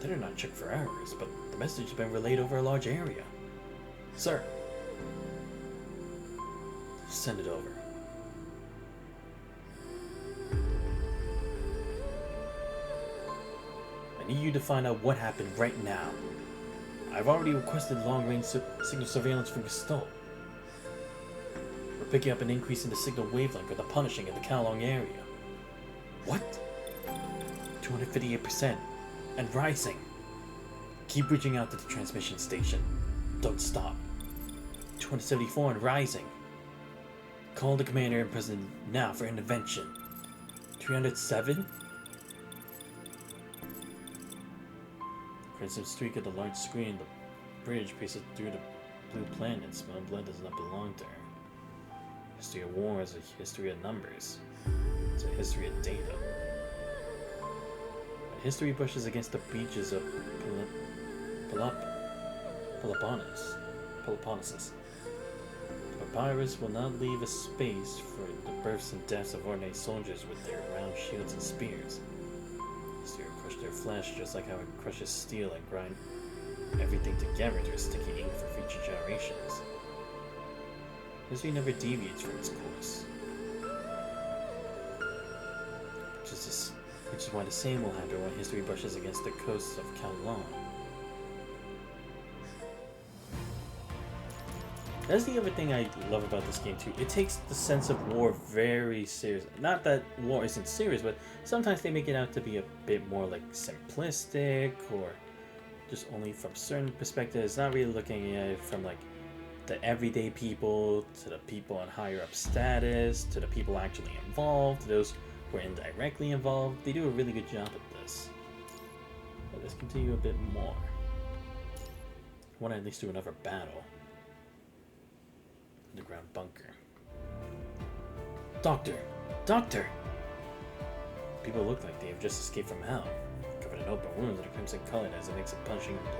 They did not check for errors, but the message has been relayed over a large area. Sir. Send it over. I need you to find out what happened right now. I've already requested long-range signal surveillance from Gestalt. We're picking up an increase in the signal wavelength with the punishing in the Kowloong area. What? 258%. And rising. Keep reaching out to the transmission station. Don't stop. 274 and rising. Call the commander and president now for intervention. 307? Crimson streak at the large screen. The bridge passes through the blue planets. My blood does not belong to her. History of war is a history of numbers. It's a history of data. When history brushes against the beaches of Peloponnesus. The papyrus will not leave a space for the births and deaths of ordinary soldiers with their round shields and spears. History will crush their flesh just like how it crushes steel and grind everything together to a sticky ink for future generations. History never deviates from its course. Which is why the same will happen when history brushes against the coasts of Kowloong. That's the other thing I love about this game too. It takes the sense of war very seriously. Not that war isn't serious, but sometimes they make it out to be a bit more like simplistic or just only from certain perspectives. Not really looking at it from like the everyday people to the people on higher up status to the people actually involved, to those who are indirectly involved. They do a really good job at this. But let's continue a bit more. I want to at least do another battle. Underground bunker. Doctor! Doctor! People look like they have just escaped from hell, covered in open wounds that are crimson colored as it makes it punching in blood.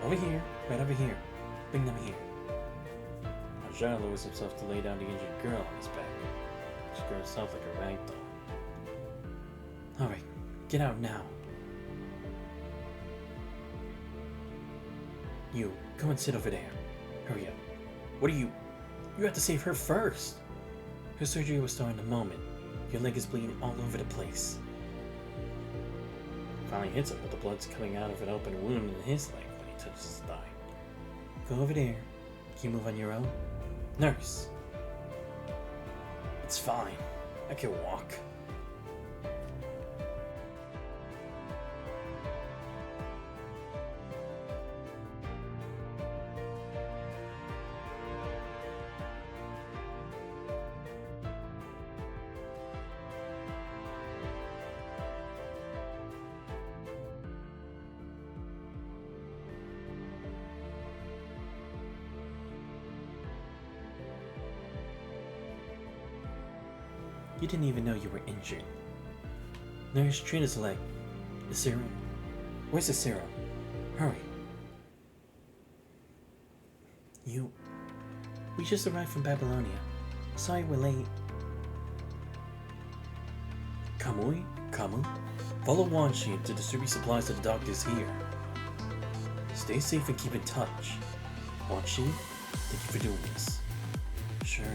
Over here, right over here. Bring them here. Ajara lowers himself to lay down the injured girl on his back. She grows herself like a rag doll. Alright, get out now. You, come and sit over there. Hurry up. What are you? You have to save her first. Her surgery will start in a moment. Your leg is bleeding all over the place. Finally hits him, but the blood's coming out of an open wound in his leg when he touches his thigh. Go over there. Can you move on your own? Nurse. It's fine. I can walk. You didn't even know you were injured. Nurse, treat his leg. The serum. Where's the serum? Hurry. We just arrived from Babylonia. Sorry we're late. Kamui? Kamu? Follow Wanshi to distribute supplies to the doctors here. Stay safe and keep in touch. Wanshi, thank you for doing this. Sure.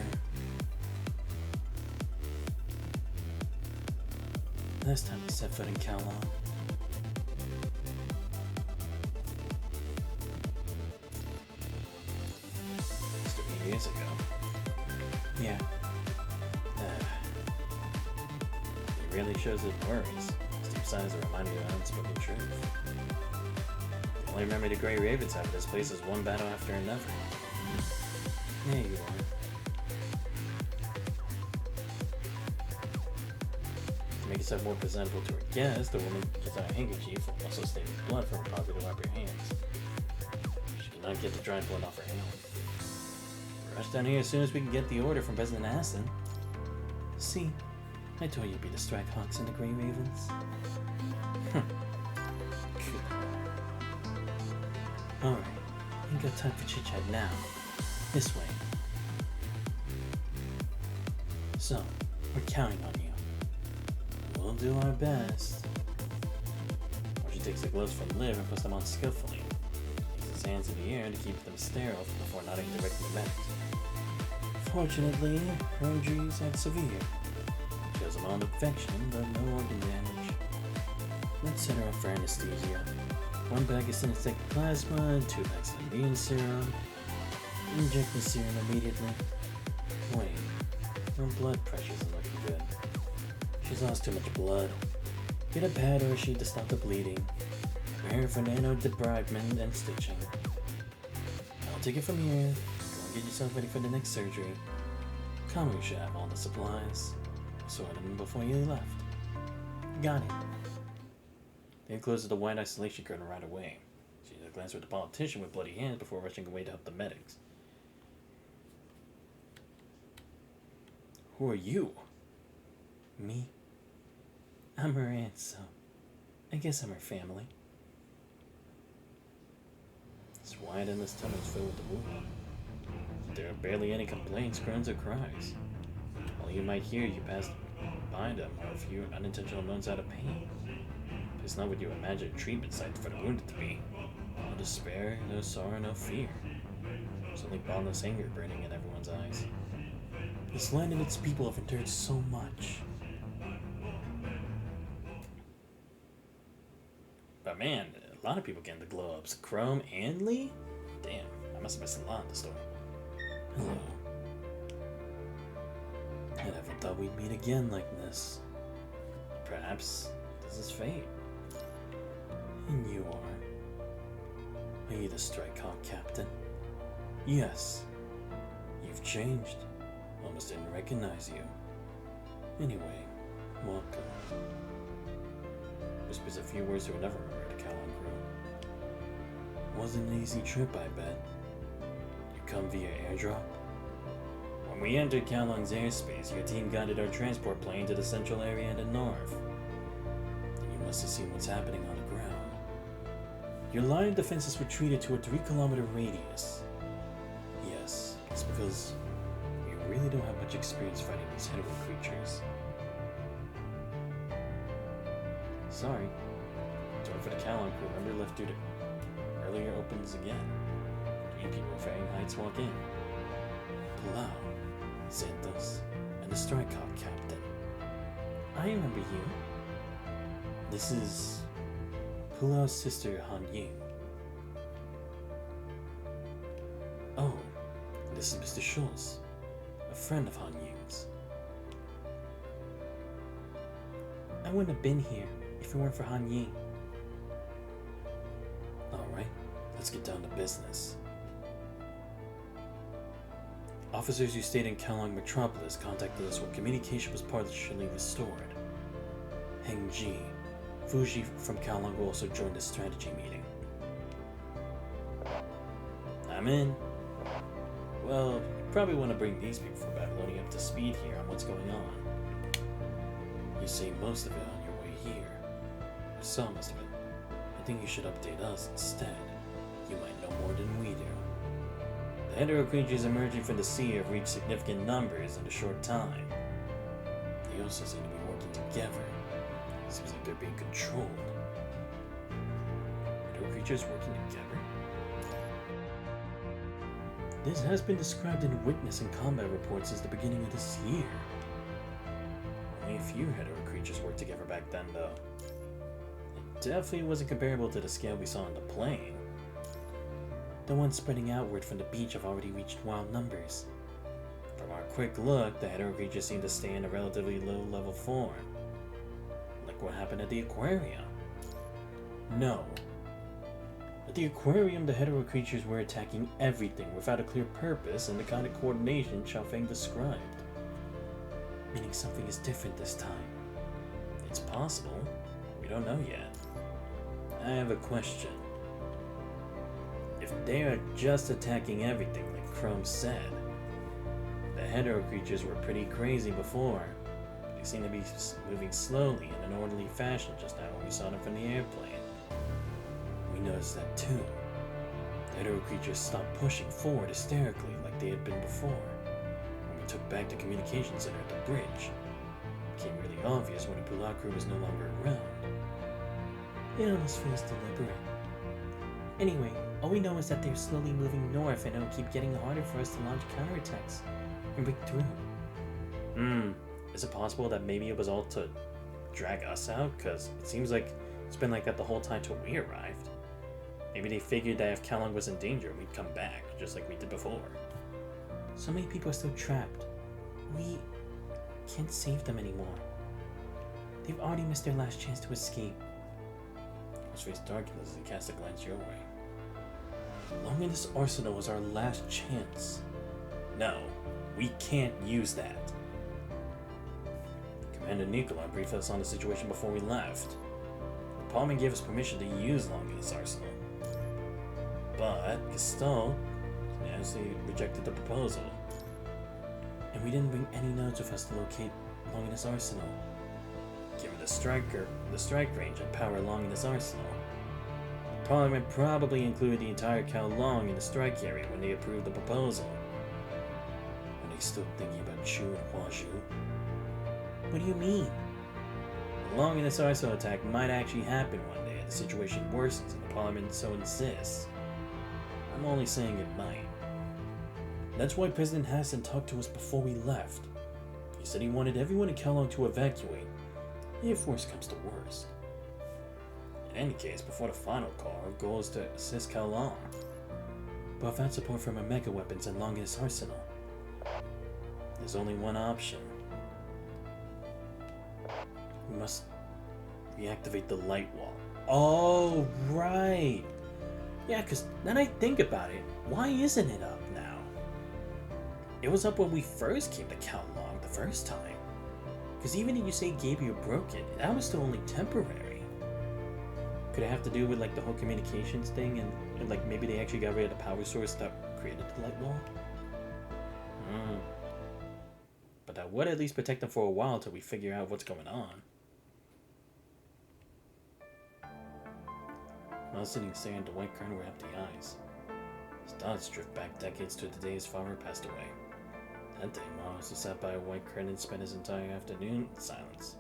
Last time we set foot in Kowloong. Just a few years ago. Yeah. He really shows his worries. Steve signs a reminder of the unspoken truth. The only memory the Grey Ravens have of this place is one battle after another. There you are. To make yourself more presentable to her guests, the woman gets out a handkerchief, also stains blood from her pocket to wipe her hands. She cannot get the dried blood off her hand. Rush down here as soon as we can get the order from President Aston. See, I told you you'd be the Strike Hawks and the Grey Ravens. Alright, ain't got time for chit-chat now. This way. So, we're counting on you. We'll do our best. She takes the gloves from Liv and puts them on skillfully. Uses his hands in the air to keep them sterile before nodding directly to medics. Fortunately, her injuries aren't severe. She has a mild infection, but no organ damage. Let's set her up for anesthesia. 1 bag of synthetic plasma and 2 bags of immune serum. Inject the serum immediately. Wait, her blood pressure isn't looking good. She's lost too much blood. Get a pad or a sheet to stop the bleeding. Prepare for nano-debridement and stitching. I'll take it from here. Go and get yourself ready for the next surgery. Kowloong should have all the supplies. Sorted them before you left. Got it. They closes the white isolation curtain right away. She glanced at the politician with bloody hands before rushing away to help the medics. Who are you? Me? I'm her aunt, so I guess I'm her family. This wide endless tunnel is filled with the wound. There are barely any complaints, grunts, or cries. All you might hear you pass by them are a few unintentional moans out of pain. It's not what you imagine a treatment site for the wounded to be. No despair, no sorrow, no fear. There's only boundless anger burning in everyone's eyes. This land and its people have endured so much. But man, a lot of people getting the glow ups. Chrome and Lee? Damn, I must have missed a lot in the story. Hello. I never thought we'd meet again like this. Perhaps this is fate. And you are. Are you the Strike Hawk captain? Yes. You've changed. Almost didn't recognize you. Anyway, welcome. Whispers a few words to another member of the Kowloong crew. Wasn't an easy trip, I bet. You come via airdrop? When we entered Kowloong's airspace, your team guided our transport plane to the central area in the north. You must have seen what's happening on the ground. Your line of defenses retreated to a 3-kilometer radius. Yes, it's because you really don't have much experience fighting these hetero creatures. Sorry. Door for the Kowloong crew member left due to earlier opens again. 3 people varying heights walk in. Palau, Santos, and the Strike Hawk captain. I remember you. This is Pulau's sister, Han Ying. Oh, this is Mr. Schultz, a friend of Han Ying's. I wouldn't have been here if it weren't for Han Ying. Alright, let's get down to business. Officers who stayed in Kowloong Metropolis contacted us when communication was partially restored. Heng Ji, Fuji from Kowloong will also join the strategy meeting. I'm in. Well, you probably want to bring these people from Babylonia up to speed here on what's going on. You see most of it on your way here. Or some of it. I think you should update us instead. You might know more than we do. The hetero creatures emerging from the sea have reached significant numbers in a short time. They also seem to be working together. Seems like they're being controlled. Hetero creatures working together? This has been described in witness and combat reports since the beginning of this year. Only a few hetero creatures worked together back then, though. It definitely wasn't comparable to the scale we saw on the plane. The ones spreading outward from the beach have already reached wild numbers. From our quick look, the hetero creatures seem to stay in a relatively low-level form. Like what happened at the aquarium. No. At the aquarium, the hetero creatures were attacking everything without a clear purpose and the kind of coordination Xiaofeng described. Meaning something is different this time. It's possible. We don't know yet. I have a question. If they are just attacking everything like Chrome said, the hetero creatures were pretty crazy before. They seem to be moving slowly in an orderly fashion just now when we saw them from the airplane. We noticed that too. The hetero creatures stopped pushing forward hysterically like they had been before. When we took back the communication center at the bridge. It became really obvious when the Pulak crew was no longer around. It almost feels deliberate. Anyway, all we know is that they're slowly moving north and it'll keep getting harder for us to launch counterattacks and break through. Is it possible that maybe it was all to drag us out? Because it seems like it's been like that the whole time till we arrived. Maybe they figured that if Kowloong was in danger, we'd come back, just like we did before. So many people are still trapped. We can't save them anymore. They've already missed their last chance to escape. His face darkened as he cast a glance your way. Longinus Arsenal is our last chance. No, we can't use that. Commander Nicola briefed us on the situation before we left. The Parliament gave us permission to use Longinus Arsenal. But Gaston unanimously rejected the proposal. And we didn't bring any nodes with us to locate Longinus Arsenal. Given the strike range and power along in this arsenal, Parliament probably included the entire Kowloong in the strike area when they approved the proposal. Are they still thinking about Chu and Huazhu? What do you mean? The Longinus Arsenal attack might actually happen one day if the situation worsens and the Parliament so insists. I'm only saying it might. That's why President Hassan talked to us before we left. He said he wanted everyone in Kowloong to evacuate, if worst comes to worst. In any case, before the final call, our goal is to assist Kowloong. But without support from our mega weapons and Longinus Arsenal, there's only one option. We must reactivate the light wall. Oh, right! Yeah, because now I think about it, why isn't it up now? It was up when we first came to Kowloong the first time. Because even if you say Gabriel broke it, that was still only temporary. Could it have to do with like the whole communications thing and like maybe they actually got rid of the power source that created the light wall? But that would at least protect them for a while till we figure out what's going on. I was sitting staring at the white curtain with empty eyes. His thoughts drift back decades to the day his father passed away. That day, Miles sat by a white curtain and spent his entire afternoon in silence.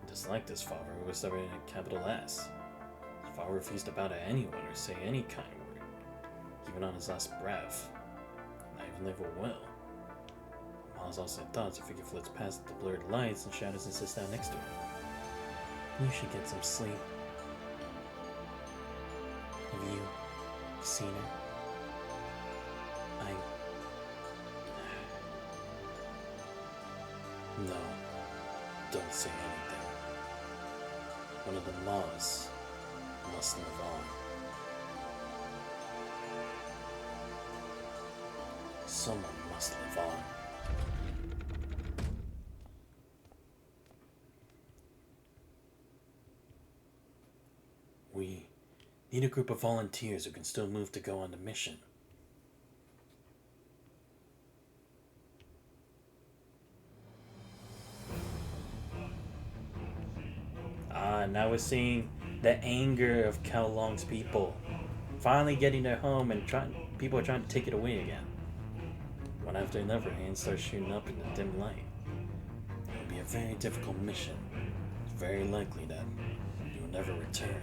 He disliked his father, who was stubborn in a capital S. His father refused to bow to anyone or say any kind word, even on his last breath. Not even live a will. Miles also had thoughts if he could flit past the blurred lights and shadows and sit down next to him. You should get some sleep. Have you seen her? No, don't say anything. One of the Ma's must live on. Someone must live on. We need a group of volunteers who can still move to go on the mission. Now we're seeing the anger of Kowloong's people. Finally getting their home and people are trying to take it away again. One after another, hands start shooting up in the dim light. It'll be a very difficult mission. It's very likely that you'll never return.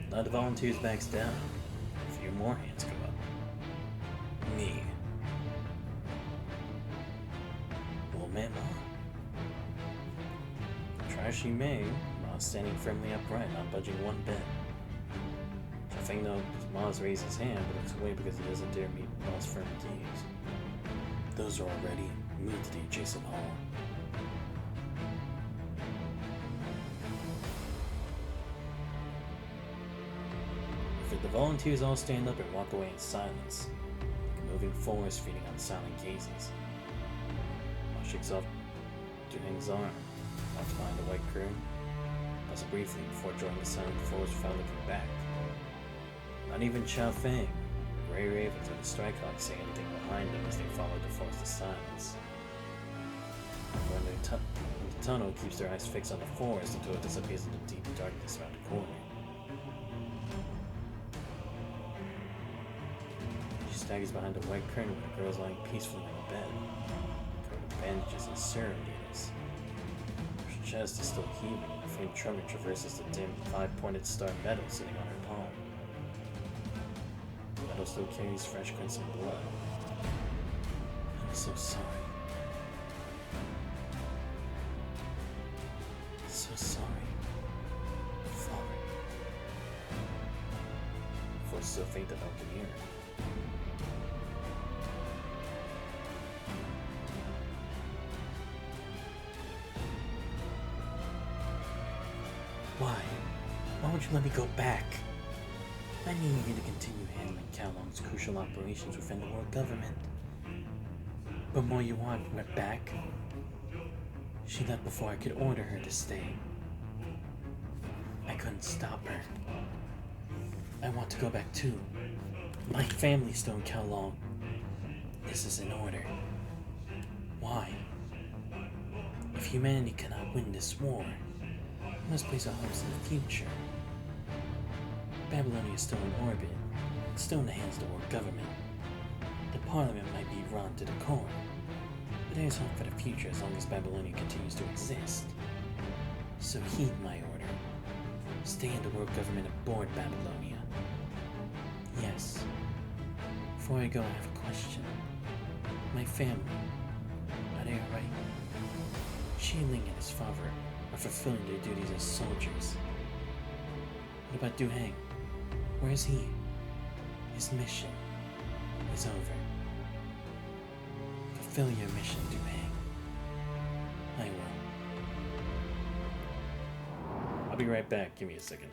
Now the volunteers backs down. A few more hands go up. Me. Man, try as she may, Ma's standing firmly upright, not budging one bit. Chuffing though, Ma's raised his hand, but looks away because he doesn't dare meet Ma's firm gaze. Those are all ready. Move to the adjacent hall. The volunteers all stand up and walk away in silence, like a moving forest feeding on silent gazes. Shakes off Duheng's arm, walks behind the white curtain, pauses briefly before joining the silent forest without looking back. Not even Chao Feng, the Grey Ravens, or the Strike Hawks say anything behind them as they follow the forest of silence. When the tunnel keeps their eyes fixed on the forest until it disappears into deep darkness around the corner. staggers behind a white curtain where the girl is lying peacefully on the bed, covered with bandages and serum needles. Her chest is still heaving, and a faint tremor traverses the dim, five-pointed star medal sitting on her palm. The medal still carries fresh crimson blood. I'm so sorry. So sorry. Father. Voice so faint that no one can hear her. Why? Why won't you let me go back? I need you to continue handling Kowloong's crucial operations within the world government. But more you want went back. She left before I could order her to stay. I couldn't stop her. I want to go back too. My family's still in Kowloong. This is in order. Why? If humanity cannot win this war, we must place our hopes in the future. Babylonia is still in orbit, still in the hands of the world government. The parliament might be run to the core, but there is hope for the future as long as Babylonia continues to exist. So heed my order. Stay in the world government aboard Babylonia. Yes. Before I go, I have a question. My family, are they alright? Ling and his father are fulfilling their duties as soldiers. What about Du Heng? Where is he? His mission is over. Fulfill your mission, Du Heng. I will. I'll be right back. Give me a second.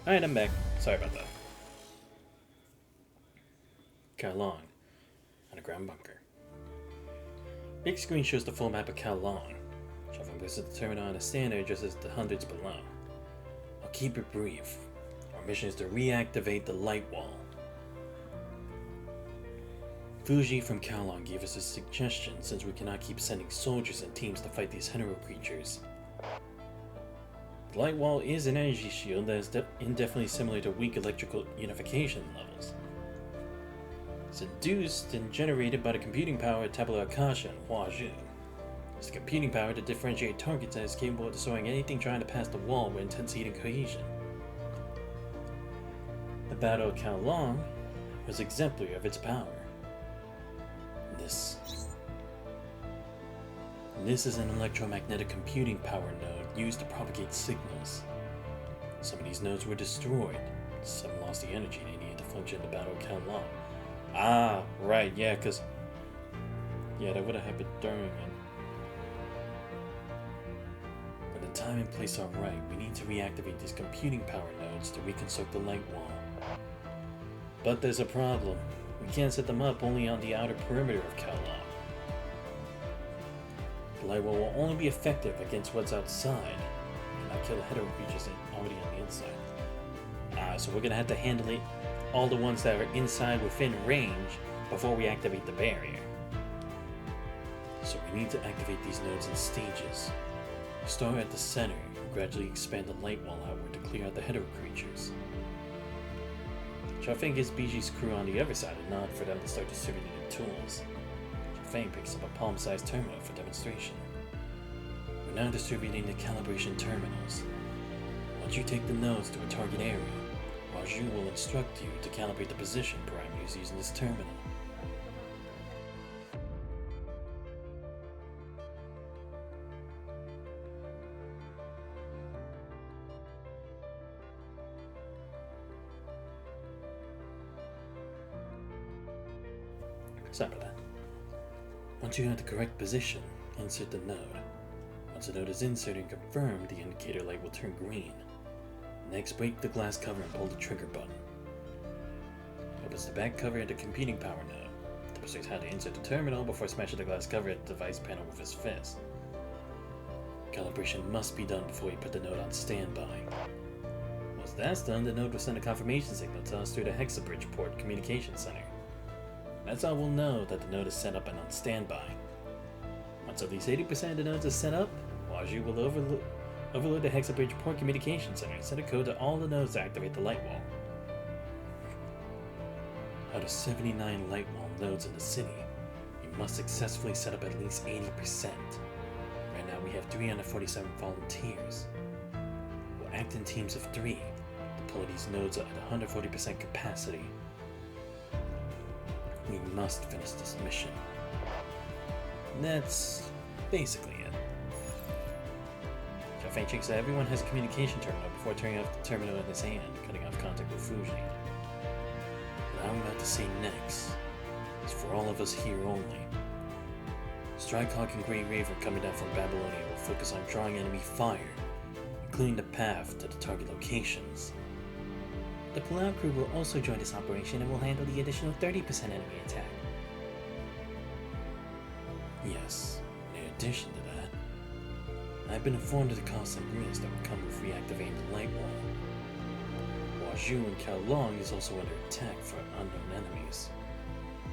Alright, I'm back. Sorry about that. Kowloong. Underground bunker. Big screen shows the full map of Kowloong. Shuffling visit the terminal on a standard just as the hundreds below. I'll keep it brief. Our mission is to reactivate the light wall. Fuji from Kowloong gave us a suggestion since we cannot keep sending soldiers and teams to fight these hetero creatures. The light wall is an energy shield that is indefinitely similar to weak electrical unification levels. It's induced and generated by the computing power of Tabula Akasha and Huazhu. It's the computing power to differentiate targets that is capable of destroying anything trying to pass the wall with intense heat and cohesion. The Battle of Kowloong was exemplary of its power. This is an electromagnetic computing power node used to propagate signals. Some of these nodes were destroyed. Some lost the energy they needed to function in the Battle of Kowloong. Ah, right, yeah, because... yeah, that would have happened during it. When the time and place are right, we need to reactivate these computing power nodes to reconstruct the light wall. But there's a problem. We can't set them up only on the outer perimeter of Kowloong. The light wall will only be effective against what's outside, and not kill the hetero creatures already on the inside. So we're gonna have to handle it, all the ones that are inside within range before we activate the barrier. So we need to activate these nodes in stages. Start at the center and gradually expand the light wall outward to clear out the hetero creatures. Chafeng gives BG's crew on the other side a nod for them to start distributing the tools. Chafeng picks up a palm-sized terminal for demonstration. We're now distributing the calibration terminals. Once you take the nodes to a target area, Huazhu will instruct you to calibrate the position parameters using this terminal. Sorry about that. Once you have the correct position, insert the node. Once the node is inserted and confirmed, the indicator light will turn green. Next, break the glass cover and pull the trigger button. Opens the back cover at the computing power node. Demonstrates how to insert the terminal before smashing the glass cover at the device panel with his fist. Calibration must be done before you put the node on standby. Once that's done, the node will send a confirmation signal to us through the Hexabridge port communication center. That's how we'll know that the node is set up and on standby. Once at least 80% of the nodes are set up, Huazhu will overload the Hexabridge port communication center and set a code to all the nodes to activate the light wall. Out of 79 light wall nodes in the city, we must successfully set up at least 80%. Right now we have 347 volunteers. We'll act in teams of 3, deploy these nodes at 140% capacity. We must finish this mission. And that's basically it. Chafeng checks that everyone has a communication terminal before turning off the terminal in his hand, cutting off contact with Fuji. What I'm about to say next is for all of us here only. Strikehawk and Grey Raven coming down from Babylonia will focus on drawing enemy fire and clearing the path to the target locations. The Palau crew will also join this operation and will handle the additional 30% enemy attack. Yes, in addition to that, I've been informed of the costs and risks that will come with reactivating the light wall. Huazhu and Kowloong is also under attack from unknown enemies,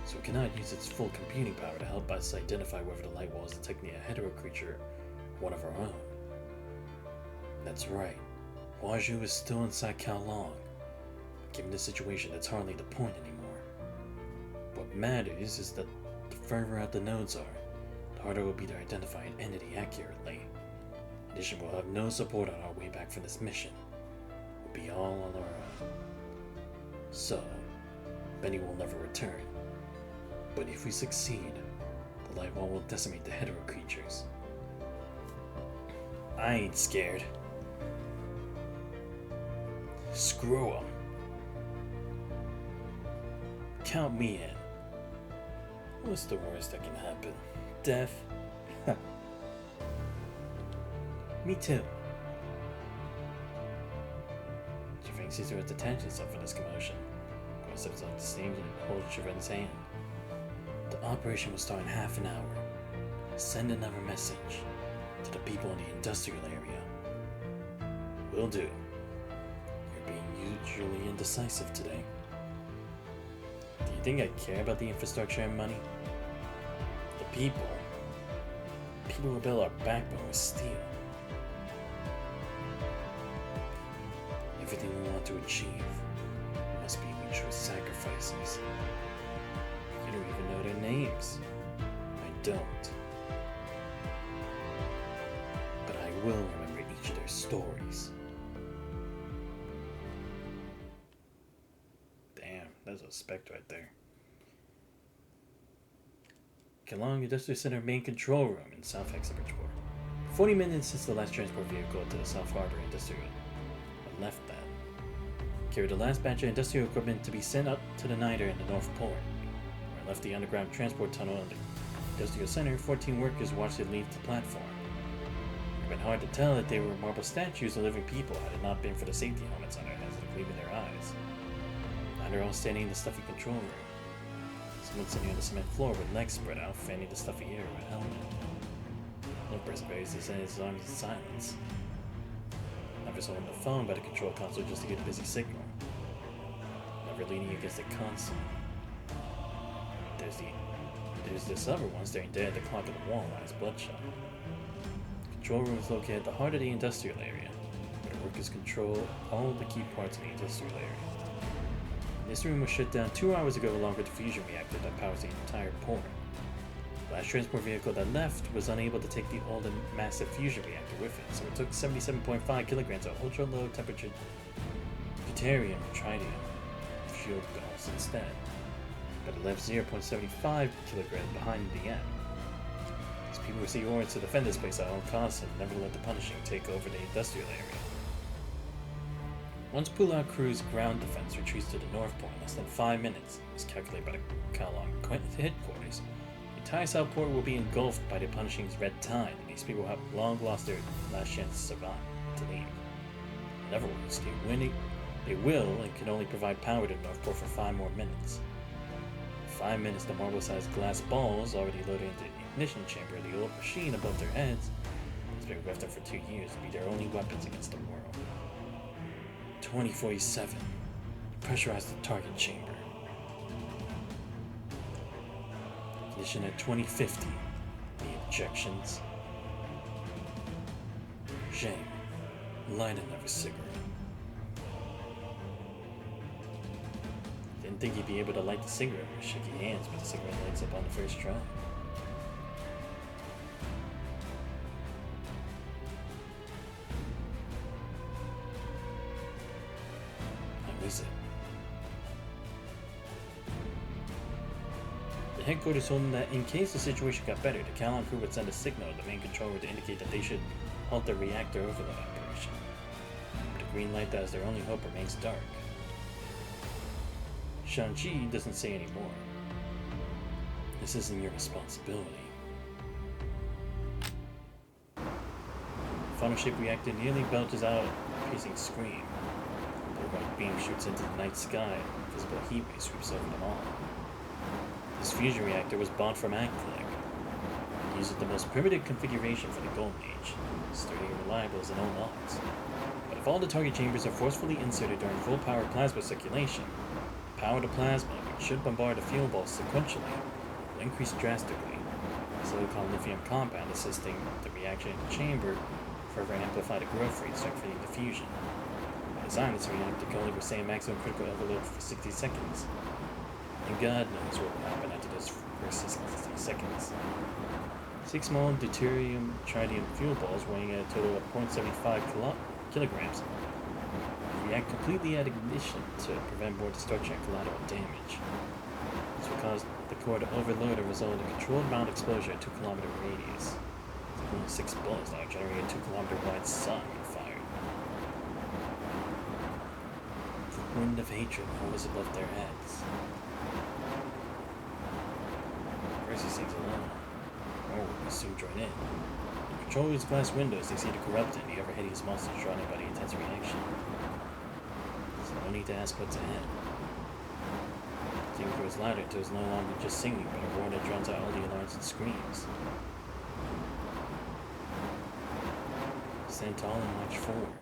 so it cannot use its full computing power to help us identify whether the light wall is detecting a hetero creature or one of our own. That's right, Huazhu is still inside Kowloong. Given the situation, that's hardly the point anymore. What matters is that the further out the nodes are, the harder it will be to identify an entity accurately. In addition, we'll have no support on our way back from this mission. We'll be all on our own. So, Benny will never return. But if we succeed, the light wall will decimate the hetero creatures. I ain't scared. Screw 'em. Count me in. What's the worst that can happen? Death? Me too. Chafeng sees her detach himself from this commotion. Goes steps off the stage and holds Chafeng's hand. The operation will start in half an hour. Send another message to the people in the industrial area. Will do. You're being usually indecisive today. The think I care about the infrastructure and money? The people. People who build our backbone with steel. Everything we want to achieve must be reached with sacrifices. You don't even know their names. I don't. But I will remember each of their stories. Damn, that's a spec right there. Kowloong Industrial Center main control room in South Bridgeport. 40 minutes since the last transport vehicle to the South Harbor Industrial had left that. Carried the last batch of industrial equipment to be sent up to the Niter in the North Port. Where I left the underground transport tunnel in the Industrial Center, 14 workers watched it leave the platform. It would have been hard to tell that they were marble statues of living people had it not been for the safety helmets on their heads that gleam in their eyes. Now they're all standing in the stuffy control room. Someone sitting on the cement floor with legs spread out, fanning the stuffy air with a helmet. One person buries his arms in silence. Others holding the phone by the control console just to get a busy signal. Never leaning against the console. There's this other one staring dead at the clock of the wall, eyes bloodshot. The control room is located at the heart of the industrial area, where the workers control all the key parts of the industrial area. This room was shut down 2 hours ago along with the fusion reactor that powers the entire port. The last transport vehicle that left was unable to take the old and massive fusion reactor with it, so it took 77.5 kilograms of ultra-low temperature deuterium or tritium fuel cells instead, but it left 0.75 kilograms behind the end. These people receive orders to defend this place at all costs and never let the punishing take over the industrial area. Once Pulao Crew's ground defense retreats to the North Port in less than 5 minutes, as calculated by the Kowloong headquarters, the entire South Port will be engulfed by the punishing's red tide, and these people have long lost their last chance to survive, to leave. In other words, they will and can only provide power to the North Port for 5 more minutes. In 5 minutes, the marble-sized glass balls already loaded into the ignition chamber of the old machine above their heads has been left there for 2 years to be their only weapons against the world. 2047. Pressurize the target chamber. Ignition at 2050. Any objections? Zhang, light another cigarette. Didn't think he'd be able to light the cigarette with shaky hands, but the cigarette lights up on the first try. Is it? The headquarters told them that in case the situation got better, the Kowloong crew would send a signal to the main controller to indicate that they should halt the reactor overload operation. But the green light that is their only hope remains dark. Shang-Chi doesn't say any more. This isn't your responsibility. The funnel shaped reactor nearly belches out a piercing scream. The white beam shoots into the night sky, and visible heat ray sweeps over them all. This fusion reactor was bought from Actec. It uses the most primitive configuration for the Golden Age, sturdy and reliable as an old ox. But if all the target chambers are forcefully inserted during full power plasma circulation, the power of the plasma, which should bombard the fuel balls sequentially, will increase drastically. The silicon lithium compound assisting the reaction in the chamber further amplify the growth rate, start feeding the fusion. Design this reactor can only withstand maximum critical overload for 60 seconds. And God knows what will happen after those first 60 seconds. 6 small deuterium tritium fuel balls weighing at a total of 0.75 kilograms react completely at ignition to prevent more destruction and collateral damage. This will cause the core to overload and result in a controlled mount explosion at 2 kilometer radius. It's only 6 bullets that will generate a 2 kilometer wide sun when fired. The wind of hatred hovers above their heads. First he seems alone. More will soon join in. In controller's glass windows, they see the corrupted, the ever-hideous monsters drawn in by the intense reaction. So no need to ask what's ahead. The thing grows louder until it's no longer just singing, but a roar that drowns out all the alarms and screams. Stand tall and march forward.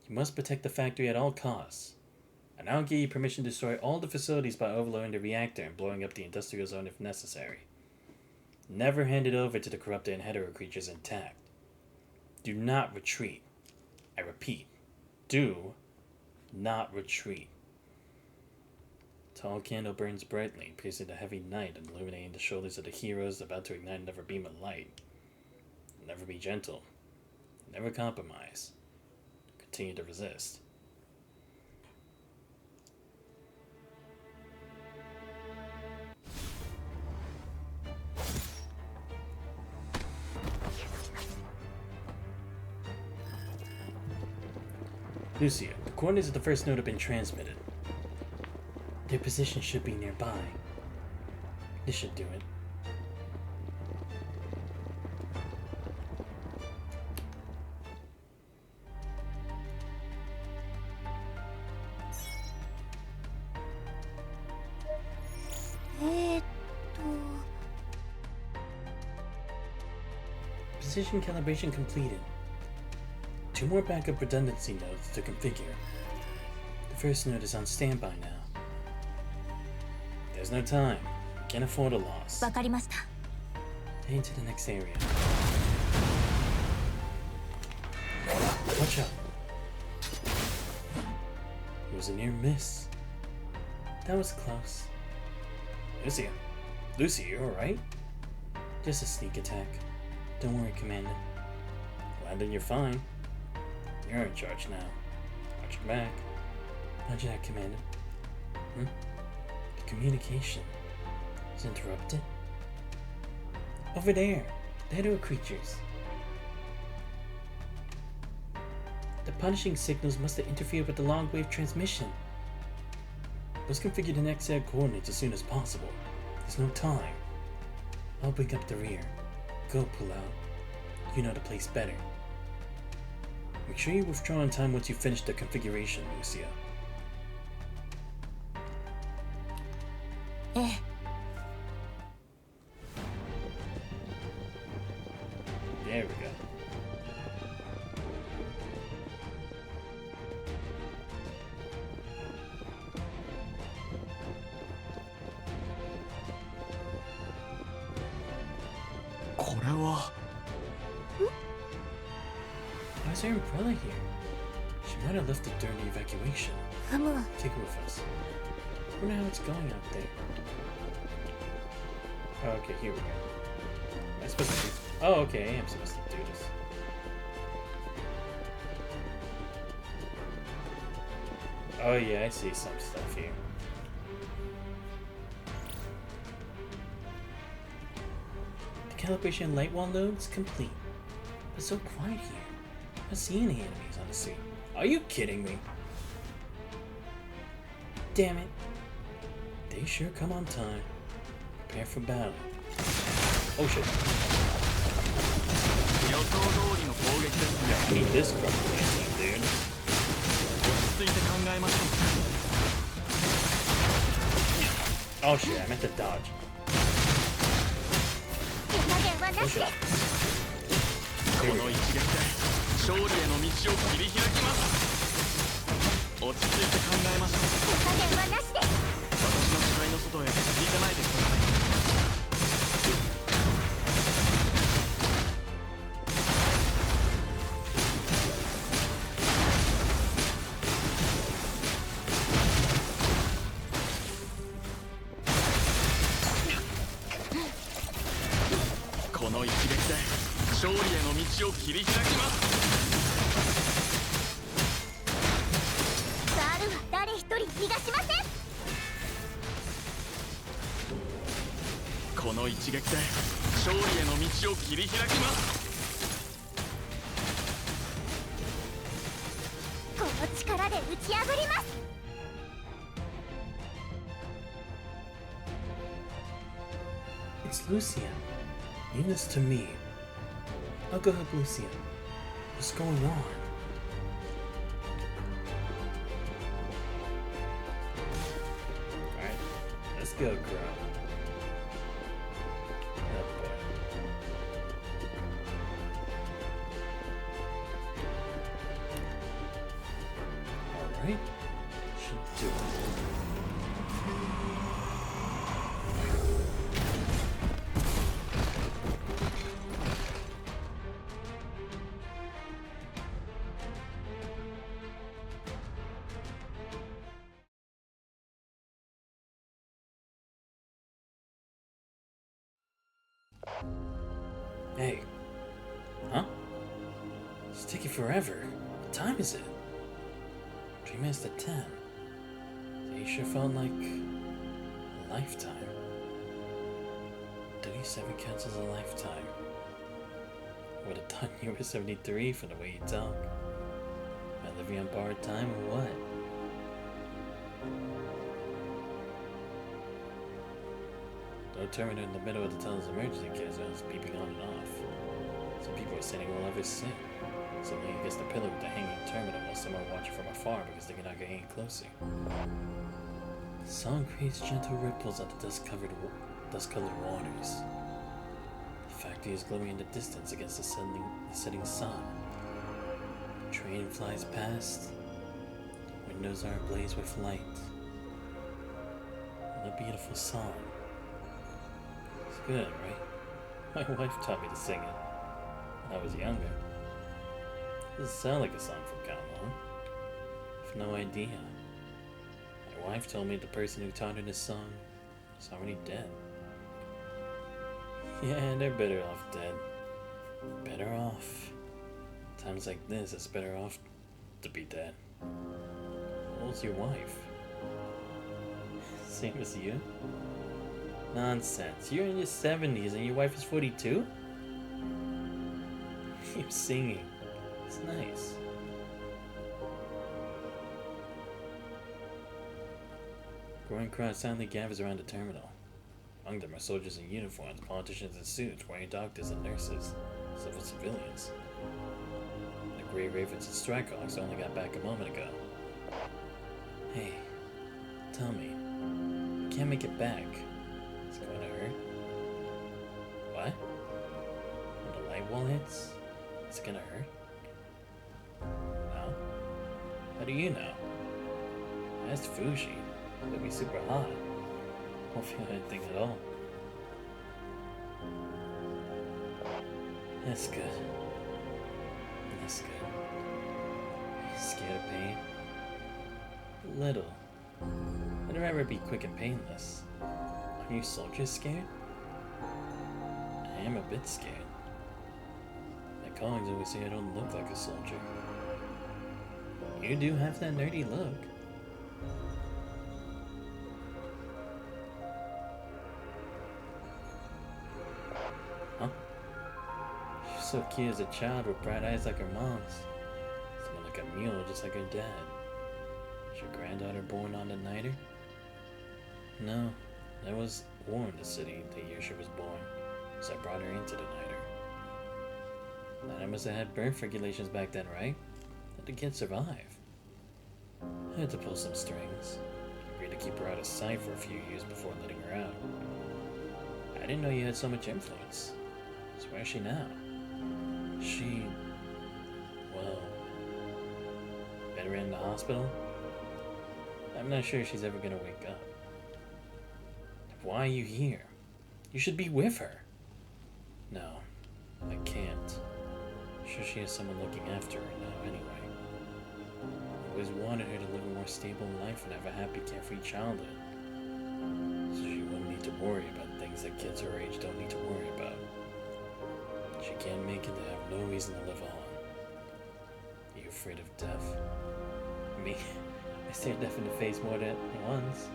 You must protect the factory at all costs. I now give you permission to destroy all the facilities by overloading the reactor and blowing up the industrial zone if necessary. Never hand it over to the corrupted and hetero creatures intact. Do not retreat. I repeat, do not retreat. Tall candle burns brightly, piercing the heavy night and illuminating the shoulders of the heroes about to ignite another beam of light. Never be gentle. Never compromise. Continue to resist. Lucia, the coordinates of the first node have been transmitted. Their position should be nearby. This should do it. Position calibration completed. 2 more backup redundancy nodes to configure. The first node is on standby now. There's no time. Can't afford a loss. わかりました。 Head to the next area. Watch out. It was a near miss. That was close. Lucia. Lucy, you alright? Just a sneak attack. Don't worry, Commander. Landon, you're fine. You're in charge now. Watch your back. Roger that, Commander. The communication is interrupted. Over there, the hetero creatures. The punishing signals must have interfered with the long-wave transmission. Let's configure the next set of coordinates as soon as possible. There's no time. I'll bring up the rear. Go, pull out. You know the place better. Make sure you withdraw in time once you finish the configuration, Lucia. ええ。 There we go. Why is there an umbrella here? She might have left it during the evacuation. ふむ。 Take it with us. I wonder how it's going out there. Oh, okay, here we go. Am I supposed to do... Oh, okay, I am supposed to do this. Oh yeah, I see some stuff here. The calibration light wall node is complete. It's so quiet here. I don't see any enemies on the scene. Are you kidding me? Damn it. They sure come on time. Prepare for battle. Oh shit. Yeah, I need this crumble thing, dude. Oh shit, I meant to dodge. Oh shit. Here we go. 勝利への道を切り開きます落ち着いて考えましょう手加減はなしで。私の視界の外へ行かないでくださいこの一撃で勝利への道を切り開きますザルは誰一人逃がしません。この一撃で勝利への道を切り開きますこの力で打ち破ります。 It's Lucia. Leave this to me. I'll go help Lucia. What's going on? Alright, let's go, girl. Oh boy. Alright. should do it. Hey. Huh? It's taking forever. What time is it? 3 minutes to 10. They sure felt like a lifetime. 37 counts as a lifetime. Would have thought you were 73 from the way you talk. Am I living on borrowed time or what? No terminal in the middle of the tunnel's emergency kits was beeping on and off. Some people are saying we'll never see. Some lean against the pillar with the hanging terminal while some are watching from afar because they cannot get any closer. The song creates gentle ripples on the dust-colored waters. The factory is glowing in the distance against the setting sun. The train flies past. Windows are ablaze with light. What a beautiful song. It's good, right? My wife taught me to sing it when I was younger. It doesn't sound like a song from Kowloong. I have no idea. My wife told me the person who taught her this song is already dead. Yeah, they're better off dead. Better off. Times like this, it's better off to be dead. How old's your wife? Same as you? Nonsense. You're in your 70s and your wife is 42? Keep singing. It's nice. A growing crowd silently gathers around the terminal. Among them are soldiers in uniforms, politicians in suits, wearing doctors and nurses, civil civilians. The Grey Ravens and Strikehawks only got back a moment ago. Hey, tell me, I can't make it back. It's going to hurt. What? When the light wall hits, it's gonna hurt? No? How do you know? I asked Fuji. It'll be super hot. Won't feel anything at all. That's good. That's good. Are you scared of pain? A little. I'd rather be quick and painless. Are you soldiers scared? I am a bit scared. My colleagues always say I don't look like a soldier. You do have that nerdy look. Huh? She's so cute as a child with bright eyes like her mom's. Someone like a mule just like her dad. Is your granddaughter born on the niter? No, there was war in the city the year she was born, so I brought her into the niter. Niter must have had birth regulations back then, right? How'd the kid survive? I had to pull some strings. Agreed to keep her out of sight for a few years before letting her out. I didn't know you had so much influence. So where is she now? Well, better in the hospital? I'm not sure she's ever gonna wake up. Why are you here? You should be with her. No, I can't. I'm sure she has someone looking after her now anyway. I always wanted her to live a more stable life and have a happy, carefree childhood. So she wouldn't need to worry about things that kids her age don't need to worry about. She can't make it, they have no reason to live on. Are you afraid of death? Me? I stared death in the face more than once.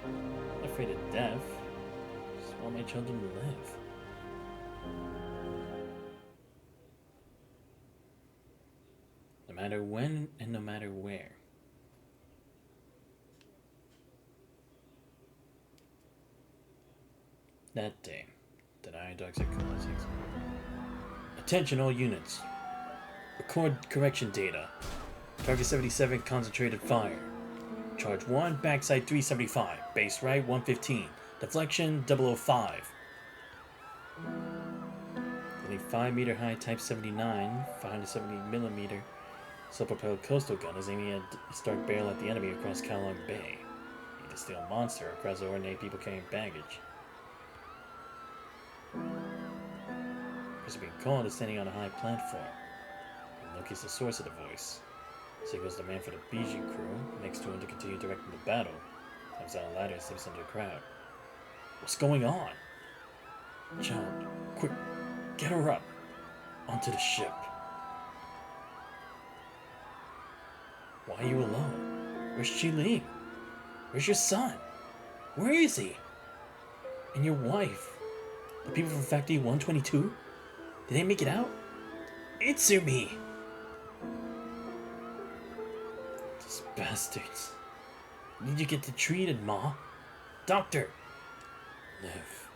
I'm not afraid of death. I just want my children to live. No matter when and no matter where. That day, the Iron Dogs are closing. Attention all units. Record correction data. Target 77 concentrated fire. Charge 1, backside 375. Base right 115. Deflection 005. Only 5 meter high type 79, 570 millimeter Self-propelled coastal gun is aiming a stark barrel at the enemy across Kowloong Bay. Need to steal a monster across the ordinary people carrying baggage. Person being called is standing on a high platform. And locates the source of the voice. Signals the man for the PGR crew next to him to continue directing the battle. Comes down a ladder and slips into the crowd. What's going on? Child, quick, get her up. Onto the ship. Why are you alone? Where's Chi-Ling? Where's your son? Where is he? And your wife? The people from Factory 122? Did they make it out? Answer me! These bastards. Did you get treated, Ma? Doctor! Live.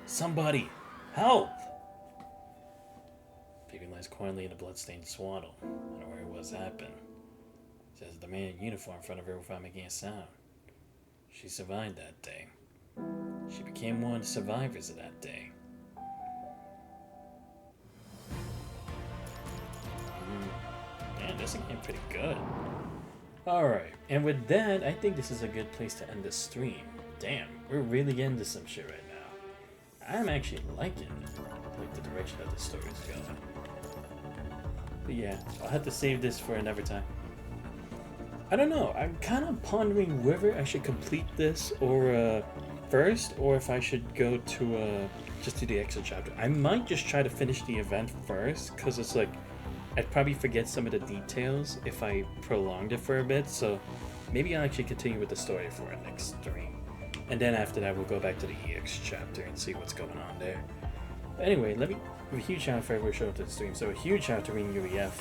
Somebody! Help! Baby lies quietly in a blood-stained swaddle. I don't know where it was happened. Says the man in uniform in front of her without making a sound. She survived that day. She became one of the survivors of that day. Man, this game pretty good. Alright, and with that, I think this is a good place to end the stream. Damn, we're really getting to some shit right now. I'm actually liking the direction that the story's going. But yeah, I'll have to save this for another time. I don't know, I'm kind of pondering whether I should complete this or first, or if I should go to just do the extra chapter. I might just try to finish the event first, because it's like, I'd probably forget some of the details if I prolonged it for a bit, so maybe I'll actually continue with the story for our next stream. And then after that, we'll go back to the EX chapter and see what's going on there. But anyway, let me give a huge shout out for everyone who showed up to the stream. So a huge shout out to Ring UEF.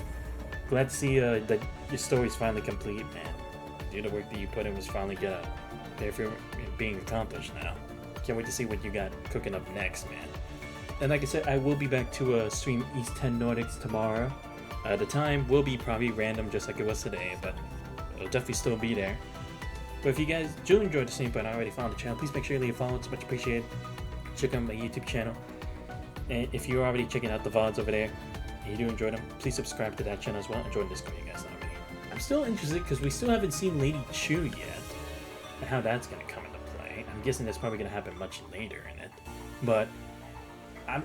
Glad to see that your story's finally complete, man. The work that you put in was finally there for being accomplished now. Can't wait to see what you got cooking up next, man. And like I said, I will be back to stream East 10 Nordics tomorrow. The time will be probably random just like it was today, but it'll definitely still be there. But if you guys do enjoy the stream but already found the channel, please make sure you leave a follow. It's much appreciated. Check out my YouTube channel. And if you're already checking out the VODs over there and you do enjoy them, please subscribe to that channel as well and join Discord, you guys know me. I'm still interested because we still haven't seen Lady Chu yet and how that's going to come into play. I'm guessing that's probably going to happen much later in it. But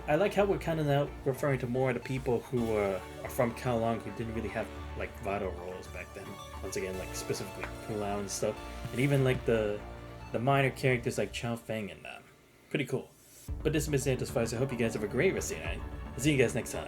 I like how we're kind of now referring to more of the people who are from Kowloong who didn't really have like vital roles back then. Once again, like specifically Kowloong and stuff, and even like the minor characters like Chao Feng and them. Pretty cool. But this has been Santos Fights. I hope you guys have a great rest of your night. I'll see you guys next time.